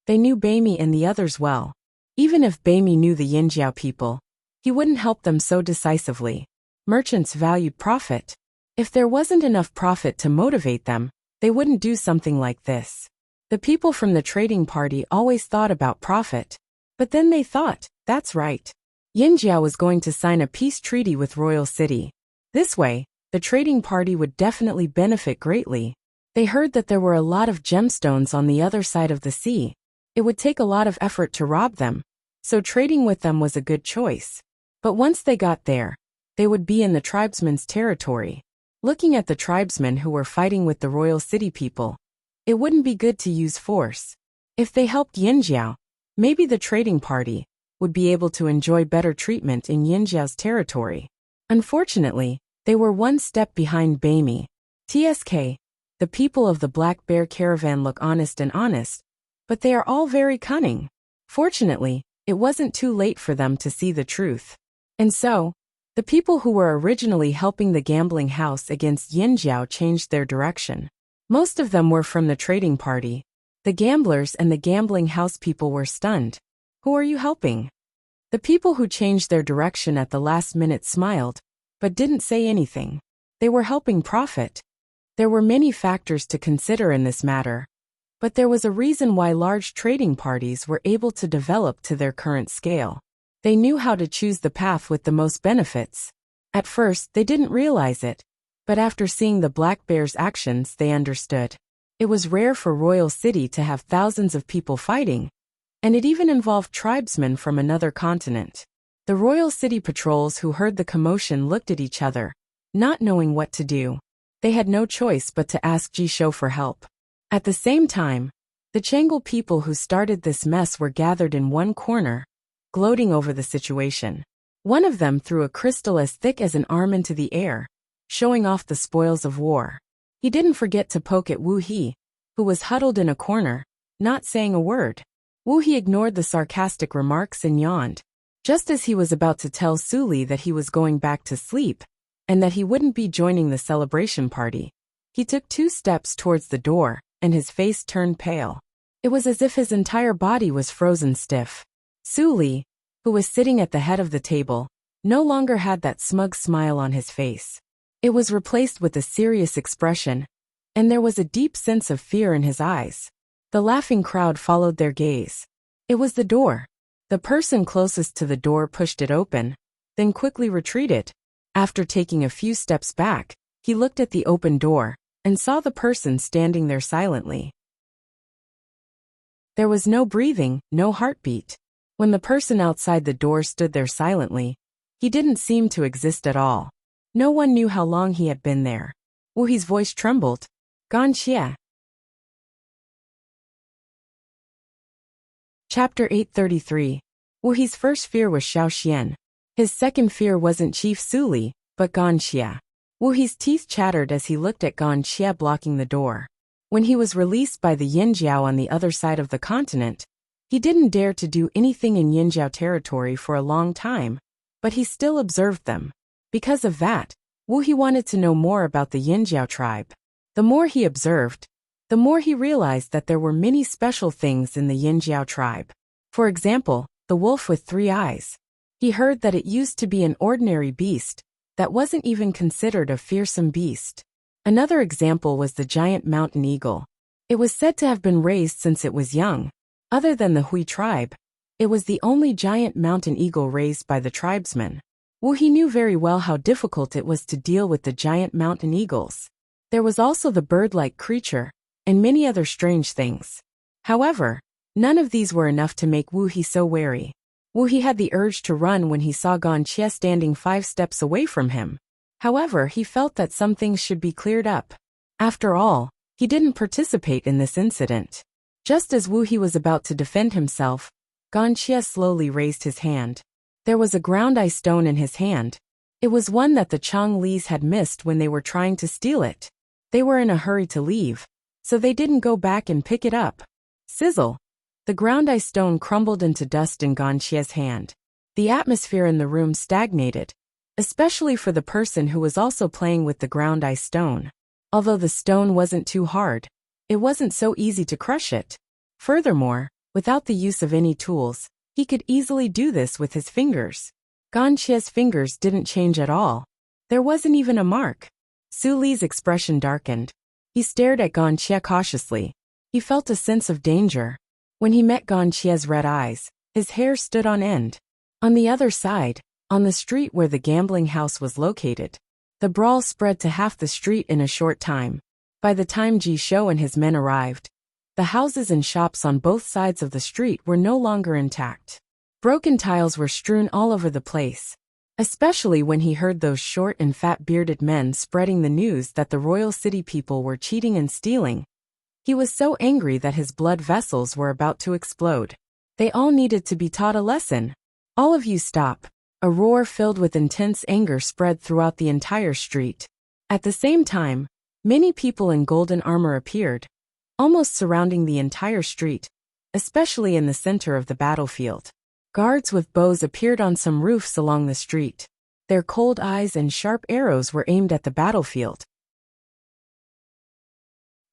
They knew Bami and the others well. Even if Bami knew the Yinjiao people, he wouldn't help them so decisively. Merchants valued profit. If there wasn't enough profit to motivate them, they wouldn't do something like this. The people from the trading party always thought about profit. But then they thought, that's right. Yinjiao was going to sign a peace treaty with Royal City. This way, the trading party would definitely benefit greatly. They heard that there were a lot of gemstones on the other side of the sea. It would take a lot of effort to rob them, so trading with them was a good choice. But once they got there, they would be in the tribesmen's territory. Looking at the tribesmen who were fighting with the Royal City people, it wouldn't be good to use force. If they helped Yinjiao, maybe the trading party would be able to enjoy better treatment in Yinjiao's territory. Unfortunately, they were one step behind Bami. TSK, the people of the Black Bear caravan look honest, but they are all very cunning. Fortunately, it wasn't too late for them to see the truth. And so, the people who were originally helping the gambling house against Yinjiao changed their direction. Most of them were from the trading party. The gamblers and the gambling house people were stunned. Who are you helping? The people who changed their direction at the last minute smiled, but didn't say anything. They were helping profit. There were many factors to consider in this matter, but there was a reason why large trading parties were able to develop to their current scale. They knew how to choose the path with the most benefits. At first, they didn't realize it, but after seeing the Black Bear's actions, they understood. It was rare for Royal City to have thousands of people fighting, and it even involved tribesmen from another continent. The Royal City patrols who heard the commotion looked at each other, not knowing what to do. They had no choice but to ask Jisho for help. At the same time, the Changle people who started this mess were gathered in one corner, gloating over the situation. One of them threw a crystal as thick as an arm into the air, showing off the spoils of war. He didn't forget to poke at Wu He, who was huddled in a corner, not saying a word. Wu He ignored the sarcastic remarks and yawned. Just as he was about to tell Su Li that he was going back to sleep, and that he wouldn't be joining the celebration party, he took 2 steps towards the door, and his face turned pale. It was as if his entire body was frozen stiff. Su Li, who was sitting at the head of the table, no longer had that smug smile on his face. It was replaced with a serious expression, and there was a deep sense of fear in his eyes. The laughing crowd followed their gaze. It was the door. The person closest to the door pushed it open, then quickly retreated. After taking a few steps back, he looked at the open door and saw the person standing there silently. There was no breathing, no heartbeat. When the person outside the door stood there silently, he didn't seem to exist at all. No one knew how long he had been there. Wu He's voice trembled. Gan Xie. Chapter 833. Wu He's first fear was Xiao Xian. His second fear wasn't Chief Su Li, but Gan Xie. Wu He's teeth chattered as he looked at Gan Xie blocking the door. When he was released by the Yinjiao on the other side of the continent, he didn't dare to do anything in Yinjiao territory for a long time, but he still observed them. Because of that, Wu He wanted to know more about the Yinjiao tribe. The more he observed, the more he realized that there were many special things in the Yinjiao tribe. For example, the wolf with 3 eyes. He heard that it used to be an ordinary beast that wasn't even considered a fearsome beast. Another example was the giant mountain eagle. It was said to have been raised since it was young. Other than the Hui tribe, it was the only giant mountain eagle raised by the tribesmen. Wu He knew very well how difficult it was to deal with the giant mountain eagles. There was also the bird-like creature, and many other strange things. However, none of these were enough to make Wu He so wary. Wu He had the urge to run when he saw Gan Xie standing 5 steps away from him. However, he felt that some things should be cleared up. After all, he didn't participate in this incident. Just as Wu He was about to defend himself, Gan Xie slowly raised his hand. There was a ground ice stone in his hand. It was one that the Chang Lis had missed when they were trying to steal it. They were in a hurry to leave, so they didn't go back and pick it up. Sizzle! The ground ice stone crumbled into dust in Ganqia's hand. The atmosphere in the room stagnated, especially for the person who was also playing with the ground ice stone. Although the stone wasn't too hard, it wasn't so easy to crush it. Furthermore, without the use of any tools, he could easily do this with his fingers. Ganqia's fingers didn't change at all. There wasn't even a mark. Su Li's expression darkened. He stared at Ganqia cautiously. He felt a sense of danger. When he met Ganqia's red eyes, his hair stood on end. On the other side, on the street where the gambling house was located, the brawl spread to half the street in a short time. By the time Ji Shou and his men arrived, the houses and shops on both sides of the street were no longer intact. Broken tiles were strewn all over the place, especially when he heard those short and fat bearded men spreading the news that the royal city people were cheating and stealing. He was so angry that his blood vessels were about to explode. They all needed to be taught a lesson. All of you stop. A roar filled with intense anger spread throughout the entire street. At the same time, many people in golden armor appeared, almost surrounding the entire street, especially in the center of the battlefield. Guards with bows appeared on some roofs along the street. Their cold eyes and sharp arrows were aimed at the battlefield.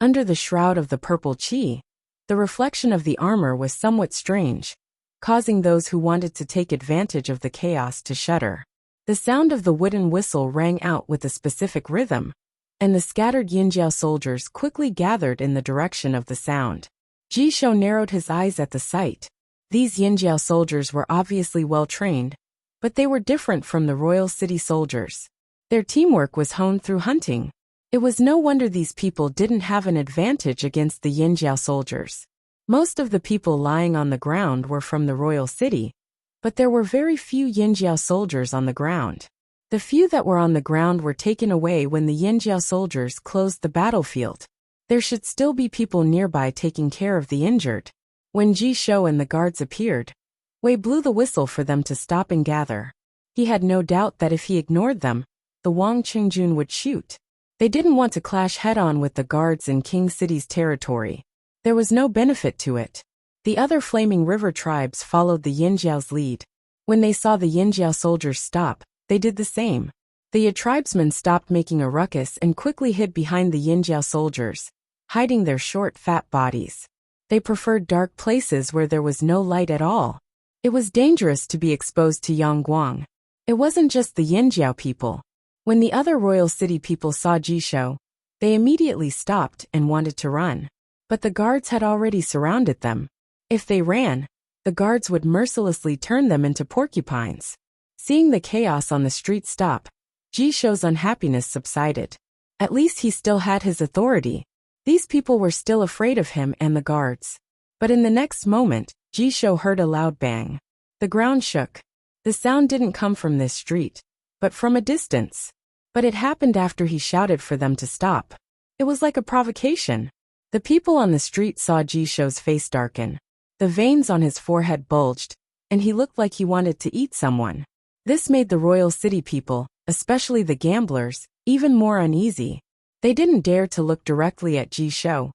Under the shroud of the purple chi, the reflection of the armor was somewhat strange, causing those who wanted to take advantage of the chaos to shudder. The sound of the wooden whistle rang out with a specific rhythm, and the scattered Yinjiao soldiers quickly gathered in the direction of the sound. Ji Shou narrowed his eyes at the sight. These Yinjiao soldiers were obviously well trained, but they were different from the royal city soldiers. Their teamwork was honed through hunting. It was no wonder these people didn't have an advantage against the Yinjiao soldiers. Most of the people lying on the ground were from the royal city, but there were very few Yinjiao soldiers on the ground. The few that were on the ground were taken away when the Yinjiao soldiers closed the battlefield. There should still be people nearby taking care of the injured. When Ji Shou and the guards appeared, Wei blew the whistle for them to stop and gather. He had no doubt that if he ignored them, the Wang Qingjun would shoot. They didn't want to clash head-on with the guards in King City's territory. There was no benefit to it. The other Flaming River tribes followed the Yinjiao's lead. When they saw the Yinjiao soldiers stop, they did the same. The Yi tribesmen stopped making a ruckus and quickly hid behind the Yinjiao soldiers, hiding their short, fat bodies. They preferred dark places where there was no light at all. It was dangerous to be exposed to Yangguang. It wasn't just the Yinjiao people. When the other royal city people saw Ji Shou, they immediately stopped and wanted to run. But the guards had already surrounded them. If they ran, the guards would mercilessly turn them into porcupines. Seeing the chaos on the street stop, Ji Shou's unhappiness subsided. At least he still had his authority. These people were still afraid of him and the guards. But in the next moment, Ji Shou heard a loud bang. The ground shook. The sound didn't come from this street, but from a distance. But it happened after he shouted for them to stop. It was like a provocation. The people on the street saw Ji Shou's face darken. The veins on his forehead bulged, and he looked like he wanted to eat someone. This made the royal city people, especially the gamblers, even more uneasy. They didn't dare to look directly at Ji Shou,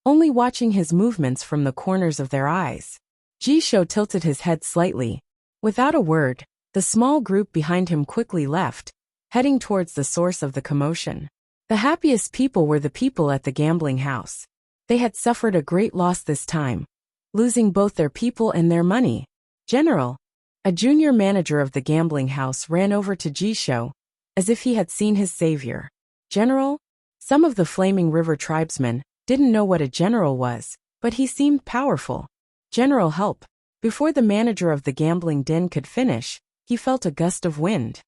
only watching his movements from the corners of their eyes. Ji Shou tilted his head slightly. Without a word, the small group behind him quickly left, heading towards the source of the commotion. The happiest people were the people at the gambling house. They had suffered a great loss this time, losing both their people and their money. General, a junior manager of the gambling house, ran over to Ji Shou, as if he had seen his savior. General? Some of the Flaming River tribesmen didn't know what a general was, but he seemed powerful. General, help. Before the manager of the gambling den could finish, he felt a gust of wind.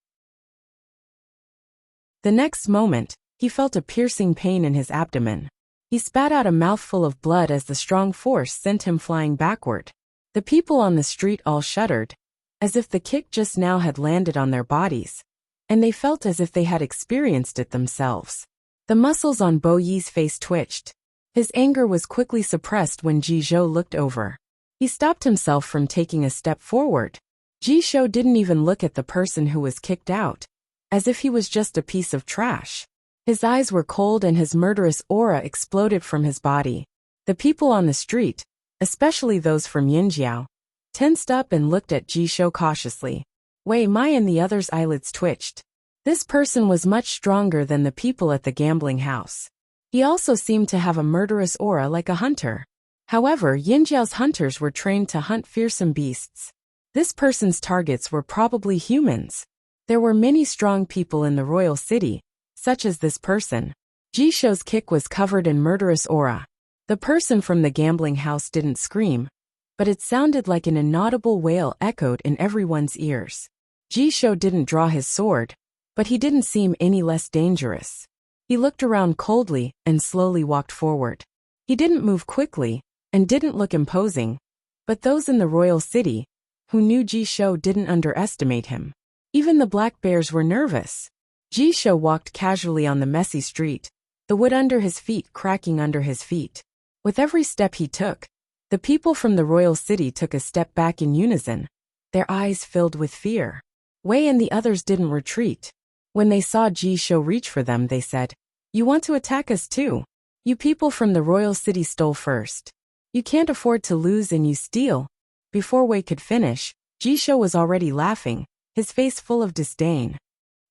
The next moment, he felt a piercing pain in his abdomen. He spat out a mouthful of blood as the strong force sent him flying backward. The people on the street all shuddered, as if the kick just now had landed on their bodies, and they felt as if they had experienced it themselves. The muscles on Bo Yi's face twitched. His anger was quickly suppressed when Ji Shou looked over. He stopped himself from taking a step forward. Ji Shou didn't even look at the person who was kicked out, as if he was just a piece of trash. His eyes were cold and his murderous aura exploded from his body. The people on the street, especially those from Yinjiao, tensed up and looked at Jishou cautiously. Wei Mai and the others' eyelids twitched. This person was much stronger than the people at the gambling house. He also seemed to have a murderous aura like a hunter. However, Yinjiao's hunters were trained to hunt fearsome beasts. This person's targets were probably humans. There were many strong people in the royal city, such as this person. Jishou's kick was covered in murderous aura. The person from the gambling house didn't scream, but it sounded like an inaudible wail echoed in everyone's ears. Jishou didn't draw his sword, but he didn't seem any less dangerous. He looked around coldly and slowly walked forward. He didn't move quickly and didn't look imposing, but those in the royal city who knew Jishou didn't underestimate him. Even the black bears were nervous. Jishou walked casually on the messy street, the wood under his feet cracking under his feet. With every step he took, the people from the royal city took a step back in unison, their eyes filled with fear. Wei and the others didn't retreat. When they saw Jishou reach for them, they said, "You want to attack us too? You people from the royal city stole first. You can't afford to lose and you steal." Before Wei could finish, Jishou was already laughing, his face full of disdain.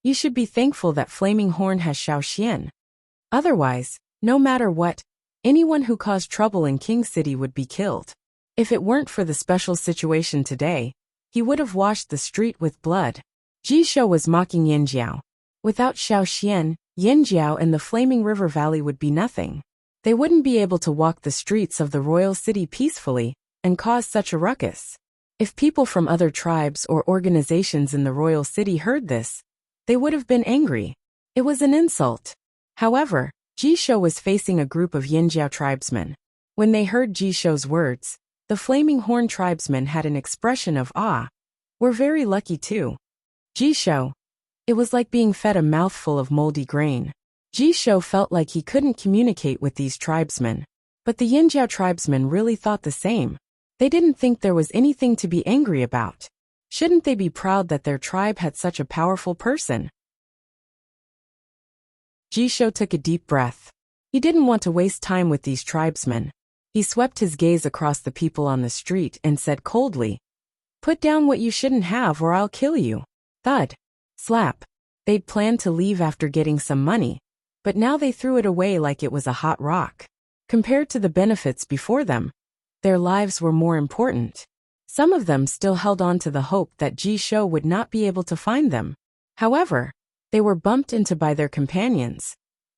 "You should be thankful that Flaming Horn has Shaoxian. Otherwise, no matter what, anyone who caused trouble in King City would be killed. If it weren't for the special situation today, he would have washed the street with blood." Jishou was mocking Yinjiao. Without Shaoxian, Yinjiao and the Flaming River Valley would be nothing. They wouldn't be able to walk the streets of the royal city peacefully and cause such a ruckus. If people from other tribes or organizations in the royal city heard this, they would have been angry. It was an insult. However, Jishou was facing a group of Yinjiao tribesmen. When they heard Jishou's words, the Flaming Horn tribesmen had an expression of awe. "We're very lucky too. Jishou." It was like being fed a mouthful of moldy grain. Jishou felt like he couldn't communicate with these tribesmen. But the Yinjiao tribesmen really thought the same. They didn't think there was anything to be angry about. Shouldn't they be proud that their tribe had such a powerful person? Jishou took a deep breath. He didn't want to waste time with these tribesmen. He swept his gaze across the people on the street and said coldly, "Put down what you shouldn't have or I'll kill you." Thud. Slap. They'd planned to leave after getting some money, but now they threw it away like it was a hot rock. Compared to the benefits before them, their lives were more important. Some of them still held on to the hope that Jishou would not be able to find them. However, they were bumped into by their companions,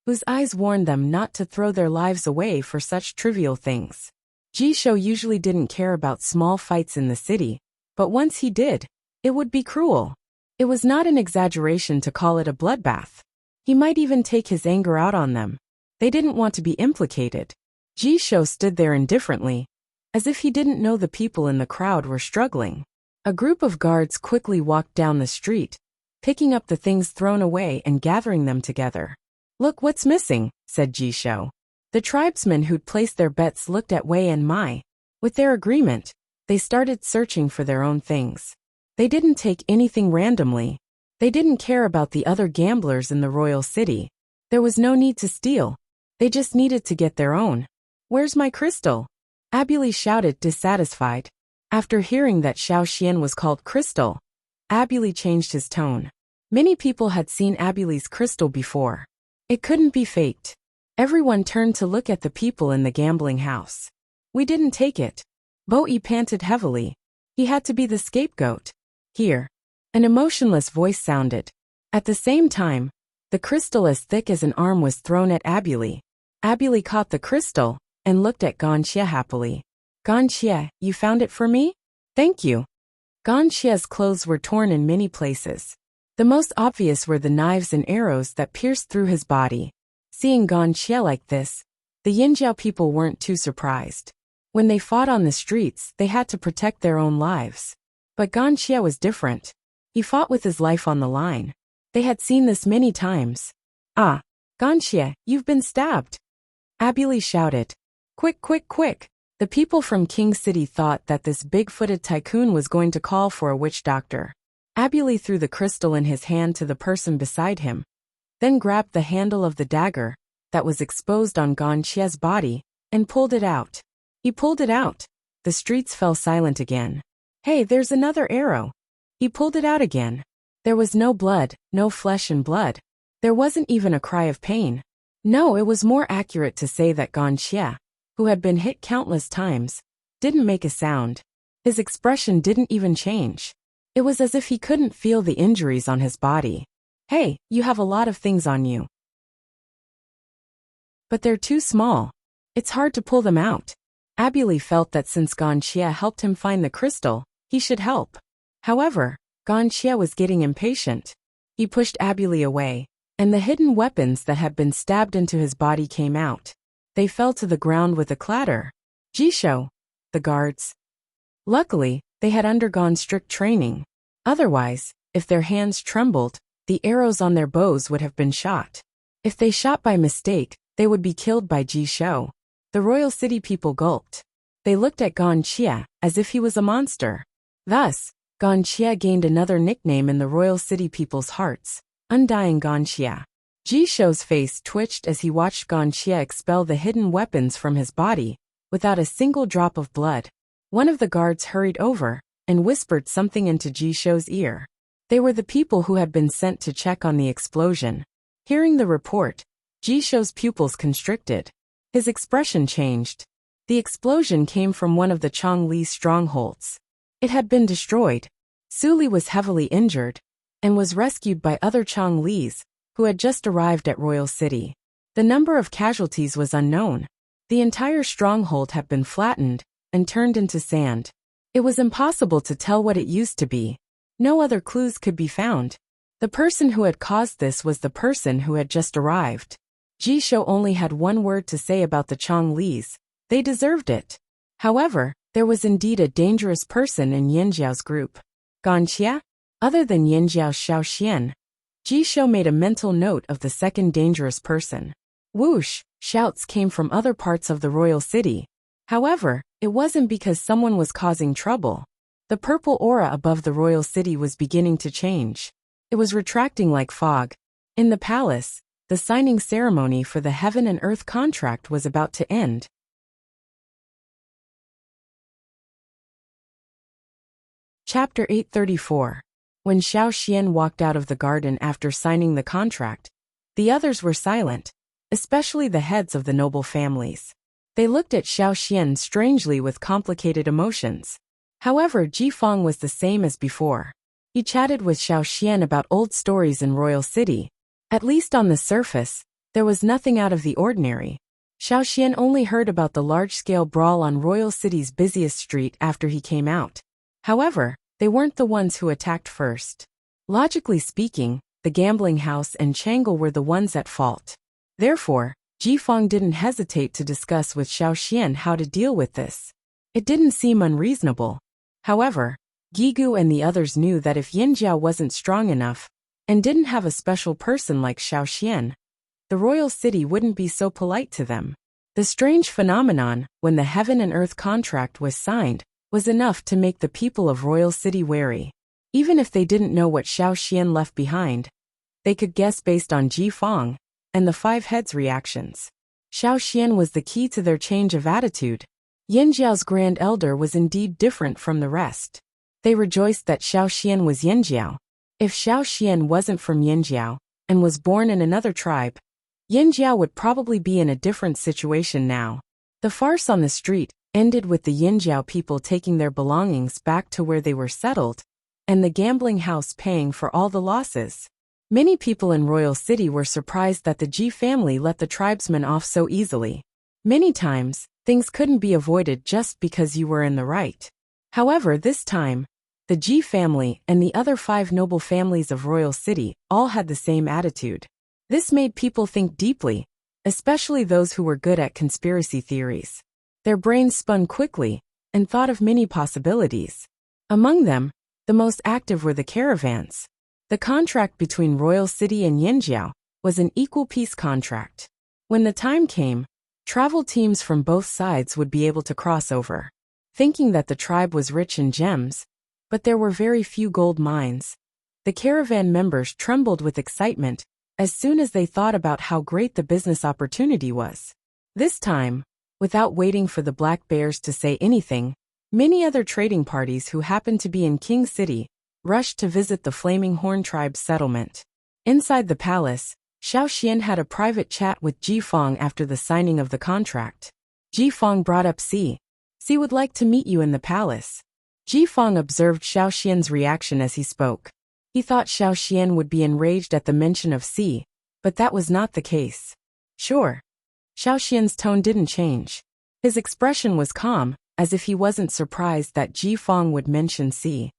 whose eyes warned them not to throw their lives away for such trivial things. Jishou usually didn't care about small fights in the city, but once he did, it would be cruel. It was not an exaggeration to call it a bloodbath. He might even take his anger out on them. They didn't want to be implicated. Jishou stood there indifferently, as if he didn't know the people in the crowd were struggling. A group of guards quickly walked down the street, picking up the things thrown away and gathering them together. "Look what's missing," said Jishou. The tribesmen who'd placed their bets looked at Wei and Mai. With their agreement, they started searching for their own things. They didn't take anything randomly. They didn't care about the other gamblers in the royal city. There was no need to steal. They just needed to get their own. "Where's my crystal?" Abuli shouted, dissatisfied. After hearing that Shaoxian was called crystal, Abuli changed his tone. Many people had seen Abuli's crystal before. It couldn't be faked. Everyone turned to look at the people in the gambling house. "We didn't take it." Bo-e panted heavily. He had to be the scapegoat. "Here." An emotionless voice sounded. At the same time, the crystal as thick as an arm was thrown at Abuli. Abuli caught the crystal and looked at Ganxie happily. "Ganxie, you found it for me? Thank you." Ganxie's clothes were torn in many places. The most obvious were the knives and arrows that pierced through his body. Seeing Ganxie like this, the Yinjiao people weren't too surprised. When they fought on the streets, they had to protect their own lives. But Ganxie was different. He fought with his life on the line. They had seen this many times. "Ah, Ganxie, you've been stabbed." Abuli shouted. "Quick, quick, quick." The people from King City thought that this big-footed tycoon was going to call for a witch doctor. Abuli threw the crystal in his hand to the person beside him. then grabbed the handle of the dagger that was exposed on Gonxia's body and pulled it out. He pulled it out. The streets fell silent again. Hey, there's another arrow. He pulled it out again. There was no blood, no flesh and blood. There wasn't even a cry of pain. No, it was more accurate to say that Gonxia, who had been hit countless times, didn't make a sound. His expression didn't even change. It was as if he couldn't feel the injuries on his body. Hey, you have a lot of things on you. But they're too small. It's hard to pull them out. Abuli felt that since Gonxia helped him find the crystal, he should help. However, Gonxia was getting impatient. He pushed Abuli away, and the hidden weapons that had been stabbed into his body came out. They fell to the ground with a clatter. Jisho, the guards. Luckily, they had undergone strict training. Otherwise, if their hands trembled, the arrows on their bows would have been shot. If they shot by mistake, they would be killed by Jisho. The royal city people gulped. They looked at Gonxia as if he was a monster. Thus, Gonxia gained another nickname in the royal city people's hearts, Undying Gonxia. Jisho's face twitched as he watched Gonxia expel the hidden weapons from his body, without a single drop of blood. One of the guards hurried over and whispered something into Jisho's ear. They were the people who had been sent to check on the explosion. Hearing the report, Jisho's pupils constricted. His expression changed. The explosion came from one of the Chongli strongholds. It had been destroyed. Suli was heavily injured and was rescued by other Chonglis who had just arrived at Royal City. The number of casualties was unknown. The entire stronghold had been flattened and turned into sand. It was impossible to tell what it used to be. No other clues could be found. The person who had caused this was the person who had just arrived. Jisho only had one word to say about the Chonglis. They deserved it. However, there was indeed a dangerous person in Yanjiao's group. Gonxia? Other than Yanjiao's Xiaoxian, Jisho made a mental note of the second dangerous person. Whoosh! Shouts came from other parts of the royal city. However, it wasn't because someone was causing trouble. The purple aura above the royal city was beginning to change. It was retracting like fog. In the palace, the signing ceremony for the heaven and earth contract was about to end. Chapter 834. When Xiaoxian walked out of the garden after signing the contract, the others were silent, especially the heads of the noble families. They looked at Xiaoxian strangely with complicated emotions. However, Jifeng was the same as before. He chatted with Xiaoxian about old stories in Royal City. At least on the surface, there was nothing out of the ordinary. Xiaoxian only heard about the large-scale brawl on Royal City's busiest street after he came out. However, they weren't the ones who attacked first. Logically speaking, the gambling house and Chang'e were the ones at fault. Therefore, Jifeng didn't hesitate to discuss with Xiaoxian how to deal with this. It didn't seem unreasonable. However, Gigu and the others knew that if Yanjiao wasn't strong enough, and didn't have a special person like Xiaoxian, the royal city wouldn't be so polite to them. The strange phenomenon, when the heaven and earth contract was signed, was enough to make the people of Royal City wary. Even if they didn't know what Xiaoxian left behind, they could guess based on Jifeng and the five heads' reactions. Xiaoxian was the key to their change of attitude. Yanjiao's grand elder was indeed different from the rest. They rejoiced that Xiaoxian was Yanjiao. If Xiaoxian wasn't from Yanjiao and was born in another tribe, Yanjiao would probably be in a different situation now. The farce on the street ended with the Yanjiao people taking their belongings back to where they were settled, and the gambling house paying for all the losses. Many people in Royal City were surprised that the Ji family let the tribesmen off so easily. Many times, things couldn't be avoided just because you were in the right. However, this time, the Ji family and the other 5 noble families of Royal City all had the same attitude. This made people think deeply, especially those who were good at conspiracy theories. Their brains spun quickly and thought of many possibilities. Among them, the most active were the caravans. The contract between Royal City and Yanjiao was an equal peace contract. When the time came, travel teams from both sides would be able to cross over. Thinking that the tribe was rich in gems, but there were very few gold mines, the caravan members trembled with excitement as soon as they thought about how great the business opportunity was. This time, without waiting for the Black Bears to say anything, many other trading parties who happened to be in King City rushed to visit the Flaming Horn tribe's settlement. Inside the palace, Xiao Xian had a private chat with Ji Fong after the signing of the contract. Ji Fong brought up Si. Si would like to meet you in the palace. Ji Fong observed Xiao Xian's reaction as he spoke. He thought Xiao Xian would be enraged at the mention of Si, but that was not the case. Sure. Xiao Xian's tone didn't change. His expression was calm, as if he wasn't surprised that Ji Fong would mention Si.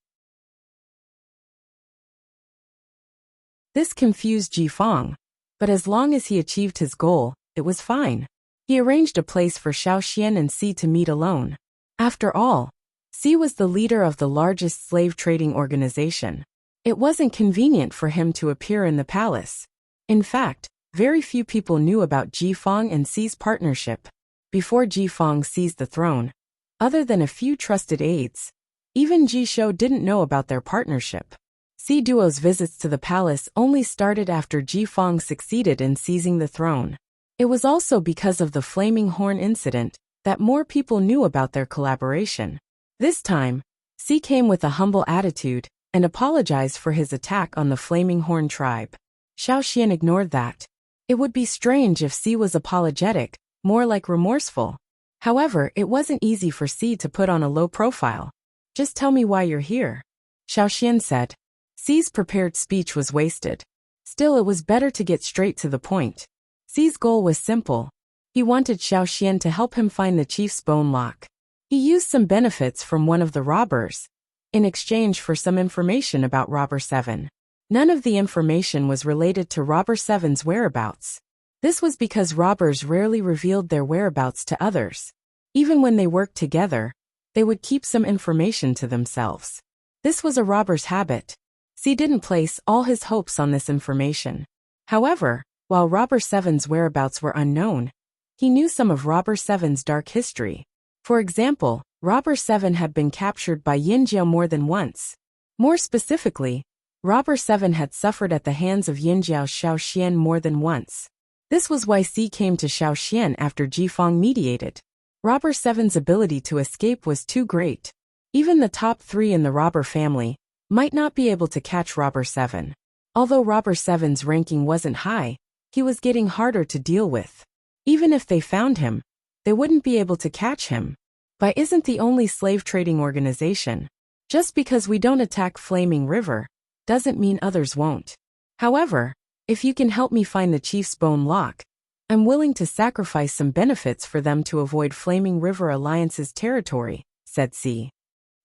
This confused Ji Fong, but as long as he achieved his goal, it was fine. He arranged a place for Xiao Xian and Si to meet alone. After all, Si was the leader of the largest slave trading organization. It wasn't convenient for him to appear in the palace. In fact, very few people knew about Ji Fong and Si's partnership. Before Ji Fong seized the throne, other than a few trusted aides, even Ji Shou didn't know about their partnership. Si Duo's visits to the palace only started after Ji Fong succeeded in seizing the throne. It was also because of the Flaming Horn incident that more people knew about their collaboration. This time, Si came with a humble attitude and apologized for his attack on the Flaming Horn tribe. Xiao Xian ignored that. It would be strange if Si was apologetic, more like remorseful. However, it wasn't easy for Si to put on a low profile. Just tell me why you're here, Xiao Xian said. Si's prepared speech was wasted. Still, it was better to get straight to the point. Si's goal was simple. He wanted Xiao Xian to help him find the chief's bone lock. He used some benefits from one of the robbers, in exchange for some information about Robber 7. None of the information was related to Robber 7's whereabouts. This was because robbers rarely revealed their whereabouts to others. Even when they worked together, they would keep some information to themselves. This was a robber's habit. Si didn't place all his hopes on this information. However, while Robber 7's whereabouts were unknown, he knew some of Robber 7's dark history. For example, Robber 7 had been captured by Yin Jiao more than once. More specifically, Robber 7 had suffered at the hands of Yin Jiao's Xiao Xian more than once. This was why Si came to Xiao Xian after Ji Fong mediated. Robber 7's ability to escape was too great. Even the top 3 in the robber family might not be able to catch Robber 7. Although Robber 7's ranking wasn't high, he was getting harder to deal with. Even if they found him, they wouldn't be able to catch him. Bai isn't the only slave trading organization. Just because we don't attack Flaming River, doesn't mean others won't. However, if you can help me find the chief's bone lock, I'm willing to sacrifice some benefits for them to avoid Flaming River Alliance's territory, said Si.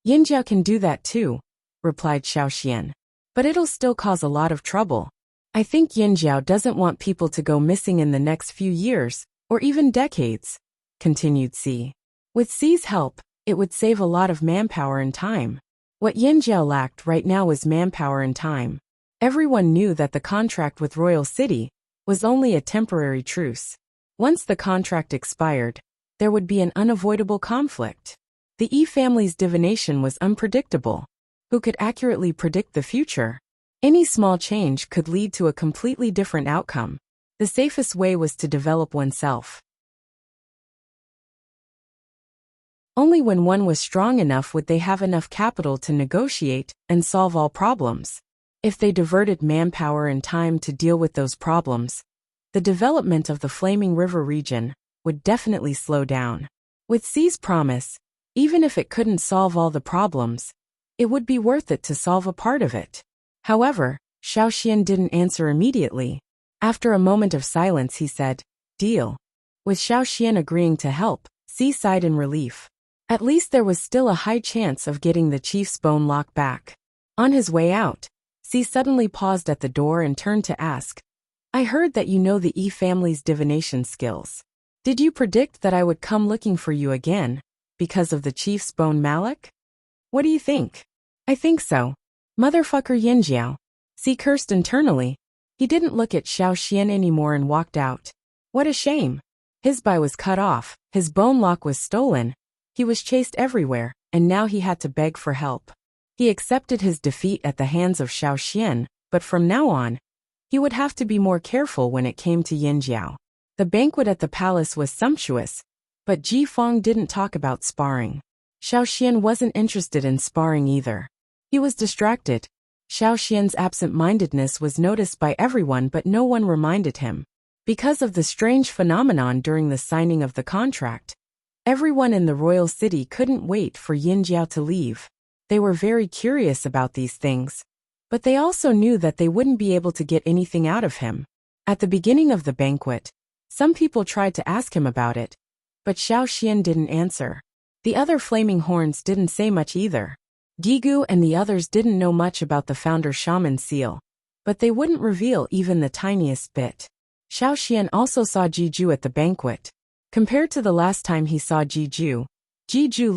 Yin Jiao can do that too, replied Xiao Xian. But it'll still cause a lot of trouble. I think Yin Jiao doesn't want people to go missing in the next few years, or even decades, continued Si. With Si's help, it would save a lot of manpower and time. What Yin Jiao lacked right now was manpower and time. Everyone knew that the contract with Royal City was only a temporary truce. Once the contract expired, there would be an unavoidable conflict. The Yi family's divination was unpredictable. Who could accurately predict the future? Any small change could lead to a completely different outcome. The safest way was to develop oneself. Only when one was strong enough would they have enough capital to negotiate and solve all problems. If they diverted manpower and time to deal with those problems, the development of the Flaming River region would definitely slow down. With Si's promise, even if it couldn't solve all the problems, it would be worth it to solve a part of it. However, Xiao Xian didn't answer immediately. After a moment of silence he said, "Deal." With Xiao Xian agreeing to help, Si sighed in relief. At least there was still a high chance of getting the chief's bone lock back. On his way out, Si suddenly paused at the door and turned to ask, "I heard that you know the Yi family's divination skills. Did you predict that I would come looking for you again, because of the chief's bone malak? What do you think?" "I think so. Motherfucker Yin Jiao." Si cursed internally. He didn't look at Xiao Xian anymore and walked out. What a shame. His bai was cut off, his bone lock was stolen, he was chased everywhere, and now he had to beg for help. He accepted his defeat at the hands of Xiao Xian, but from now on, He would have to be more careful when it came to Yinjiao. The banquet at the palace was sumptuous, but Ji Fong didn't talk about sparring. Xiao Xian wasn't interested in sparring either. He was distracted. Xiao Xian's absent-mindedness was noticed by everyone, but no one reminded him. Because of the strange phenomenon during the signing of the contract, everyone in the royal city couldn't wait for Yinjiao to leave. They were very curious about these things, but they also knew that they wouldn't be able to get anything out of him. At the beginning of the banquet, some people tried to ask him about it, but Xiao Xian didn't answer. The other flaming horns didn't say much either. Gigu and the others didn't know much about the founder shaman seal, but they wouldn't reveal even the tiniest bit. Xiao Xian also saw Jiju at the banquet. Compared to the last time he saw Jiju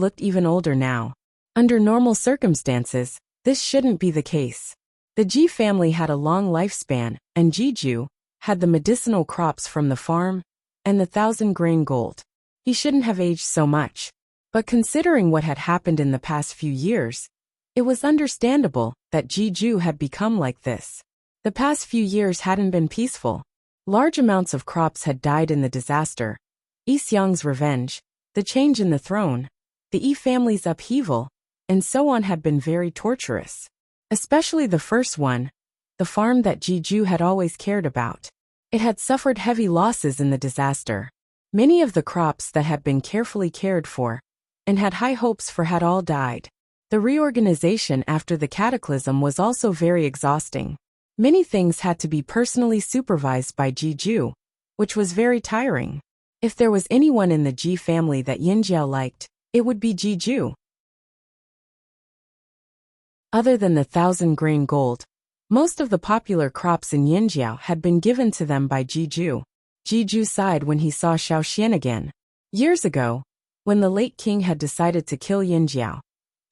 looked even older now. Under normal circumstances, this shouldn't be the case. The Ji family had a long lifespan, and Jiju had the medicinal crops from the farm and the 1,000-grain gold. He shouldn't have aged so much. But considering what had happened in the past few years, it was understandable that Jiju had become like this. The past few years hadn't been peaceful. Large amounts of crops had died in the disaster. Yi Xiang's revenge, the change in the throne, the Yi family's upheaval, and so on had been very torturous. Especially the first one, the farm that Jiju had always cared about. It had suffered heavy losses in the disaster. Many of the crops that had been carefully cared for and had high hopes for had all died. The reorganization after the cataclysm was also very exhausting. Many things had to be personally supervised by Jiju, which was very tiring. If there was anyone in the Ji family that Yinjiao liked, it would be Jiju. Other than the 1,000-grain gold, most of the popular crops in Yinjiao had been given to them by Jiju. Jiju sighed when he saw Xiao Xian again. Years ago, when the late king had decided to kill Yinjiao,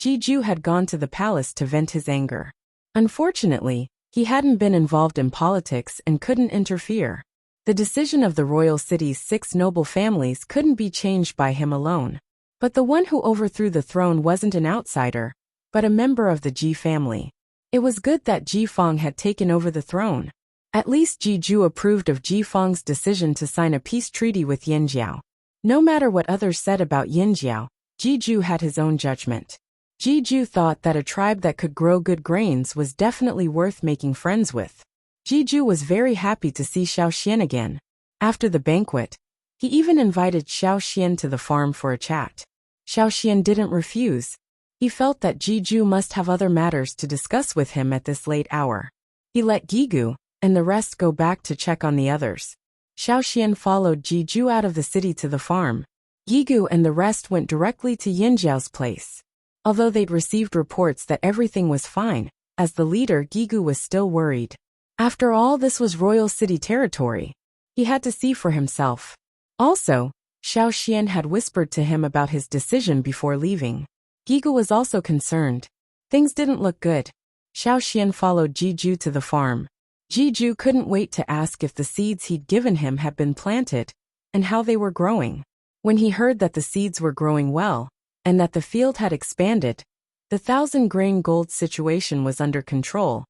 Jiju had gone to the palace to vent his anger. Unfortunately, he hadn't been involved in politics and couldn't interfere. The decision of the royal city's 6 noble families couldn't be changed by him alone. But the one who overthrew the throne wasn't an outsider, but a member of the Ji family. It was good that Ji Fong had taken over the throne. At least Jiju approved of Ji Fong's decision to sign a peace treaty with Yinjiao. No matter what others said about Yinjiao, Jiju had his own judgment. Jiju thought that a tribe that could grow good grains was definitely worth making friends with. Jiju was very happy to see Xiao Xian again. After the banquet, he even invited Xiao Xian to the farm for a chat. Xiao Xian didn't refuse. He felt that Jiju must have other matters to discuss with him at this late hour. He let Gigu and the rest go back to check on the others. Xiao Xian followed Jiju out of the city to the farm. Gigu and the rest went directly to Yinjiao's place. Although they'd received reports that everything was fine, as the leader Gigu was still worried. After all, this was royal city territory. He had to see for himself. Also, Xiao Xian had whispered to him about his decision before leaving. Gigu was also concerned. Things didn't look good. Xiao Xian followed Jiju to the farm. Jiju couldn't wait to ask if the seeds he'd given him had been planted, and how they were growing. When he heard that the seeds were growing well, and that the field had expanded, the 1,000-grain gold situation was under control,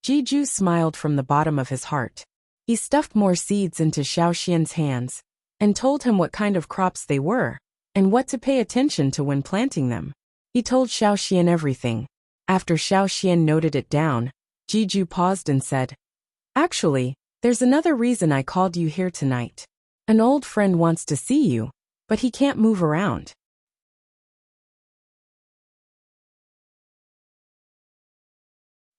Jiju smiled from the bottom of his heart. He stuffed more seeds into Xiao Xian's hands, and told him what kind of crops they were, and what to pay attention to when planting them. He told Xiao Xian everything. After Xiao Xian noted it down, Jiju paused and said, "Actually, there's another reason I called you here tonight. An old friend wants to see you, but he can't move around."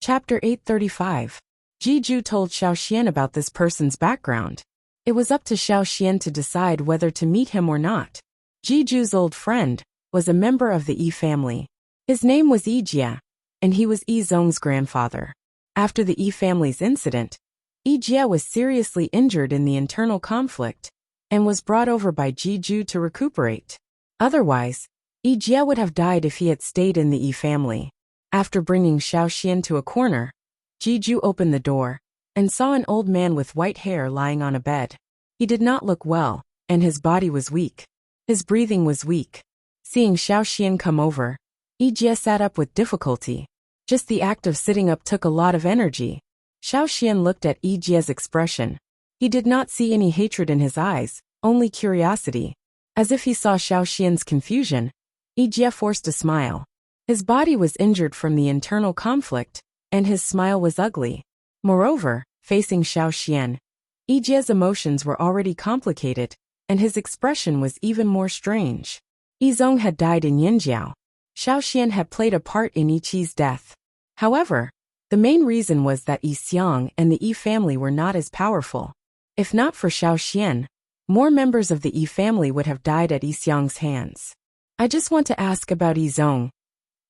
Chapter 835. Jiju told Xiao Xian about this person's background. It was up to Xiao Xian to decide whether to meet him or not. Jiju's old friend was a member of the Yi family. His name was Yi Jia, and he was Yi Zong's grandfather. After the Yi family's incident, Yi Jia was seriously injured in the internal conflict, and was brought over by Jiju to recuperate. Otherwise, Yi Jia would have died if he had stayed in the Yi family. After bringing Xiao Xian to a corner, Jiju opened the door, and saw an old man with white hair lying on a bed. He did not look well, and his body was weak. His breathing was weak. Seeing Xiao Xian come over, Yi Jia sat up with difficulty. Just the act of sitting up took a lot of energy. Xiao Xian looked at Yi Jie's expression. He did not see any hatred in his eyes, only curiosity. As if he saw Xiao Xian's confusion, Yi Jie forced a smile. His body was injured from the internal conflict, and his smile was ugly. Moreover, facing Xiao Xian, Yi Jie's emotions were already complicated, and his expression was even more strange. Yi Zong had died in Yinjiao. Xiao Xian had played a part in Yi Qi's death. However, the main reason was that Yi Xiang and the Yi family were not as powerful. If not for Xiao Xian, more members of the Yi family would have died at Yi Xiang's hands. I just want to ask about Yi Zong.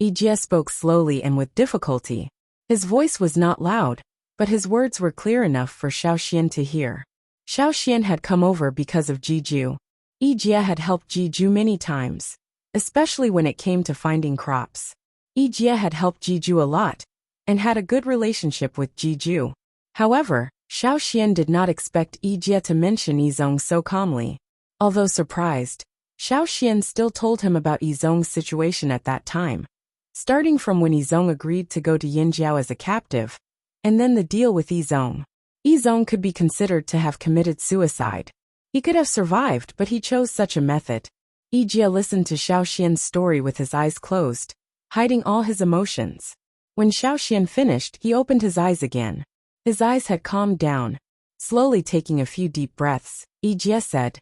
Yi Jie spoke slowly and with difficulty. His voice was not loud, but his words were clear enough for Xiao Xian to hear. Xiao Xian had come over because of Jiju. Yi Jie had helped Jiju many times, especially when it came to finding crops. Yi Jie had helped Jiju a lot, and had a good relationship with Jiju. However, Xiao Xian did not expect Yi Jie to mention Yi Zong so calmly. Although surprised, Xiao Xian still told him about Yi Zong's situation at that time. Starting from when Yi Zong agreed to go to Yinjiao as a captive, and then the deal with Yi Zong. Yi Zong could be considered to have committed suicide. He could have survived, but he chose such a method. Yi Jie listened to Xiao Xian's story with his eyes closed, hiding all his emotions. When Xiao Xian finished, he opened his eyes again. His eyes had calmed down. Slowly taking a few deep breaths, Yi Jie said,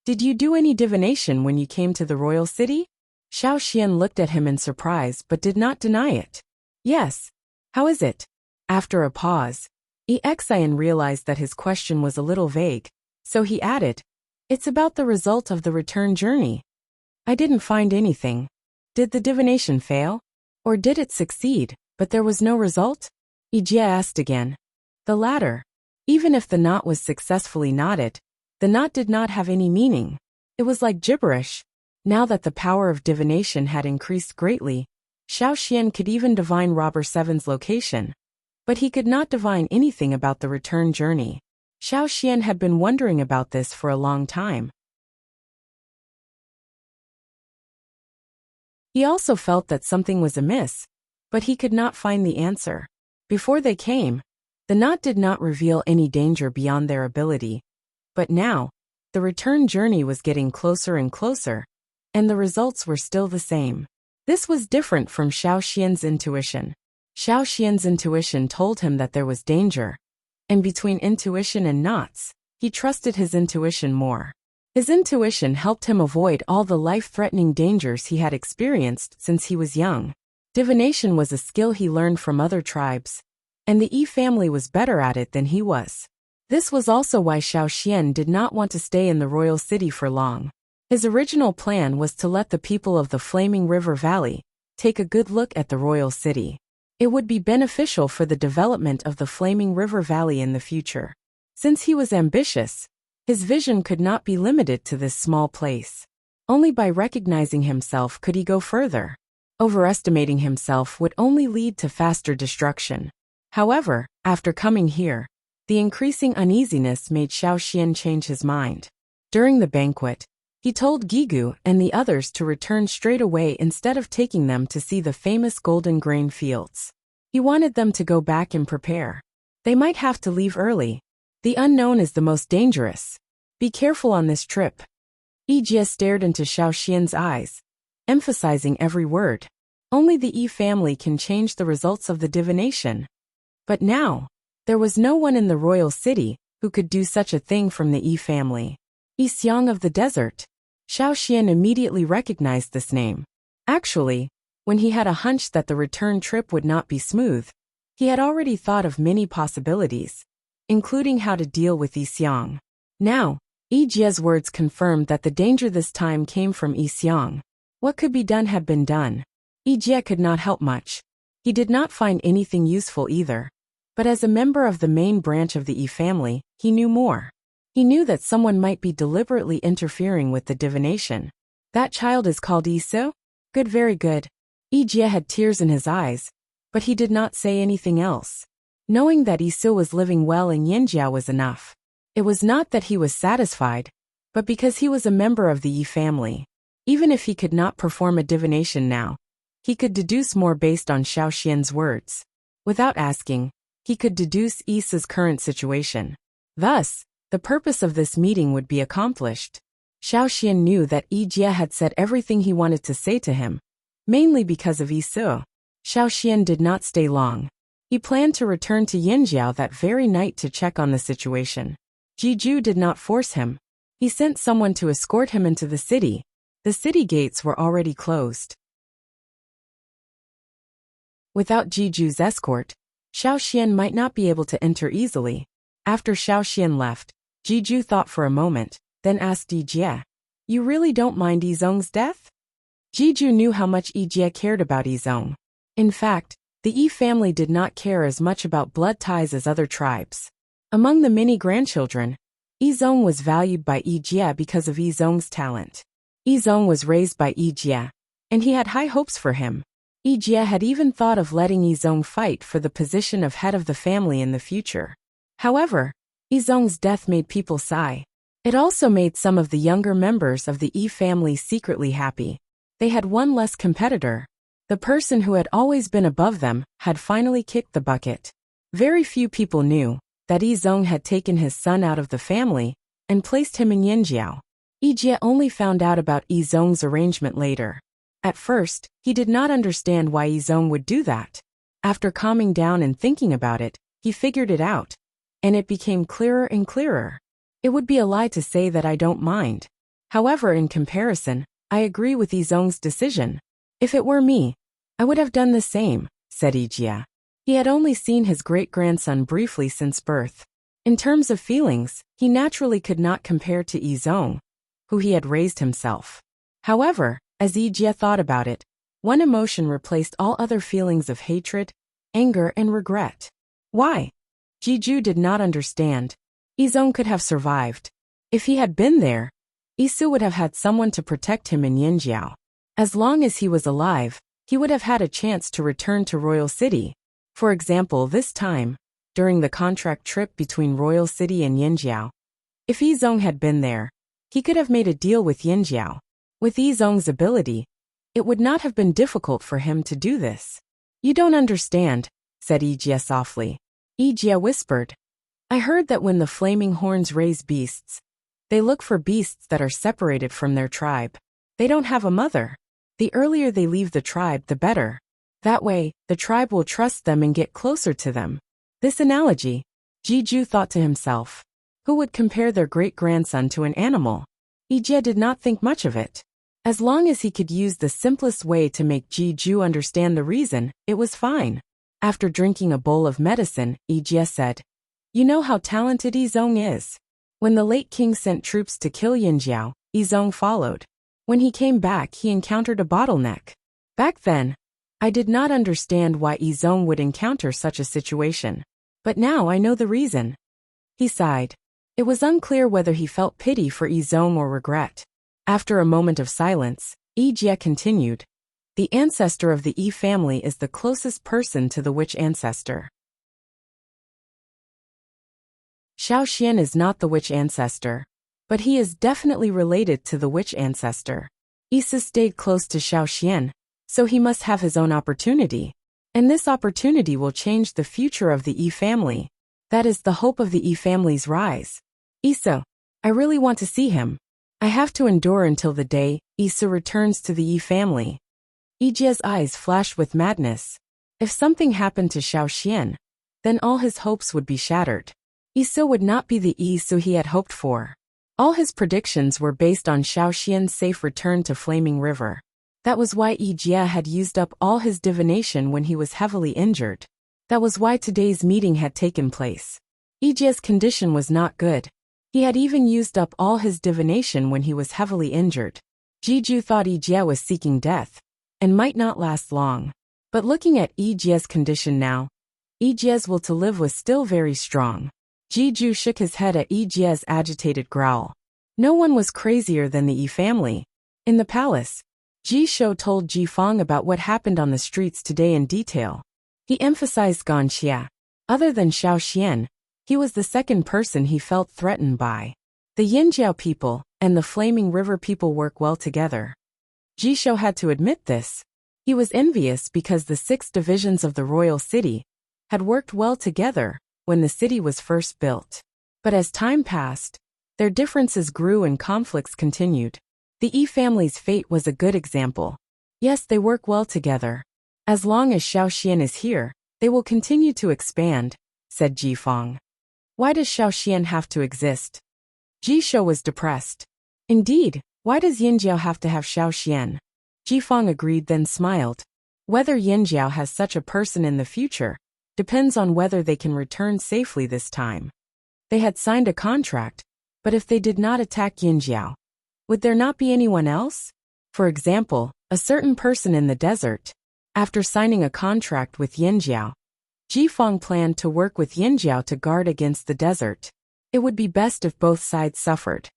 "Did you do any divination when you came to the royal city?" Xiao Xian looked at him in surprise but did not deny it. "Yes. How is it?" After a pause, Yi Xian realized that his question was a little vague, so he added, "It's about the result of the return journey." "I didn't find anything." "Did the divination fail? Or did it succeed, but there was no result?" Yi Jie asked again. "The latter. Even if the knot was successfully knotted, the knot did not have any meaning. It was like gibberish." Now that the power of divination had increased greatly, Xiao Xian could even divine Robber Seven's location. But he could not divine anything about the return journey. Xiao Xian had been wondering about this for a long time. He also felt that something was amiss, but he could not find the answer. Before they came, the knot did not reveal any danger beyond their ability. But now, the return journey was getting closer and closer, and the results were still the same. This was different from Xiao Xian's intuition. Xiao Xian's intuition told him that there was danger, and between intuition and knots, he trusted his intuition more. His intuition helped him avoid all the life-threatening dangers he had experienced since he was young. Divination was a skill he learned from other tribes, and the Yi family was better at it than he was. This was also why Xiao Xian did not want to stay in the royal city for long. His original plan was to let the people of the Flaming River Valley take a good look at the royal city. It would be beneficial for the development of the Flaming River Valley in the future. Since he was ambitious, his vision could not be limited to this small place. Only by recognizing himself could he go further. Overestimating himself would only lead to faster destruction. However, after coming here, the increasing uneasiness made Xiao Xian change his mind. During the banquet, he told Gigu and the others to return straight away instead of taking them to see the famous golden grain fields. He wanted them to go back and prepare. They might have to leave early. The unknown is the most dangerous. Be careful on this trip. Yi Jie stared into Xiao Xian's eyes, emphasizing every word. Only the Yi family can change the results of the divination. But now, there was no one in the royal city who could do such a thing from the Yi family. Yi Xiang of the desert. Xiao Xian immediately recognized this name. Actually, when he had a hunch that the return trip would not be smooth, he had already thought of many possibilities, including how to deal with Yi Xiang. Now, Yi Jie's words confirmed that the danger this time came from Yi Xiang. What could be done had been done. Yi Jie could not help much. He did not find anything useful either. But as a member of the main branch of the Yi family, he knew more. He knew that someone might be deliberately interfering with the divination. That child is called Yi Su? Good, very good. Yi Jie had tears in his eyes, but he did not say anything else. Knowing that Yi Su was living well in Yinjiao was enough. It was not that he was satisfied, but because he was a member of the Yi family. Even if he could not perform a divination now, he could deduce more based on Xiao Xian's words. Without asking, he could deduce Isa's current situation. Thus, the purpose of this meeting would be accomplished. Xiaoxian knew that Yijie had said everything he wanted to say to him, mainly because of Isu. Xiaoxian did not stay long. He planned to return to Yinjiao that very night to check on the situation. Jiju did not force him. He sent someone to escort him into the city. The city gates were already closed. Without Jiju's escort, Xiaoxian might not be able to enter easily. After Xiaoxian left, Jiju thought for a moment, then asked Yijie, "You really don't mind Yizong's death?" Jiju knew how much Yijie cared about Yizong. In fact, the Yi family did not care as much about blood ties as other tribes. Among the many grandchildren, Yizong was valued by Yijie because of Yizong's talent. Yizong was raised by Yijie, and he had high hopes for him. Yijie had even thought of letting Yizong fight for the position of head of the family in the future. However, Yizong's death made people sigh. It also made some of the younger members of the Yi family secretly happy. They had one less competitor. The person who had always been above them had finally kicked the bucket. Very few people knew that Yizong had taken his son out of the family and placed him in Yinjiao. Yijie only found out about Yizong's arrangement later. At first, he did not understand why Yizong would do that. After calming down and thinking about it, he figured it out. And it became clearer and clearer. It would be a lie to say that I don't mind. However, in comparison, I agree with Yizong's decision. If it were me, I would have done the same, said Yijie. He had only seen his great-grandson briefly since birth. In terms of feelings, he naturally could not compare to Yizong, who he had raised himself. However, as Yijie thought about it, one emotion replaced all other feelings of hatred, anger, and regret. Why? Jiju did not understand. Yizong could have survived. If he had been there, Isu would have had someone to protect him in Yinjiao. As long as he was alive, he would have had a chance to return to Royal City. For example, this time, during the contract trip between Royal City and Yinjiao. If Yizong had been there, he could have made a deal with Yinjiao. With Yizong's ability, it would not have been difficult for him to do this. You don't understand, said Yijie softly. Yijie whispered, I heard that when the flaming horns raise beasts, they look for beasts that are separated from their tribe. They don't have a mother. The earlier they leave the tribe, the better. That way, the tribe will trust them and get closer to them. This analogy, Jiju thought to himself. Who would compare their great-grandson to an animal? Yijie did not think much of it. As long as he could use the simplest way to make Jiju understand the reason, it was fine. After drinking a bowl of medicine, Yijie said, You know how talented Yizong is. When the late king sent troops to kill Yinjiao, Yizong followed. When he came back, he encountered a bottleneck. Back then, I did not understand why Yizong would encounter such a situation. But now I know the reason. He sighed. It was unclear whether he felt pity for Yizong or regret. After a moment of silence, Yijie continued. The ancestor of the Yi family is the closest person to the witch ancestor. Xiaoxian is not the witch ancestor, but he is definitely related to the witch ancestor. Isa stayed close to Xiaoxian, so he must have his own opportunity. And this opportunity will change the future of the Yi family. That is the hope of the Yi family's rise. Isa, I really want to see him. I have to endure until the day Isa returns to the Yi family. Yijie's eyes flashed with madness. If something happened to Xiaoxian, then all his hopes would be shattered. Isa would not be the Isu he had hoped for. All his predictions were based on Xiaoxian's safe return to Flaming River. That was why Yijie had used up all his divination when he was heavily injured. That was why today's meeting had taken place. Yijie's condition was not good. He had even used up all his divination when he was heavily injured. Jiju thought Yijie was seeking death, and might not last long. But looking at Yijie's condition now, Yijie's will to live was still very strong. Jiju shook his head at Yijie's agitated growl. No one was crazier than the Yi family. In the palace, Ji Shou told Ji Fang about what happened on the streets today in detail. He emphasized Ganxia. Other than Xiaoxian, he was the second person he felt threatened by. The Yinjiao people and the Flaming River people work well together. Ji Shou had to admit this. He was envious because the 6 divisions of the royal city had worked well together when the city was first built. But as time passed, their differences grew and conflicts continued. The Yi family's fate was a good example. Yes, they work well together. As long as Xiaoxian is here, they will continue to expand, said Ji Feng. Why does Xiaoxian have to exist? Ji Shou was depressed. Indeed, why does Yinjiao have to have Xiaoxian? Ji Feng agreed then smiled. Whether Yinjiao has such a person in the future depends on whether they can return safely this time. They had signed a contract, but if they did not attack Yinjiao, would there not be anyone else? For example, a certain person in the desert. After signing a contract with Yinjiao, Ji Feng planned to work with Yinjiao to guard against the desert. It would be best if both sides suffered.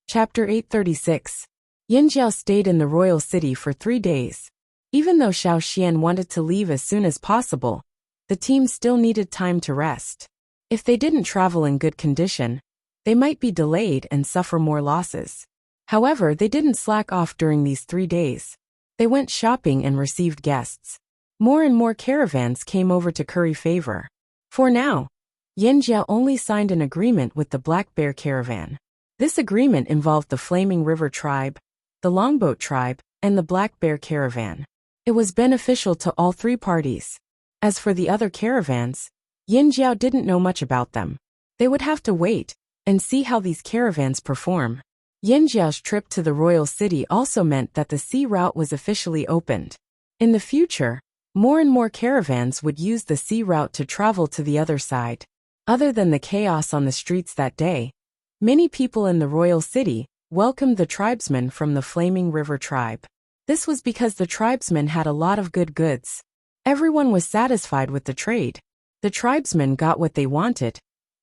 Chapter 836. Yinjiao stayed in the royal city for 3 days. Even though Xiaoxian wanted to leave as soon as possible, the team still needed time to rest. If they didn't travel in good condition, they might be delayed and suffer more losses. However, they didn't slack off during these 3 days. They went shopping and received guests. More and more caravans came over to curry favor. For now, Yinjiao only signed an agreement with the Black Bear caravan. This agreement involved the Flaming River tribe, the Longboat tribe, and the Black Bear caravan. It was beneficial to all 3 parties. As for the other caravans, Yinjiao didn't know much about them. They would have to wait and see how these caravans perform. Yinjiao's trip to the royal city also meant that the sea route was officially opened. In the future, more and more caravans would use the sea route to travel to the other side. Other than the chaos on the streets that day, many people in the royal city welcomed the tribesmen from the Flaming River tribe. This was because the tribesmen had a lot of good goods. Everyone was satisfied with the trade. The tribesmen got what they wanted,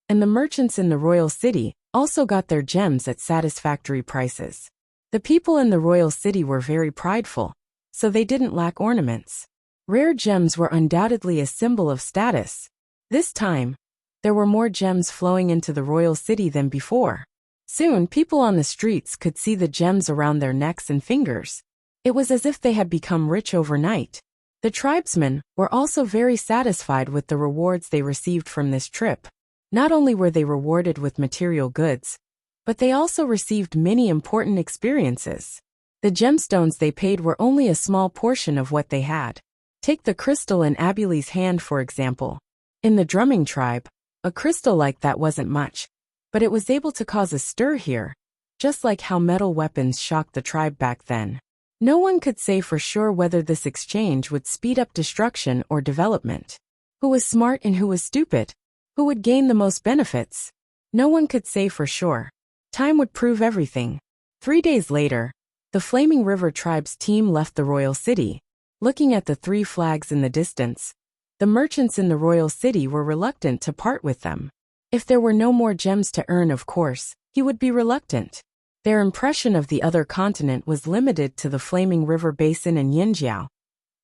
and the merchants in the royal city also got their gems at satisfactory prices. The people in the royal city were very prideful, so they didn't lack ornaments. Rare gems were undoubtedly a symbol of status. This time, there were more gems flowing into the royal city than before. Soon, people on the streets could see the gems around their necks and fingers. It was as if they had become rich overnight. The tribesmen were also very satisfied with the rewards they received from this trip. Not only were they rewarded with material goods, but they also received many important experiences. The gemstones they paid were only a small portion of what they had. Take the crystal in Abuli's hand for example. In the drumming tribe, a crystal like that wasn't much, but it was able to cause a stir here, just like how metal weapons shocked the tribe back then. No one could say for sure whether this exchange would speed up destruction or development. Who was smart and who was stupid? Who would gain the most benefits? No one could say for sure. Time would prove everything. 3 days later, the Flaming River tribe's team left the royal city. Looking at the 3 flags in the distance, the merchants in the royal city were reluctant to part with them. If there were no more gems to earn, of course, he would be reluctant. Their impression of the other continent was limited to the Flaming River Basin and Yinjiao,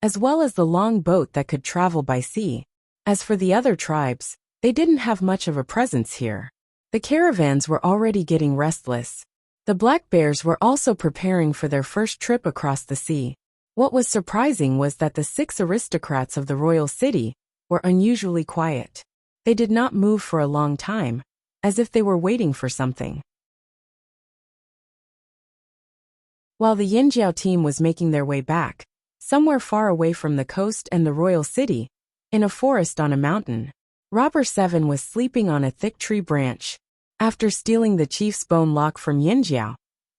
as well as the long boat that could travel by sea. As for the other tribes, they didn't have much of a presence here. The caravans were already getting restless. The Black Bears were also preparing for their first trip across the sea. What was surprising was that the 6 aristocrats of the royal city were unusually quiet. They did not move for a long time, as if they were waiting for something. While the Yinjiao team was making their way back, somewhere far away from the coast and the royal city, in a forest on a mountain, Robber 7 was sleeping on a thick tree branch. After stealing the chief's bone lock from Yinjiao,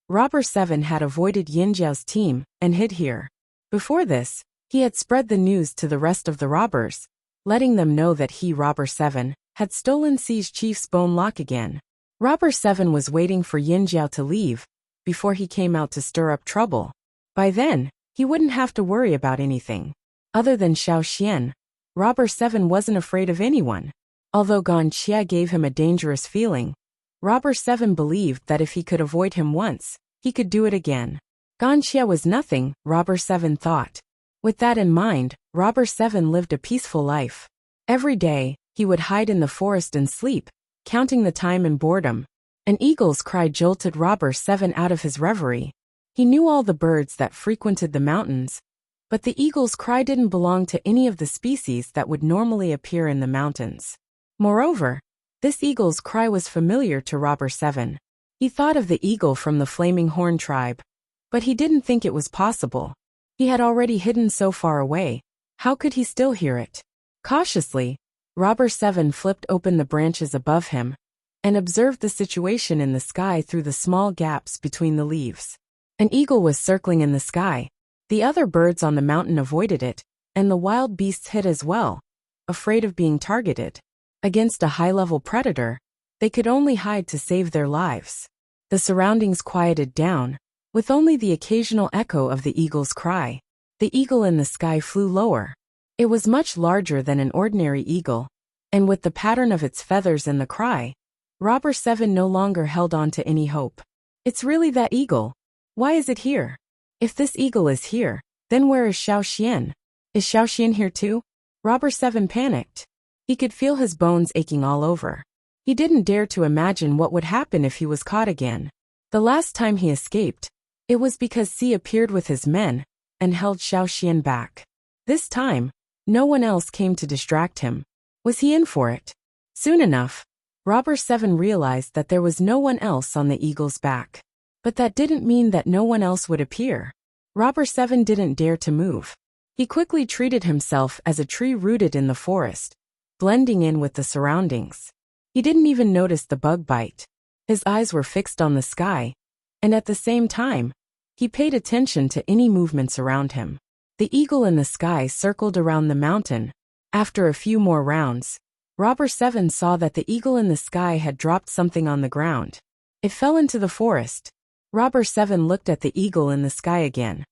Robber 7 had avoided Yinjiao's team and hid here. Before this, he had spread the news to the rest of the robbers, letting them know that he, Robber 7, had stolen Xi's chief's bone lock again. Robber 7 was waiting for Yinjiao to leave before he came out to stir up trouble. By then, he wouldn't have to worry about anything. Other than Xiaoxian, Robber 7 wasn't afraid of anyone. Although Gan Xia gave him a dangerous feeling, Robber 7 believed that if he could avoid him once, he could do it again. Gan Xia was nothing, Robber 7 thought. With that in mind, Robber 7 lived a peaceful life. Every day, he would hide in the forest and sleep, counting the time in boredom. An eagle's cry jolted Robber 7 out of his reverie. He knew all the birds that frequented the mountains, but the eagle's cry didn't belong to any of the species that would normally appear in the mountains. Moreover, this eagle's cry was familiar to Robber 7. He thought of the eagle from the Flaming Horn tribe, but he didn't think it was possible. He had already hidden so far away. How could he still hear it? Cautiously, Robber 7 flipped open the branches above him and observed the situation in the sky through the small gaps between the leaves. An eagle was circling in the sky. The other birds on the mountain avoided it, and the wild beasts hid as well, afraid of being targeted. Against a high-level predator, they could only hide to save their lives. The surroundings quieted down, with only the occasional echo of the eagle's cry. The eagle in the sky flew lower. It was much larger than an ordinary eagle, and with the pattern of its feathers and the cry, Robber 7 no longer held on to any hope. It's really that eagle. Why is it here? If this eagle is here, then where is Xiaoxian? Is Xiaoxian here too? Robber 7 panicked. He could feel his bones aching all over. He didn't dare to imagine what would happen if he was caught again. The last time he escaped, it was because C appeared with his men and held Xiaoxian back. This time, no one else came to distract him. Was he in for it? Soon enough, Robber 7 realized that there was no one else on the eagle's back. But that didn't mean that no one else would appear. Robber 7 didn't dare to move. He quickly treated himself as a tree rooted in the forest, blending in with the surroundings. He didn't even notice the bug bite. His eyes were fixed on the sky, and at the same time, he paid attention to any movements around him. The eagle in the sky circled around the mountain. After a few more rounds, Robber 7 saw that the eagle in the sky had dropped something on the ground. It fell into the forest. Robber 7 looked at the eagle in the sky again.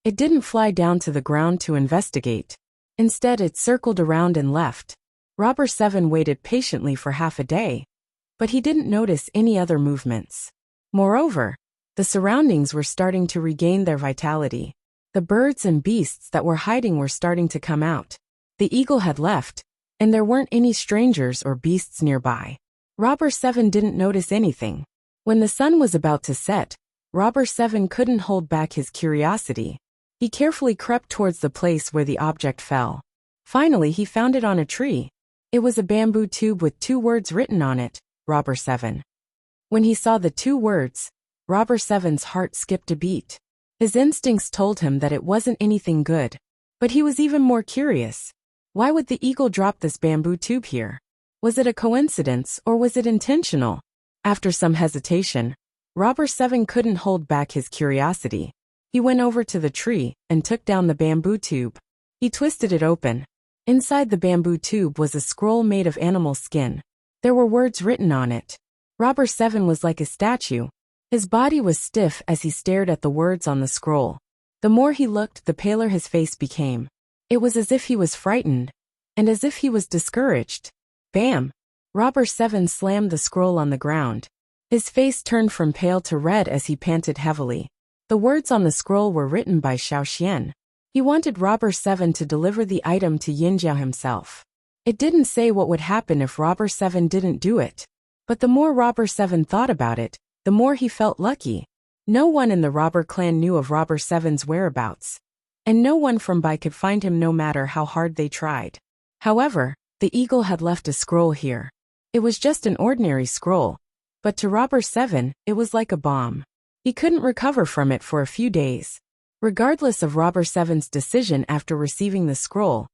It didn't fly down to the ground to investigate. Instead, it circled around and left. Robber 7 waited patiently for half a day, but he didn't notice any other movements. Moreover, the surroundings were starting to regain their vitality. The birds and beasts that were hiding were starting to come out. The eagle had left, and there weren't any strangers or beasts nearby. Robber 7 didn't notice anything. When the sun was about to set, Robber 7 couldn't hold back his curiosity. He carefully crept towards the place where the object fell. Finally, he found it on a tree. It was a bamboo tube with 2 words written on it, Robber 7. When he saw the 2 words, Robber 7's heart skipped a beat. His instincts told him that it wasn't anything good. But he was even more curious. Why would the eagle drop this bamboo tube here? Was it a coincidence or was it intentional? After some hesitation, Robber 7 couldn't hold back his curiosity. He went over to the tree and took down the bamboo tube. He twisted it open. Inside the bamboo tube was a scroll made of animal skin. There were words written on it. Robber 7 was like a statue. His body was stiff as he stared at the words on the scroll. The more he looked, the paler his face became. It was as if he was frightened, and as if he was discouraged. Bam! Robber 7 slammed the scroll on the ground. His face turned from pale to red as he panted heavily. The words on the scroll were written by Xiaoxian. He wanted Robber 7 to deliver the item to Yinjiao himself. It didn't say what would happen if Robber 7 didn't do it. But the more Robber 7 thought about it, the more he felt lucky. No one in the robber clan knew of Robber 7's whereabouts. And no one from Bai could find him no matter how hard they tried. However, the eagle had left a scroll here. It was just an ordinary scroll, but to Robber 7, it was like a bomb. He couldn't recover from it for a few days. Regardless of Robber 7's decision after receiving the scroll,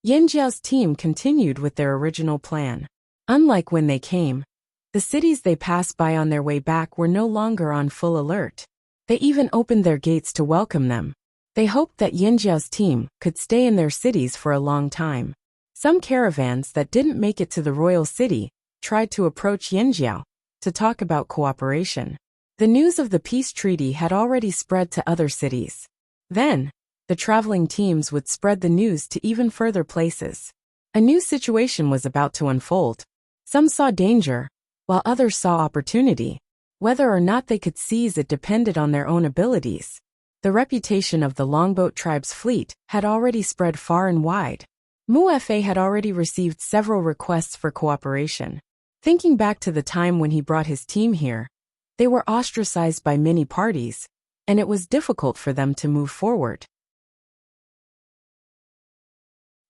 Yinjiao's team continued with their original plan. Unlike when they came, the cities they passed by on their way back were no longer on full alert. They even opened their gates to welcome them. They hoped that Yinjiao's team could stay in their cities for a long time. Some caravans that didn't make it to the royal city tried to approach Yinjiao to talk about cooperation. The news of the peace treaty had already spread to other cities. Then, the traveling teams would spread the news to even further places. A new situation was about to unfold. Some saw danger, while others saw opportunity. Whether or not they could seize it depended on their own abilities. The reputation of the Longboat tribe's fleet had already spread far and wide. Muefe had already received several requests for cooperation. Thinking back to the time when he brought his team here, They were ostracized by many parties, and it was difficult for them to move forward.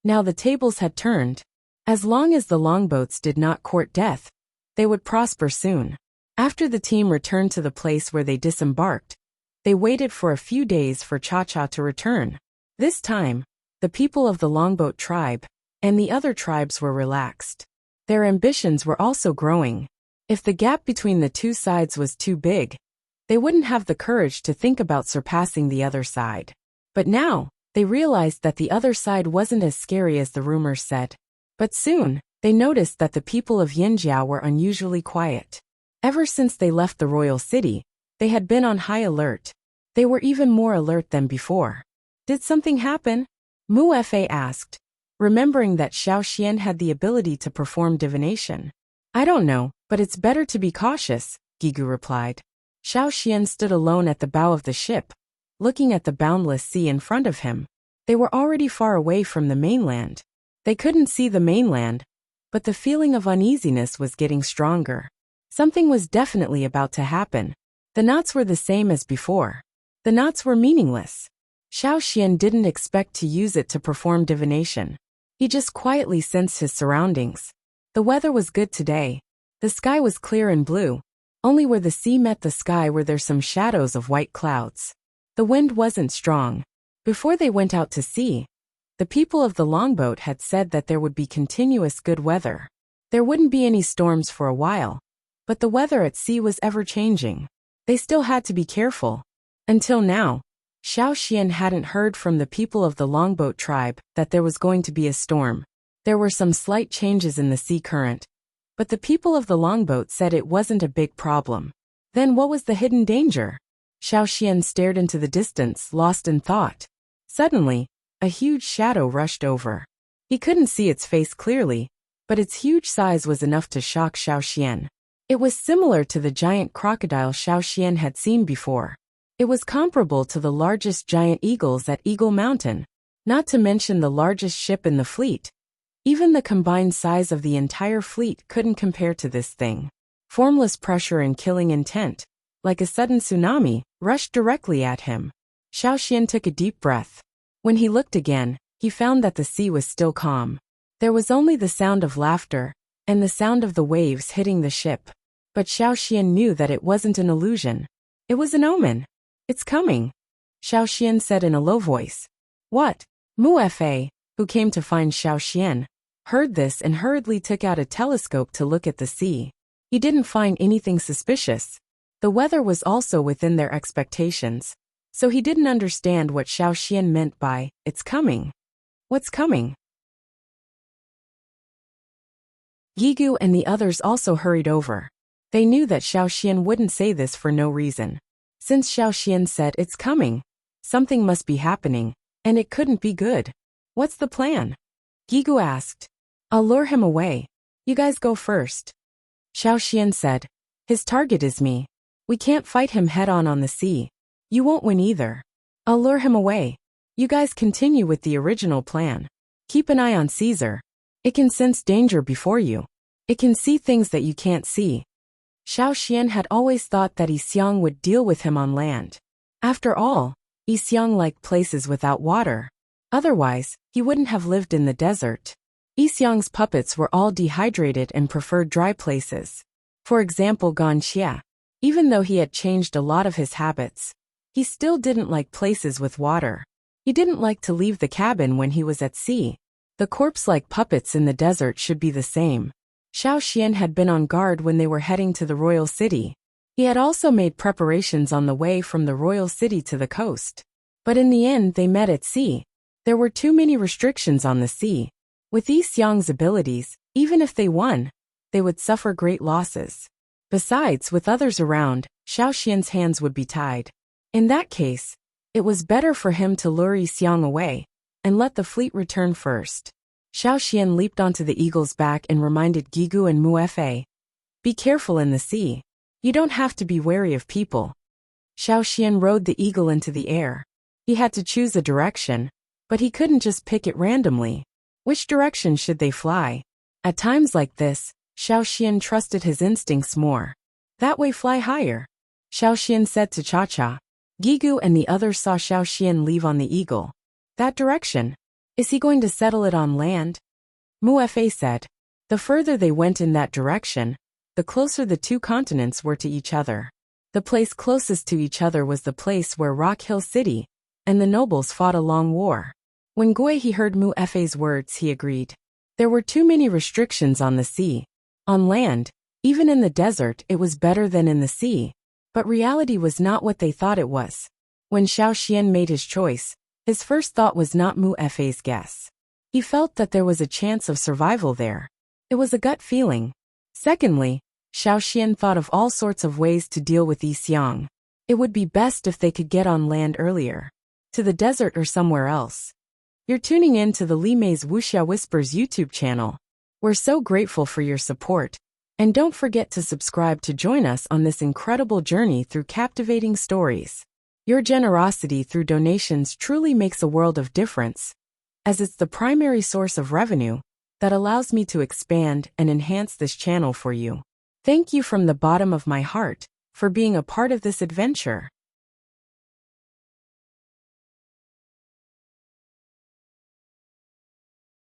Now the tables had turned. As long as the longboats did not court death, they would prosper soon. After the team returned to the place where they disembarked, they waited for a few days for Cha-Cha to return. This time, the people of the longboat tribe and the other tribes were relaxed. Their ambitions were also growing. If the gap between the two sides was too big, they wouldn't have the courage to think about surpassing the other side. But now, they realized that the other side wasn't as scary as the rumors said. But soon, they noticed that the people of Yinjiao were unusually quiet. Ever since they left the royal city, they had been on high alert. They were even more alert than before. Did something happen? Mu Fa asked, remembering that Xiao Xian had the ability to perform divination. I don't know, but it's better to be cautious, Gigu replied. Xiao Xian stood alone at the bow of the ship, looking at the boundless sea in front of him. They were already far away from the mainland. They couldn't see the mainland, but the feeling of uneasiness was getting stronger. Something was definitely about to happen. The knots were the same as before. The knots were meaningless. Xiao Xian didn't expect to use it to perform divination. He just quietly sensed his surroundings. The weather was good today. The sky was clear and blue. Only where the sea met the sky were there some shadows of white clouds. The wind wasn't strong. Before they went out to sea, the people of the longboat had said that there would be continuous good weather. There wouldn't be any storms for a while, but the weather at sea was ever-changing. They still had to be careful. Until now, Xiao Xian hadn't heard from the people of the longboat tribe that there was going to be a storm. There were some slight changes in the sea current, but the people of the longboat said it wasn't a big problem. Then what was the hidden danger? Xiao Xian stared into the distance, lost in thought. Suddenly, a huge shadow rushed over. He couldn't see its face clearly, but its huge size was enough to shock Xiao Xian. It was similar to the giant crocodile Xiao Xian had seen before. It was comparable to the largest giant eagles at Eagle Mountain, not to mention the largest ship in the fleet. Even the combined size of the entire fleet couldn't compare to this thing. Formless pressure and killing intent, like a sudden tsunami, rushed directly at him. Xiao Xian took a deep breath. When he looked again, he found that the sea was still calm. There was only the sound of laughter and the sound of the waves hitting the ship. But Xiao Xian knew that it wasn't an illusion. It was an omen. It's coming, Xiao Xian said in a low voice. What? Mu Fa, who came to find Xiao Xian, heard this and hurriedly took out a telescope to look at the sea. He didn't find anything suspicious. The weather was also within their expectations, so he didn't understand what Xiao Xian meant by, it's coming. What's coming? Yigu and the others also hurried over. They knew that Xiao Xian wouldn't say this for no reason. Since Xiao Xian said it's coming, something must be happening, and it couldn't be good. What's the plan? Yigu asked. I'll lure him away. You guys go first. Xiao Xian said. His target is me. We can't fight him head-on on the sea. You won't win either. I'll lure him away. You guys continue with the original plan. Keep an eye on Caesar. It can sense danger before you. It can see things that you can't see. Xiao Xian had always thought that Yixiang would deal with him on land. After all, Yixiang liked places without water. Otherwise, he wouldn't have lived in the desert. Yixiang's puppets were all dehydrated and preferred dry places. For example, Ganxia. Even though he had changed a lot of his habits, he still didn't like places with water. He didn't like to leave the cabin when he was at sea. The corpse-like puppets in the desert should be the same. Xiao Xian had been on guard when they were heading to the royal city. He had also made preparations on the way from the royal city to the coast. But in the end they met at sea. There were too many restrictions on the sea. With Yixiang's abilities, even if they won, they would suffer great losses. Besides, with others around, Xiao Xian's hands would be tied. In that case, it was better for him to lure Yixiang away and let the fleet return first. Xiao Xian leaped onto the eagle's back and reminded Gigu and Mu Fa. Be careful in the sea. You don't have to be wary of people. Xiao Xian rode the eagle into the air. He had to choose a direction, but he couldn't just pick it randomly. Which direction should they fly? At times like this, Xiao Xian trusted his instincts more. That way, fly higher. Xiaoxian said to Cha-Cha. Gigu and the others saw Xiaoxian leave on the eagle. That direction. Is he going to settle it on land? Muefe said. The further they went in that direction, the closer the two continents were to each other. The place closest to each other was the place where Rock Hill City and the nobles fought a long war. When Guihe heard Muefe's words, he agreed. There were too many restrictions on the sea. On land, even in the desert, it was better than in the sea. But reality was not what they thought it was. When Xiaoxian made his choice, his first thought was not Muefe's guess. He felt that there was a chance of survival there. It was a gut feeling. Secondly, Xiaoxian thought of all sorts of ways to deal with Yi Xiang. It would be best if they could get on land earlier. To the desert or somewhere else. You're tuning in to the Li Mei's Wuxia Whispers YouTube channel. We're so grateful for your support. And don't forget to subscribe to join us on this incredible journey through captivating stories. Your generosity through donations truly makes a world of difference, as it's the primary source of revenue that allows me to expand and enhance this channel for you. Thank you from the bottom of my heart for being a part of this adventure.